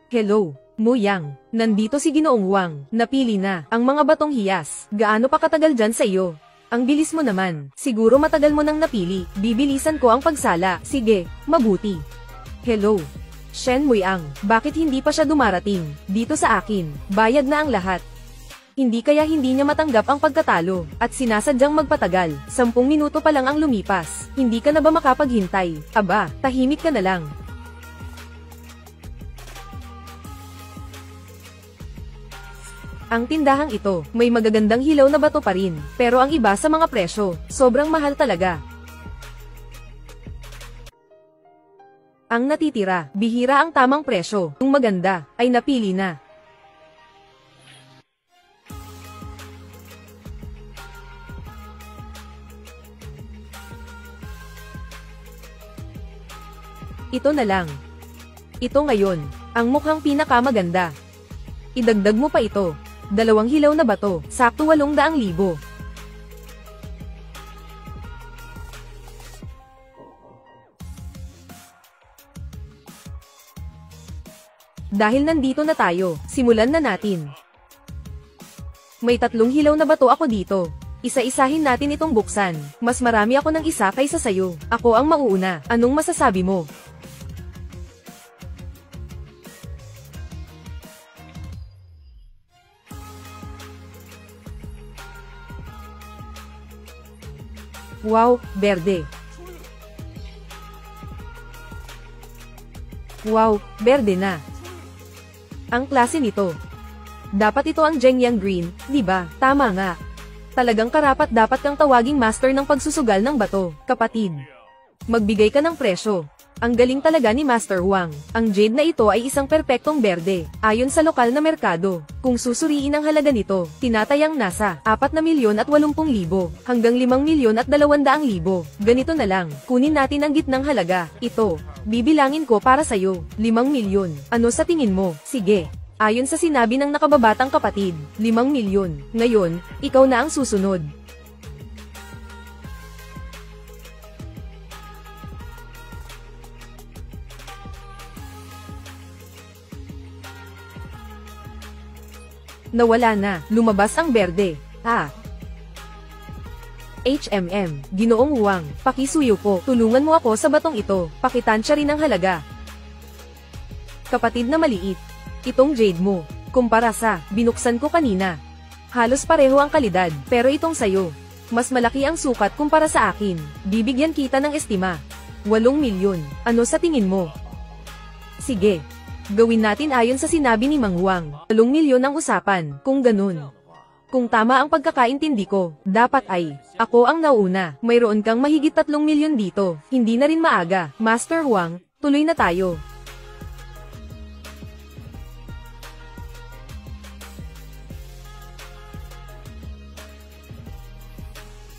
Hello, Mu Yang. Nandito si Ginoong Wang. Napili na ang mga batong hiyas. Gaano pa katagal dyan sa iyo? Ang bilis mo naman. Siguro matagal mo nang napili. Bibilisan ko ang pagsala. Sige, mabuti. Hello, Shen Muiang. Bakit hindi pa siya dumarating? Dito sa akin. Bayad na ang lahat. Hindi kaya hindi niya matanggap ang pagkatalo at sinasadyang magpatagal. 10 minuto pa lang ang lumipas. Hindi ka na ba makapaghintay? Aba, tahimik ka na lang. Ang tindahang ito, may magagandang hilaw na bato pa rin, pero ang iba sa mga presyo, sobrang mahal talaga. Ang natitira, bihira ang tamang presyo, kung maganda, ay napili na. Ito na lang. Ito ngayon, ang mukhang pinakamaganda. Idagdag mo pa ito. 2 hilaw na bato, sakto 800,000. Dahil nandito na tayo, simulan na natin. May 3 hilaw na bato ako dito. Isa-isahin natin itong buksan. Mas marami ako ng isa kaysa sayo. Ako ang mauuna. Anong masasabi mo? Wow, berde. Wow, berde na. Ang klase nito. Dapat ito ang Zhengyang Green, di ba? Tama nga. Talagang karapat dapat kang tawaging master ng pagsusugal ng bato, kapatid. Magbigay ka ng presyo. Ang galing talaga ni Master Wang. Ang jade na ito ay isang perpektong berde, ayon sa lokal na merkado. Kung susuriin ang halaga nito, tinatayang nasa 4,080,000 hanggang 5,200,000. Ganito na lang, kunin natin ang gitnang halaga. Ito, bibilangin ko para sayo, 5 milyon. Ano sa tingin mo? Sige. Ayon sa sinabi ng nakababatang kapatid, 5 milyon. Ngayon, ikaw na ang susunod. Nawala na, lumabas ang berde. Ginoong Wang, pakisuyo po, tulungan mo ako sa batong ito, pakitansya rin ang halaga. Kapatid na maliit, itong jade mo, kumpara sa binuksan ko kanina. Halos pareho ang kalidad, pero itong sayo, mas malaki ang sukat kumpara sa akin. Bibigyan kita ng estima. 8 milyon, ano sa tingin mo? Sige. Gawin natin ayon sa sinabi ni Mang Wang. 8 milyon ang usapan, kung ganun. Kung tama ang pagkakaintindi ko, dapat ay, ako ang nauna. Mayroon kang mahigit 3 milyon dito. Hindi na rin maaga. Master Wang, tuloy na tayo.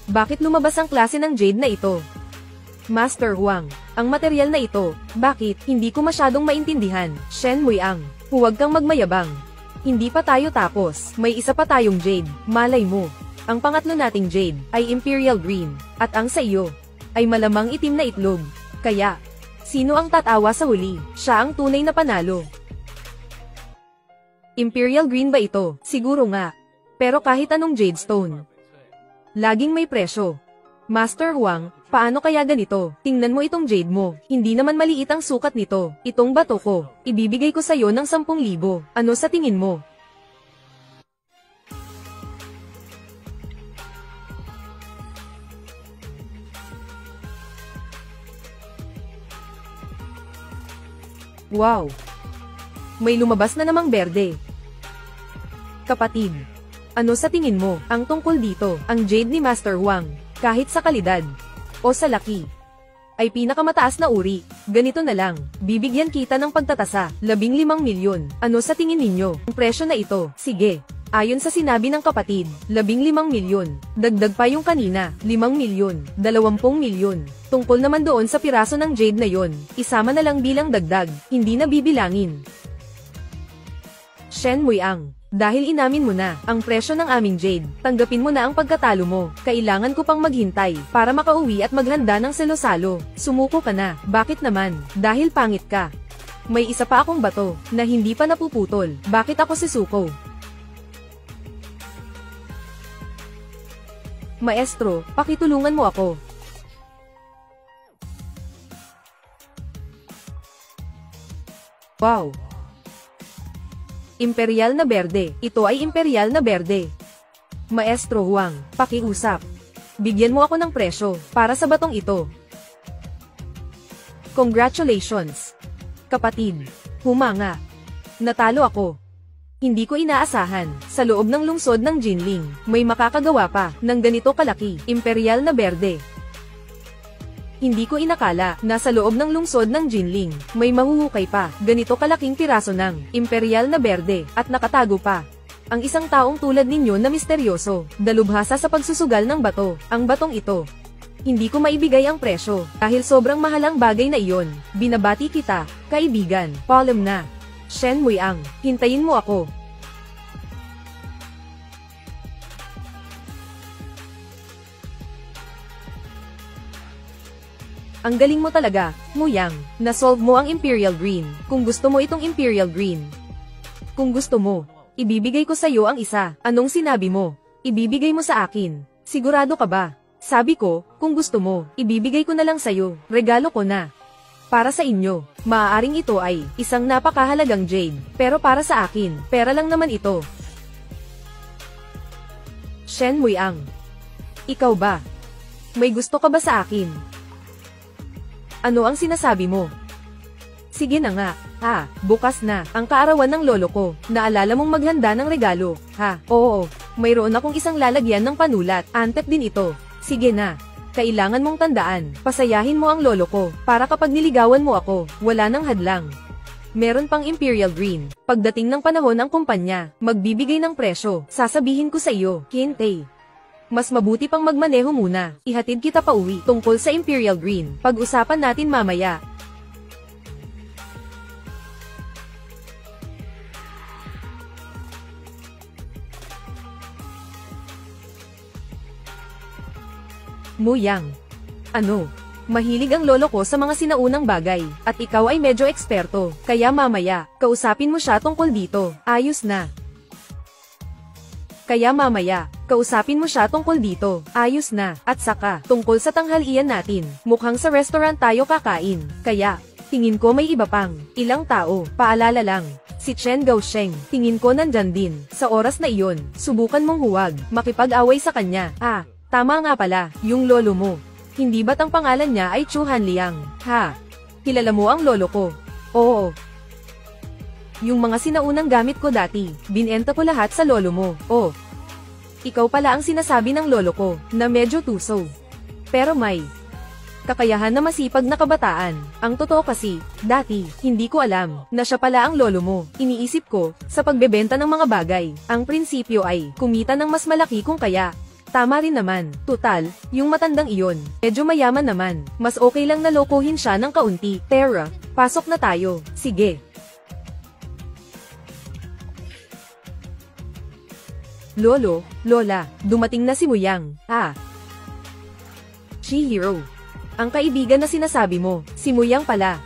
Bakit lumabas ang klase ng jade na ito? Master Wang, ang material na ito, bakit, hindi ko masyadong maintindihan. Shen Muiang, huwag kang magmayabang. Hindi pa tayo tapos, may isa pa tayong jade, malay mo. Ang pangatlo nating jade, ay Imperial Green, at ang sa iyo, ay malamang itim na itlog. Kaya, Sino ang tatawa sa huli? Siya ang tunay na panalo. Imperial Green ba ito? Siguro nga. Pero kahit anong Jade Stone, laging may presyo. Master Huang, paano kaya ganito? Tingnan mo itong jade mo. Hindi naman maliit ang sukat nito. Itong bato ko, ibibigay ko sa'yo ng 10,000. Ano sa tingin mo? Wow! May lumabas na namang berde. Kapatid, ano sa tingin mo ang tungkol dito? Ang jade ni Master Huang, kahit sa kalidad o sa laki, ay pinakamataas na uri. Ganito na lang, bibigyan kita ng pagtatasa, 15 milyon. Ano sa tingin ninyo? Ang presyo na ito, sige. Ayon sa sinabi ng kapatid, 15 milyon. Dagdag pa yung kanina, 5 milyon, 20 milyon. Tungkol naman doon sa piraso ng jade na yon, isama na lang bilang dagdag, hindi na bibilangin. Shen Muiang, dahil inamin mo na ang presyo ng aming jade, tanggapin mo na ang pagkatalo mo. Kailangan ko pang maghintay para makauwi at maghanda ng selo-salo. Sumuko ka na. Bakit naman? Dahil pangit ka. May isa pa akong bato na hindi pa napuputol. Bakit ako sisuko? Maestro, pakitulungan mo ako. Wow! Imperial na berde. Ito ay imperial na berde. Maestro Huang, pakiusap. Bigyan mo ako ng presyo para sa batong ito. Congratulations! Kapatid, humanga. Natalo ako. Hindi ko inaasahan, sa loob ng lungsod ng Jinling, may makakagawa pa ng ganito kalaki, imperial na berde. Hindi ko inakala na sa loob ng lungsod ng Jinling, may mahuhukay pa, ganito kalaking piraso ng imperial na berde, at nakatago pa. Ang isang taong tulad ninyo na misteryoso, dalubhasa sa pagsusugal ng bato, ang batong ito. Hindi ko maibigay ang presyo, dahil sobrang mahalang bagay na iyon. Binabati kita, kaibigan, paalam na. Shen Muiang, hintayin mo ako. Ang galing mo talaga, Muiang. Na-solve mo ang Imperial Green. Kung gusto mo itong Imperial Green. Kung gusto mo, ibibigay ko sa'yo ang isa. Anong sinabi mo? Ibibigay mo sa akin. Sigurado ka ba? Sabi ko, kung gusto mo, ibibigay ko na lang sa'yo. Regalo ko na. Para sa inyo, maaaring ito ay isang napakahalagang jade, pero para sa akin, pera lang naman ito. Shen Muiang. Ikaw ba? May gusto ka ba sa akin? Ano ang sinasabi mo? Sige na nga. Bukas na, ang kaarawan ng lolo ko. Naalala mong maghanda ng regalo, ha? Oo, mayroon akong isang lalagyan ng panulat. Antep din ito. Sige na. Kailangan mong tandaan, pasayahin mo ang lolo ko, para kapag niligawan mo ako, wala nang hadlang. Meron pang Imperial Green. Pagdating ng panahon ng kumpanya, magbibigay ng presyo. Sasabihin ko sa iyo, Kinte. Mas mabuti pang magmaneho muna. Ihatid kita pa uwi. Tungkol sa Imperial Green, pag-usapan natin mamaya. Muiang. Ano? Mahilig ang lolo ko sa mga sinaunang bagay, at ikaw ay medyo eksperto, kaya mamaya, kausapin mo siya tungkol dito. Ayos na. Kaya mamaya, kausapin mo siya tungkol dito. Ayos na. At saka, tungkol sa tanghalian natin, mukhang sa restaurant tayo kakain. Kaya, tingin ko may iba pang ilang tao. Paalala lang, si Chen Gaosheng, tingin ko nandyan din. Sa oras na iyon, subukan mong huwag makipag-away sa kanya. Tama nga pala, yung lolo mo. Hindi ba't ang pangalan niya ay Chu Hanliang? Ha? Kilala mo ang lolo ko? Oo. Yung mga sinaunang gamit ko dati, binenta ko lahat sa lolo mo. Oh. Ikaw pala ang sinasabi ng lolo ko, na medyo tuso. Pero may kakayahan na masipag na kabataan. Ang totoo kasi, dati, hindi ko alam, na siya pala ang lolo mo. Iniisip ko, sa pagbebenta ng mga bagay, ang prinsipyo ay, kumita ng mas malaki kung kaya. Tama rin naman, tutal, yung matandang iyon, medyo mayaman naman, mas okay lang na lokohin siya ng kaunti. Tara, pasok na tayo, sige. Lolo, Lola, dumating na si Muiang. Chihiro. Ang kaibigan na sinasabi mo, si Muyang pala.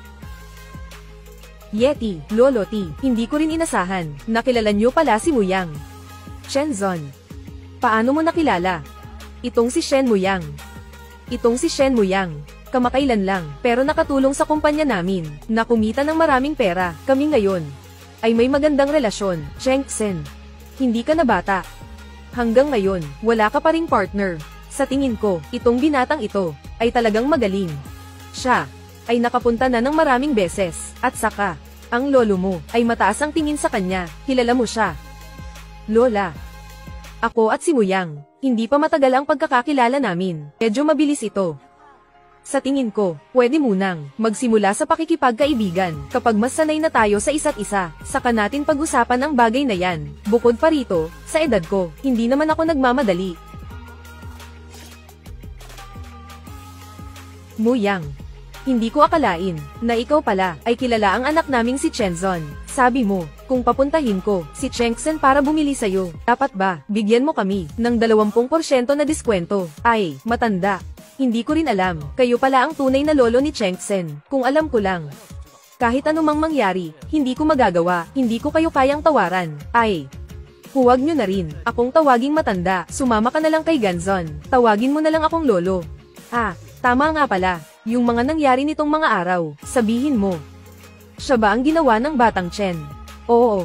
Yeti, Lolo T, hindi ko rin inasahan, nakilala niyo pala si Muyang. Shenzon. Paano mo nakilala? Itong si Shen Muyang. Itong si Shen Muyang. Kamakailan lang, pero nakatulong sa kumpanya namin, na kumita ng maraming pera, kami ngayon. Ay may magandang relasyon, Cheng Sen. Hindi ka na bata. Hanggang ngayon, wala ka pa ring partner. Sa tingin ko, itong binatang ito, ay talagang magaling. Siya, ay nakapunta na ng maraming beses, at saka, ang lolo mo, ay mataas ang tingin sa kanya, kilala mo siya. Lola. Ako at si Muyang, hindi pa matagal ang pagkakakilala namin, medyo mabilis ito. Sa tingin ko, pwede munang magsimula sa pakikipagkaibigan kapag mas sanay na tayo sa isa't isa, saka natin pag-usapan ang bagay na yan. Bukod pa rito, sa edad ko, hindi naman ako nagmamadali. Muyang. Hindi ko akalain na ikaw pala ay kilala ang anak naming si Chenzon. Sabi mo, kung papuntahin ko si Chengsen para bumili sa'yo, dapat ba bigyan mo kami ng 20% na diskwento? Ay, matanda. Hindi ko rin alam, kayo pala ang tunay na lolo ni Chengsen, kung alam ko lang. Kahit anumang mangyari, hindi ko magagawa, hindi ko kayo kayang tawaran, ay. Huwag nyo na rin, akong tawaging matanda, sumama ka na lang kay Ganzon, tawagin mo na lang akong lolo. Tama nga pala, yung mga nangyari nitong mga araw, sabihin mo. Siya ba ang ginawa ng batang Chen? Oo.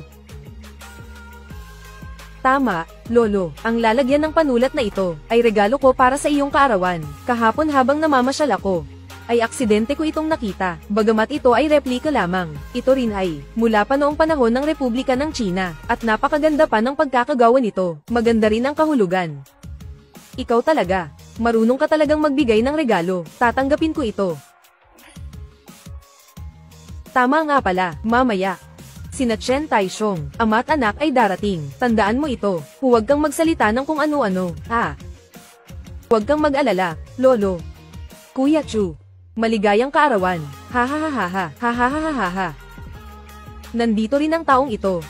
Tama, Lolo, ang lalagyan ng panulat na ito, ay regalo ko para sa iyong kaarawan. Kahapon habang namamasyal ako, ay aksidente ko itong nakita, bagamat ito ay replika lamang. Ito rin ay, mula pa noong panahon ng Republika ng China, at napakaganda pa ng pagkakagawa nito, maganda rin ang kahulugan. Ikaw talaga, marunong ka talagang magbigay ng regalo, tatanggapin ko ito. Tama nga pala, mamaya. Sina Chen Taishong, ama at anak ay darating. Tandaan mo ito, huwag kang magsalita ng kung ano-ano, ha? Huwag kang mag-alala, Lolo. Kuya Chu, maligayang kaarawan, ha ha ha ha ha ha ha ha ha ha. Nandito rin ang taong ito.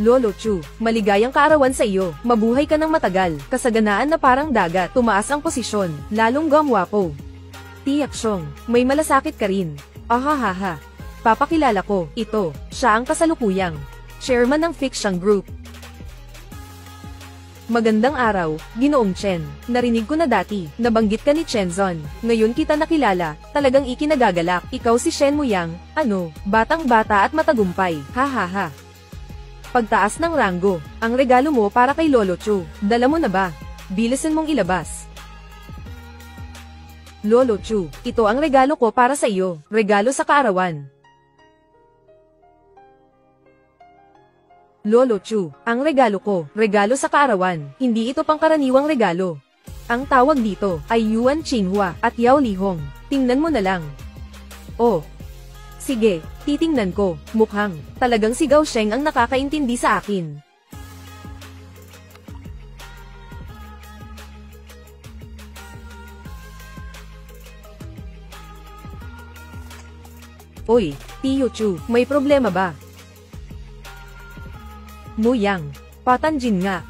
Lolo Chu, maligayang kaarawan sa iyo, mabuhay ka ng matagal, kasaganaan na parang dagat, tumaas ang posisyon, lalong gumwapo. Tiyak Shong, may malasakit ka rin, ahahaha. Papakilala ko, ito, siya ang kasalukuyang chairman ng Fiction Group. Magandang araw, Ginoong Chen. Narinig ko na dati, nabanggit ka ni Chenzon. Ngayon kita nakilala, talagang ikinagagalak. Ikaw si Shen Muyang, batang-bata at matagumpay, ha ha ha. Pagtaas ng ranggo, ang regalo mo para kay Lolo Chu. Dala mo na ba? Bilisan mong ilabas. Lolo Chu, ito ang regalo ko para sa iyo, regalo sa kaarawan. Lolo Chu, ang regalo ko, regalo sa kaarawan, hindi ito pangkaraniwang regalo. Ang tawag dito ay Yuan Qinghua at Yao Lihong. Tingnan mo na lang. Oh. Sige, titingnan ko, mukhang talagang si Gao Sheng ang nakakaintindi sa akin. Oy, Tio Chu, may problema ba? Muyang, patanjin nga.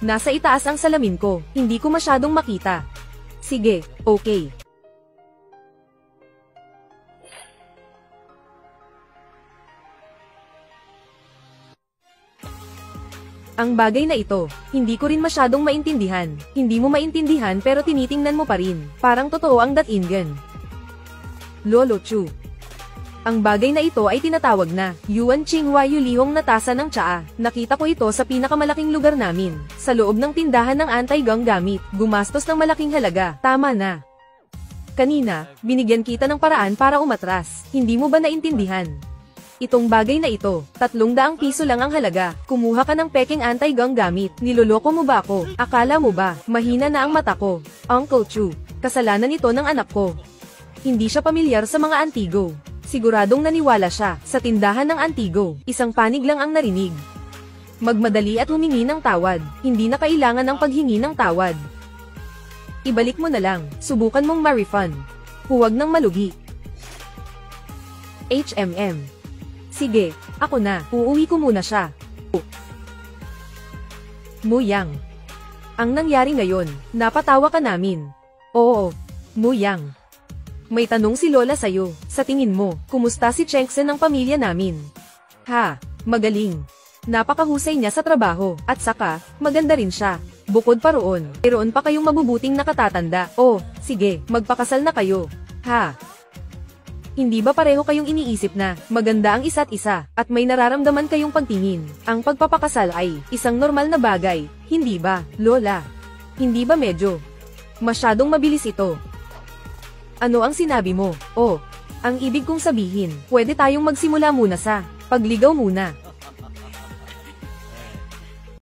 Nasa itaas ang salamin ko, hindi ko masyadong makita. Sige, okay. Ang bagay na ito, hindi ko rin masyadong maintindihan. Hindi mo maintindihan pero tinitingnan mo pa rin. Parang totoo ang datingan. Lolo Chu. Ang bagay na ito ay tinatawag na Yuan Qinghua Yulihong na tasa ng tsaa. Nakita ko ito sa pinakamalaking lugar namin, sa loob ng tindahan ng anti-gang gamit. Gumastos ng malaking halaga. Tama na. Kanina, binigyan kita ng paraan para umatras. Hindi mo ba naintindihan? Itong bagay na ito, 300 piso lang ang halaga. Kumuha ka ng peking anti-gang gamit. Niloloko mo ba ako? Akala mo ba, mahina na ang mata ko? Uncle Chu, kasalanan ito ng anak ko. Hindi siya pamilyar sa mga antigo. Siguradong naniwala siya sa tindahan ng antigo. Isang panig lang ang narinig. Magmadali at humingi ng tawad. Hindi na kailangan ng paghingi ng tawad. Ibalik mo na lang. Subukan mong ma-refund. Huwag nang malugi. HMM. Sige, ako na. Uuwi ko muna siya. Muyang. Ang nangyari ngayon, napatawa ka namin. Oo, Muyang. May tanong si Lola sa'yo. Sa tingin mo, kumusta si Chengsen ng pamilya namin? Ha, magaling. Napakahusay niya sa trabaho, at saka, maganda rin siya. Bukod pa roon, mayroon pa kayong mabubuting nakatatanda. Oh, sige, magpakasal na kayo. Ha? Hindi ba pareho kayong iniisip na, maganda ang isa't isa, at may nararamdaman kayong pagtingin? Ang pagpapakasal ay, isang normal na bagay, hindi ba, Lola? Hindi ba medyo masyadong mabilis ito? Ano ang sinabi mo? Oh, ang ibig kong sabihin, pwede tayong magsimula muna sa pagligaw muna.